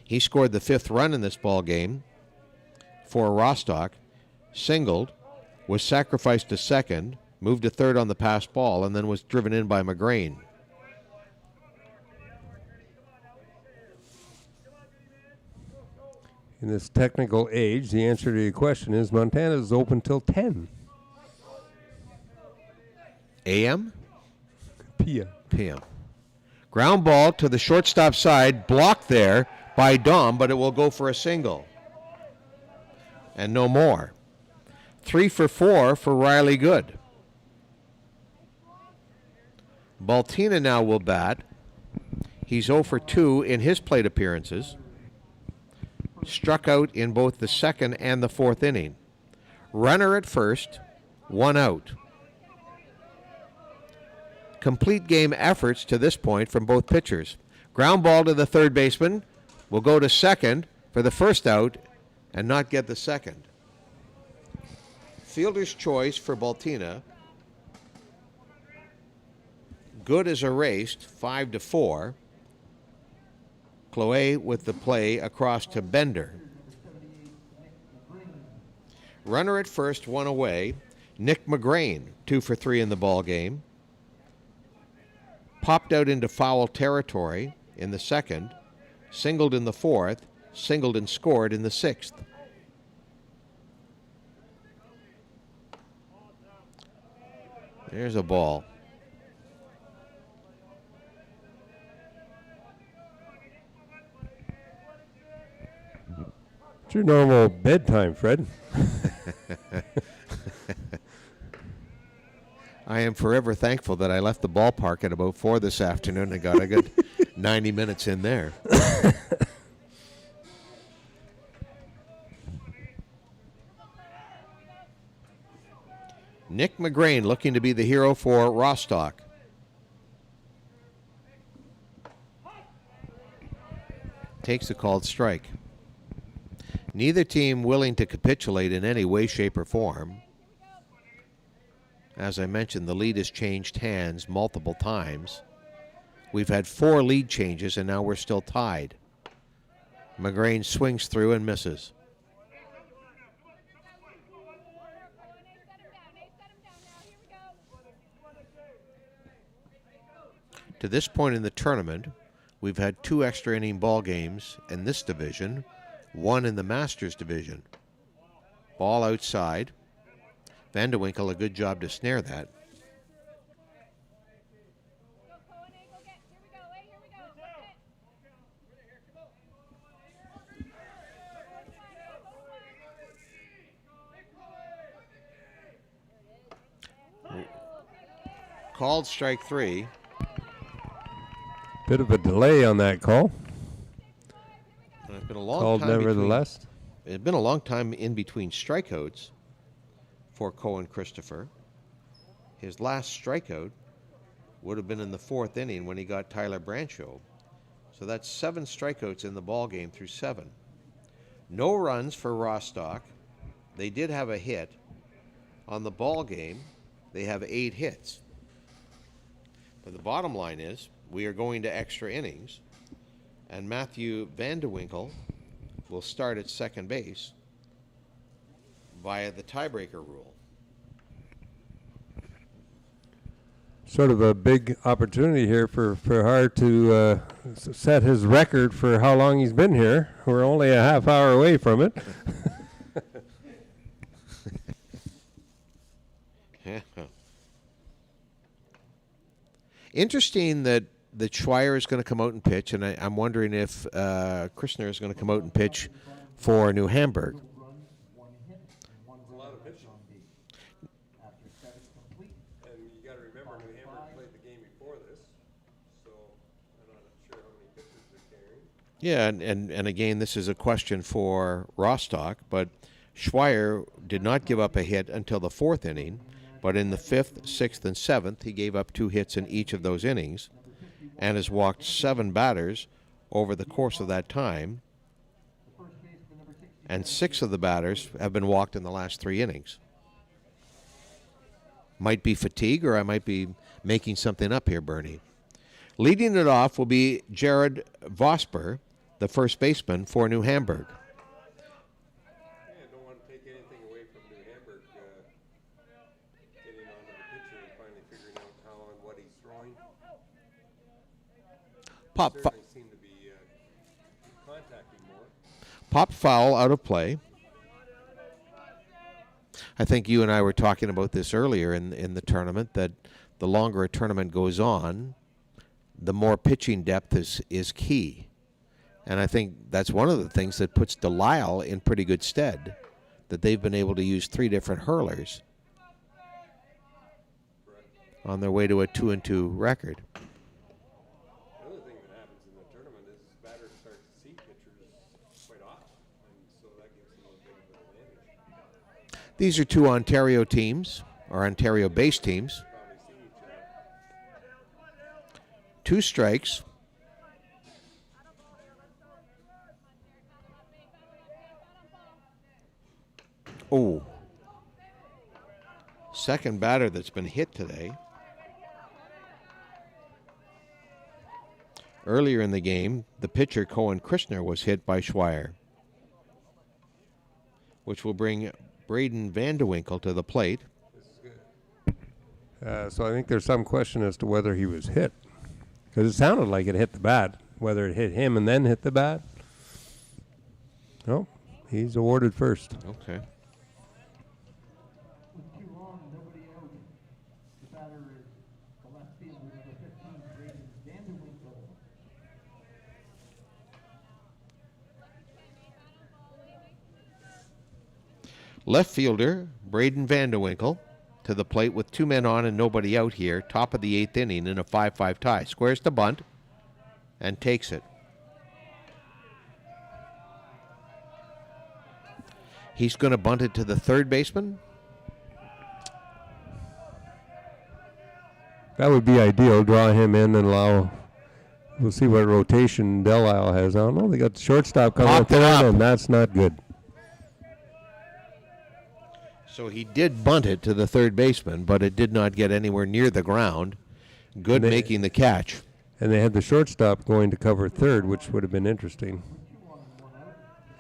He scored the 5th run in this ball game for Rostock. Singled, was sacrificed to second, moved to third on the pass ball, and then was driven in by McGrain. In this technical age, the answer to your question is Montana is open till 10 AM? p.m. PM. Ground ball to the shortstop side, blocked there by Dom, but it will go for a single. And no more. 3 for 4 for Riley Good. Baltina now will bat. He's 0 for 2 in his plate appearances. Struck out in both the 2nd and the 4th inning. Runner at first, 1 out. Complete game efforts to this point from both pitchers. Ground ball to the third baseman. Will go to second for the first out and not get the second. Fielder's choice for Baltina. Good is erased, 5-4. Chloe with the play across to Bender. Runner at first, 1 away. Nick McGrain, 2 for 3 in the ball game. Popped out into foul territory in the 2nd. Singled in the 4th. Singled and scored in the 6th. There's a ball. It's your normal bedtime, Fred. I am forever thankful that I left the ballpark at about 4 this afternoon and got a good 90 minutes in there. Nick McGrain looking to be the hero for Rostock. Takes a called strike. Neither team willing to capitulate in any way, shape, or form. As I mentioned, the lead has changed hands multiple times. We've had 4 lead changes, and now we're still tied. McGrain swings through and misses. To this point in the tournament, we've had 2 extra inning ball games in this division, 1 in the Masters division. Ball outside. Vandewinkle, a good job to snare that. Called strike 3. Bit of a delay on that call. It's been a long Called time nevertheless. It's been a long time in between strikeouts for Cohen Christopher. His last strikeout would have been in the 4th inning when he got Tyler Brancho. So that's 7 strikeouts in the ball game through 7. No runs for Rostock. They did have a hit. On the ball game, they have 8 hits. But the bottom line is we are going to extra innings, and Matthew Vandewinkle will start at second base via the tiebreaker rule. Sort of a big opportunity here for Hart to set his record for how long he's been here. We're only a half hour away from it. Interesting that Schweier is going to come out and pitch, and I'm wondering if Christner is going to come out and pitch for New Hamburg. And you got to remember, New Hamburg played the game before this, so I'm not sure how many pitchers they're carrying. Yeah, and again, this is a question for Rostock, but Schweier did not give up a hit until the 4th inning, but in the 5th, 6th, and 7th, he gave up 2 hits in each of those innings and has walked 7 batters over the course of that time, and 6 of the batters have been walked in the last 3 innings. Might be fatigue, or I might be making something up here, Bernie. Leading it off will be Jared Vosper, the first baseman for New Hamburg. Yeah, don't want to take anything away from New Hamburg getting onto the pitcher and finally figuring out how and what he's throwing. Certainly seem to be contacting more. Pop foul out of play. I think you and I were talking about this earlier in the tournament, that the longer a tournament goes on, the more pitching depth is key. And I think that's one of the things that puts Delisle in pretty good stead, that they've been able to use 3 different hurlers on their way to a 2-2 record. The other thing that happens in the tournament is batters start to see pitchers quite often, and so that gives them a bit of an advantage. These are 2 Ontario teams, or Ontario-based teams. Probably see each other. 2 strikes. Oh. Second batter that's been hit today. Earlier in the game, the pitcher, Cohen Christner, was hit by Schweier, which will bring Braden Vandewinkle to the plate. So I think there's some question as to whether he was hit, because it sounded like it hit the bat. Whether it hit him and then hit the bat. No, he's awarded first. Okay. With 2 on, nobody out. The batter is the left fielder, number 15, Braden Vandewinkle. Left fielder, Braden Vandewinkle, to the plate with 2 men on and nobody out here. Top of the 8th inning in a 5-5 tie. Squares the bunt and takes it. He's going to bunt it to the third baseman. That would be ideal. Draw him in and allow. We'll see what rotation Delisle has. I don't know. They got the shortstop coming Popped it third, up. and that's not good. So he did bunt it to the third baseman, but it did not get anywhere near the ground. Good making the catch. And they had the shortstop going to cover third, which would have been interesting.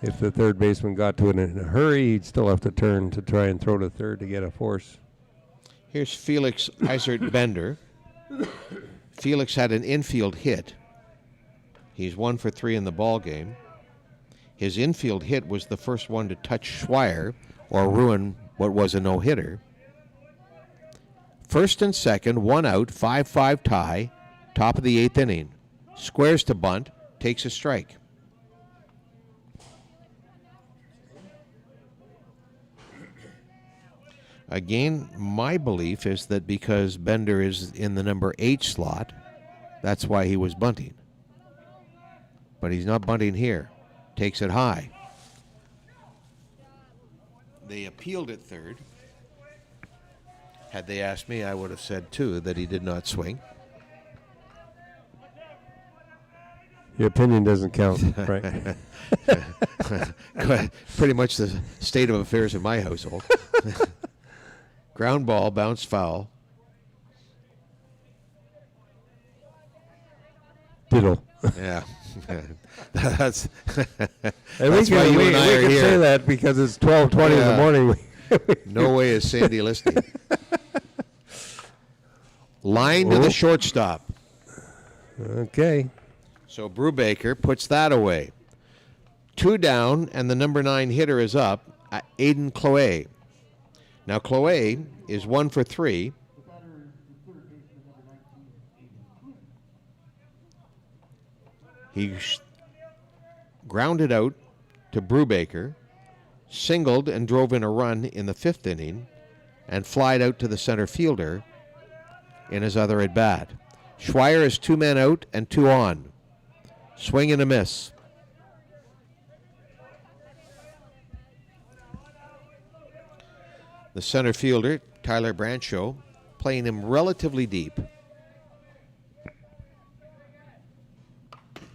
If the third baseman got to it in a hurry, he'd still have to turn to try and throw to third to get a force. Here's Felix Eisert Bender. Felix had an infield hit. He's 1 for 3 in the ball game. His infield hit was the first one to touch Schweier or ruin what was a no-hitter. First and second, 1 out, 5-5 tie, top of the 8th inning. Squares to bunt, takes a strike. Again, my belief is that because Bender is in the number 8 slot, that's why he was bunting. But he's not bunting here. Takes it high. They appealed at third. Had they asked me, I would have said, too, that he did not swing. Your opinion doesn't count, right? Pretty much the state of affairs in my household. Ground ball, bounced foul. Diddle. Yeah. That's And that's we why can, you we, and I we are can here. say that because it's 12:20 in the morning. No way is Sandy listening. Line to the shortstop. Okay. So Brubaker puts that away. 2 down, and the number 9 hitter is up, Aiden Chloe. Now Chloe is 1 for 3. He grounded out to Brubaker, singled and drove in a run in the 5th inning, and flied out to the center fielder in his other at-bat. Schweier is 2 men out and 2 on. Swing and a miss. The center fielder, Tyler Brancho, playing him relatively deep.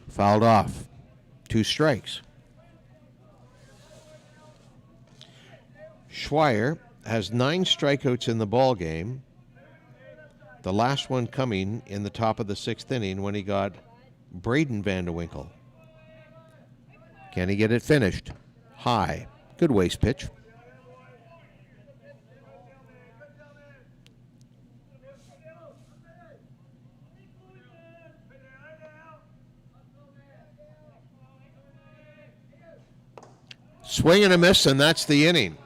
Fouled off. 2 strikes. Schweier has 9 strikeouts in the ball game. The last one coming in the top of the 6th inning when he got Braden Vanderwinkle. Can he get it finished? High. Good waste pitch. Swing and a miss, and that's the inning.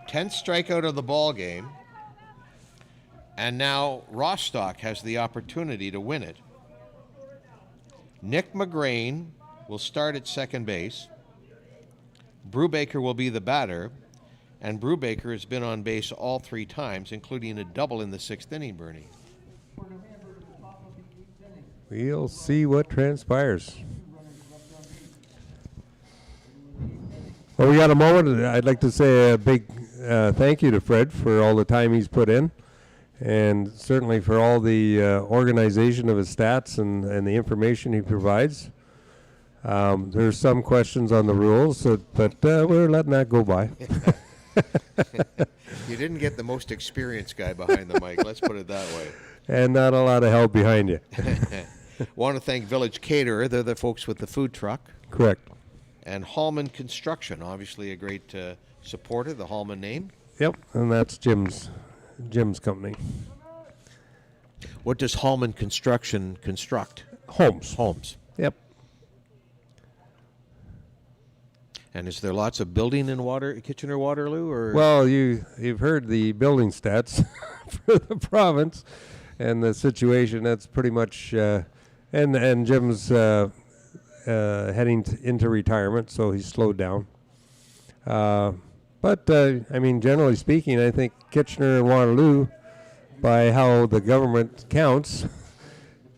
10th strikeout of the ball game. And now Rostock has the opportunity to win it. Nick McGrain will start at second base. Brubaker will be the batter. And Brubaker has been on base all 3 times, including a double in the 6th inning, Bernie. We'll see what transpires. Well, we got a moment. I'd like to say a big thank you to Fred for all the time he's put in, and certainly for all the organization of his stats and the information he provides. There's some questions on the rules, but we're letting that go by. You didn't get the most experienced guy behind the mic, let's put it that way. And not a lot of help behind you. Want to thank Village Caterer. They're the folks with the food truck. Correct. And Hallman Construction, obviously a great supporter, the Hallman name. Yep, and that's Jim's company. What does Hallman Construction construct? Homes. Homes. Yep. And is there lots of building in Kitchener-Waterloo? Or Well, you've heard the building stats for the province and the situation. That's pretty much, and Jim's heading into retirement, so he's slowed down. But I mean, generally speaking, I think Kitchener and Waterloo, by how the government counts,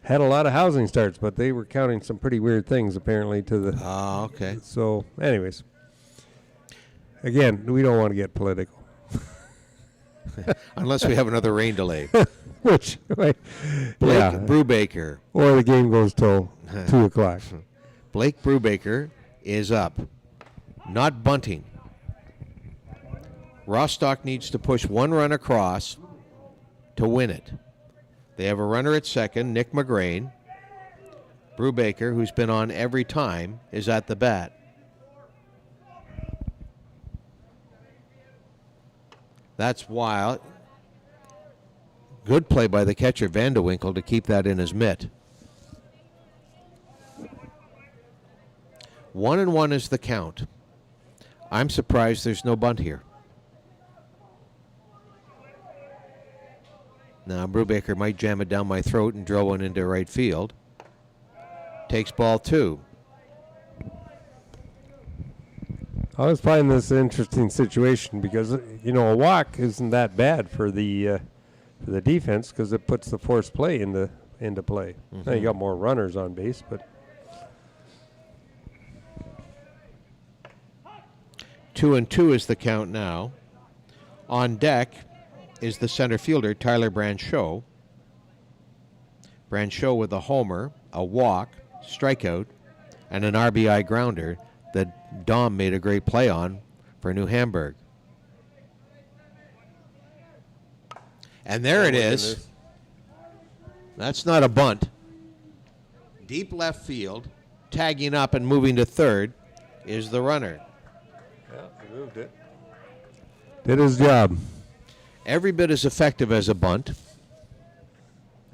had a lot of housing starts, but they were counting some pretty weird things apparently to the. Ah, okay. So, anyways, again, we don't want to get political. Unless we have another rain delay. Which, Blake yeah, Brubaker. or the game goes till 2 o'clock. Blake Brubaker is up. Not bunting. Rostock needs to push one run across to win it. They have a runner at second, Nick McGrain. Brubaker, who's been on every time, is at the bat. That's wild. Good play by the catcher, Vandewinkle, to keep that in his mitt. 1-1 is the count. I'm surprised there's no bunt here. Now, Brubaker might jam it down my throat and drill one into right field. Takes ball 2. I always find this an interesting situation because, you know, a walk isn't that bad for the defense because it puts the forced play into play. Now you got more runners on base, but 2-2 is the count now. On deck is the center fielder, Tyler Branchot. Branchot with a homer, a walk, strikeout, and an RBI grounder that Dom made a great play on for New Hamburg. And there it is. That's not a bunt. Deep left field, tagging up and moving to third is the runner. yeah, he moved it. Did his job. Every bit as effective as a bunt.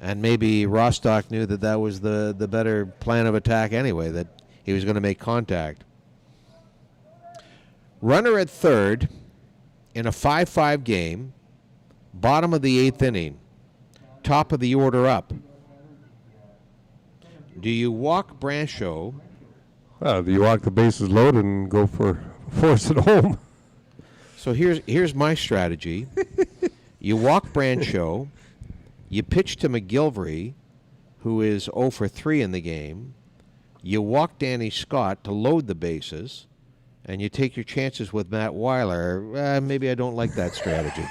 And maybe Rostock knew that that was the better plan of attack anyway, that he was going to make contact. Runner at third in a 5-5 game, bottom of the 8th inning, top of the order up. Do you walk Branchot? Well, do you walk the bases loaded and go for force it home? So here's my strategy. You walk Branchot, you pitch to McGilvery, who is 0 for 3 in the game. You walk Danny Scott to load the bases, and you take your chances with Matt Weiler. Maybe I don't like that strategy.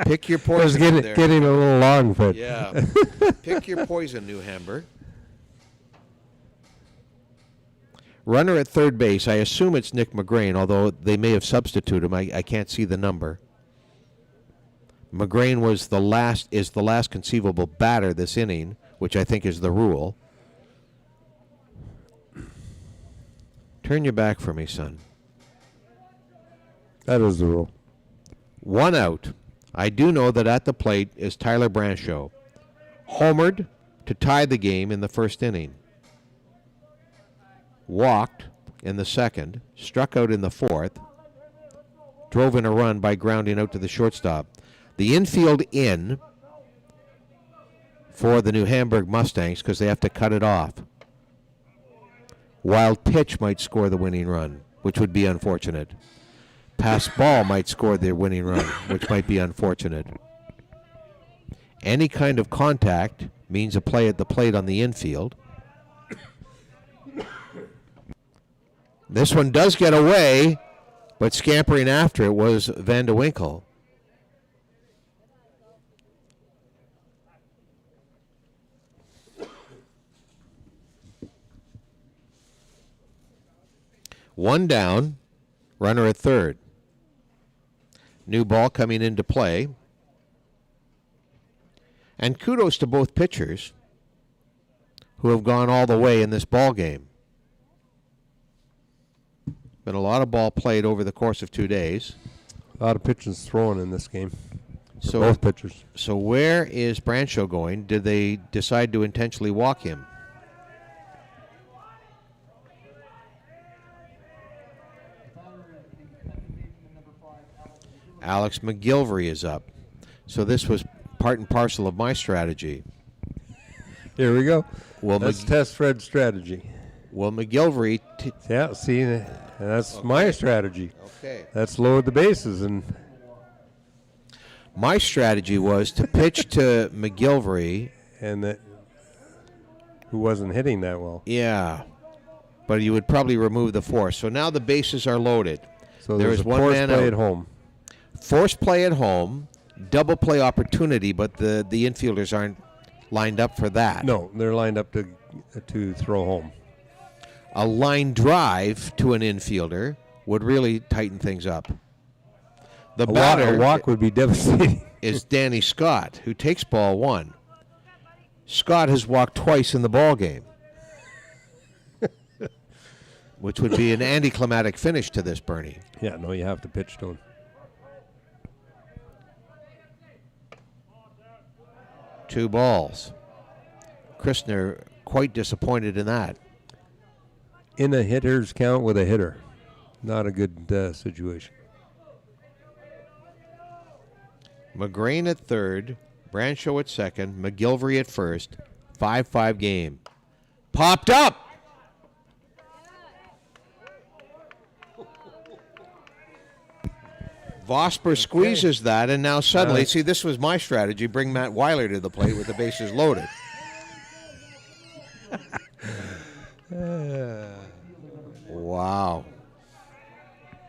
Pick your poison. Getting a little long, but yeah. Pick your poison, New Hamburg. Runner at third base. I assume it's Nick McGrain, although they may have substituted him. I can't see the number. McGrain is the last conceivable batter this inning, which I think is the rule. Turn your back for me, son. that is the rule. 1 out. I do know that at the plate is Tyler Branchot. Homered to tie the game in the first inning. Walked in the second. Struck out in the fourth. Drove in a run by grounding out to the shortstop. The infield in for the New Hamburg Mustangs because they have to cut it off. Wild pitch might score the winning run, which would be unfortunate. Pass ball might score the winning run, which might be unfortunate. Any kind of contact means a play at the plate on the infield. This one does get away, but scampering after it was Vandewinkle. One down, runner at third. New ball coming into play. And kudos to both pitchers who have gone all the way in this ball game. Been a lot of ball played over the course of 2 days. A lot of pitches thrown in this game. So both pitchers. So where is Branchot going? Did they decide to intentionally walk him? Alex McGilvery is up. So this was part and parcel of my strategy. Here we go. Well, Let's test Fred's strategy. Well, McGilvery... Yeah, see, and that's my strategy. Okay. Let's load the bases. And my strategy was to pitch to McGilvery. and who wasn't hitting that well. Yeah. But you would probably remove the force. So now the bases are loaded. So there there's is a one force man play out. at home. Force play at home, double play opportunity, but the infielders aren't lined up for that. No, they're lined up to throw home. A line drive to an infielder would really tighten things up. The batter A walk would be devastating. is Danny Scott, who takes ball 1. Scott has walked twice in the ball game, which would be an anticlimactic finish to this, Bernie. Yeah, no, you have to pitch to him. 2 balls. Christner quite disappointed in that. In a hitter's count with a hitter. Not a good situation. McGrain at third, Brancho at second, McGilvery at first. 5-5 game. Popped up! Vosper squeezes that, and now suddenly, see, this was my strategy, bring Matt Weiler to the plate with the bases loaded. Wow.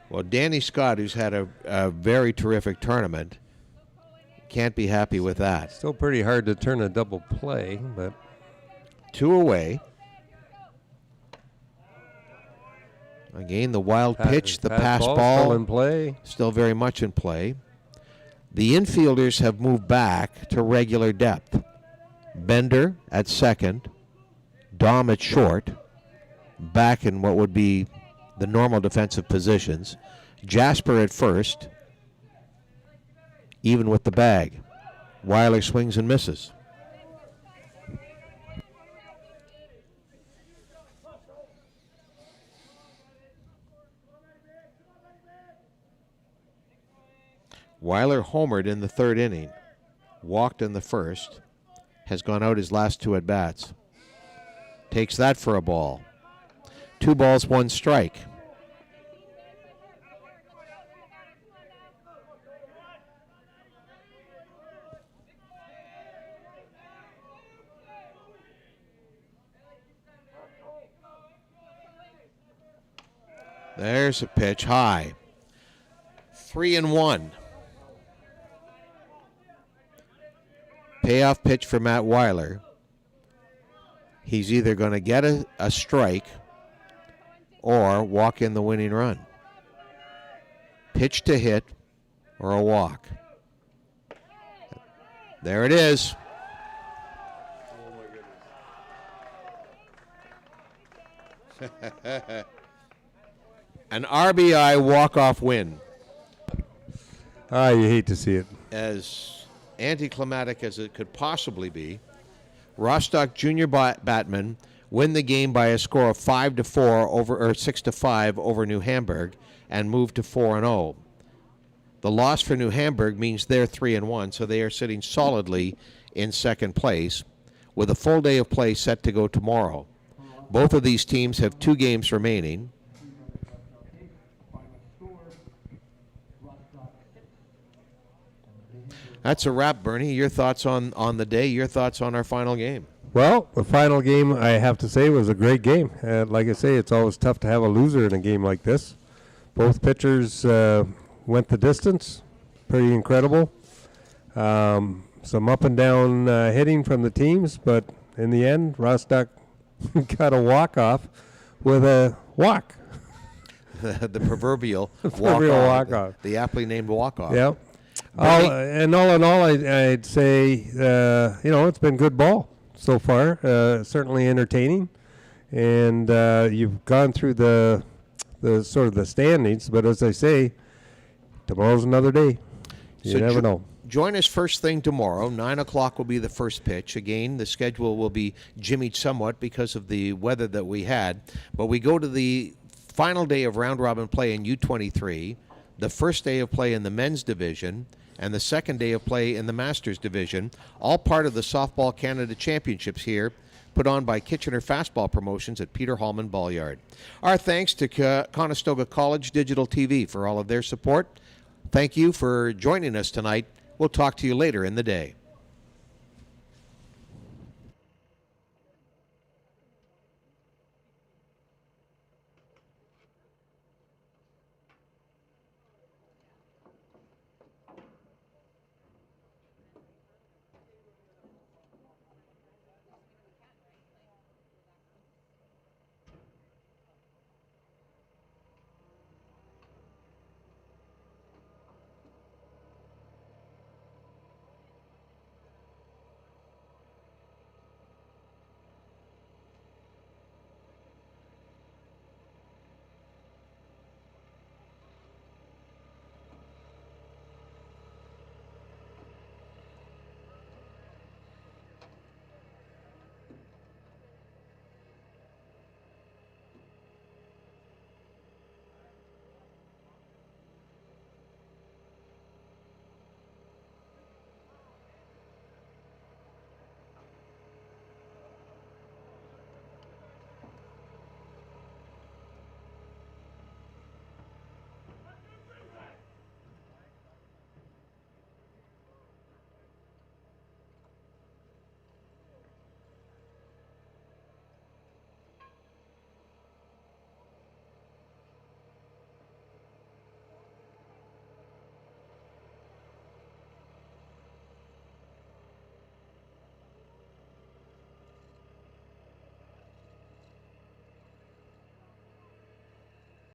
Well, Danny Scott, who's had a very terrific tournament, can't be happy with that. Still pretty hard to turn a double play, but 2 away. Again, the wild pitch, the pass ball, still in play. Still very much in play. The infielders have moved back to regular depth. Bender at second, Dom at short, back in what would be the normal defensive positions. Jasper at first, even with the bag. Weiler swings and misses. Weiler homered in the 3rd inning, walked in the 1st, has gone out his last 2 at-bats. Takes that for a ball. 2 balls, 1 strike. There's a pitch high. 3-1. Payoff pitch for Matt Weiler. He's either going to get a strike or walk in the winning run. Pitch to hit or a walk. There it is. An RBI walk-off win. You hate to see it. As anticlimactic as it could possibly be, Rostock junior batmen win the game by a score of 5-4 over, or 6-5 over New Hamburg, and move to 4-0. The loss for New Hamburg means they're 3-1, so they are sitting solidly in second place, with a full day of play set to go tomorrow. Both of these teams have 2 games remaining. That's a wrap, Bernie. Your thoughts on the day, your thoughts on our final game. Well, the final game, I have to say, was a great game. Like I say, it's always tough to have a loser in a game like this. Both pitchers went the distance. Pretty incredible. Some up and down hitting from the teams, but in the end, Rostock got a walk-off with a walk. The proverbial walk-off. The aptly named walk-off. Yep. All in all, I'd say, it's been good ball so far. Certainly entertaining. And you've gone through the sort of the standings. But as I say, tomorrow's another day. You never know. Join us first thing tomorrow. 9 o'clock will be the first pitch. Again, the schedule will be jimmied somewhat because of the weather that we had. But we go to the final day of round-robin play in U23, the first day of play in the men's division, and the second day of play in the Masters division, all part of the Softball Canada Championships here, put on by Kitchener Fastball Promotions at Peter Hallman Ballyard. Our thanks to Conestoga College Digital TV for all of their support. Thank you for joining us tonight. We'll talk to you later in the day.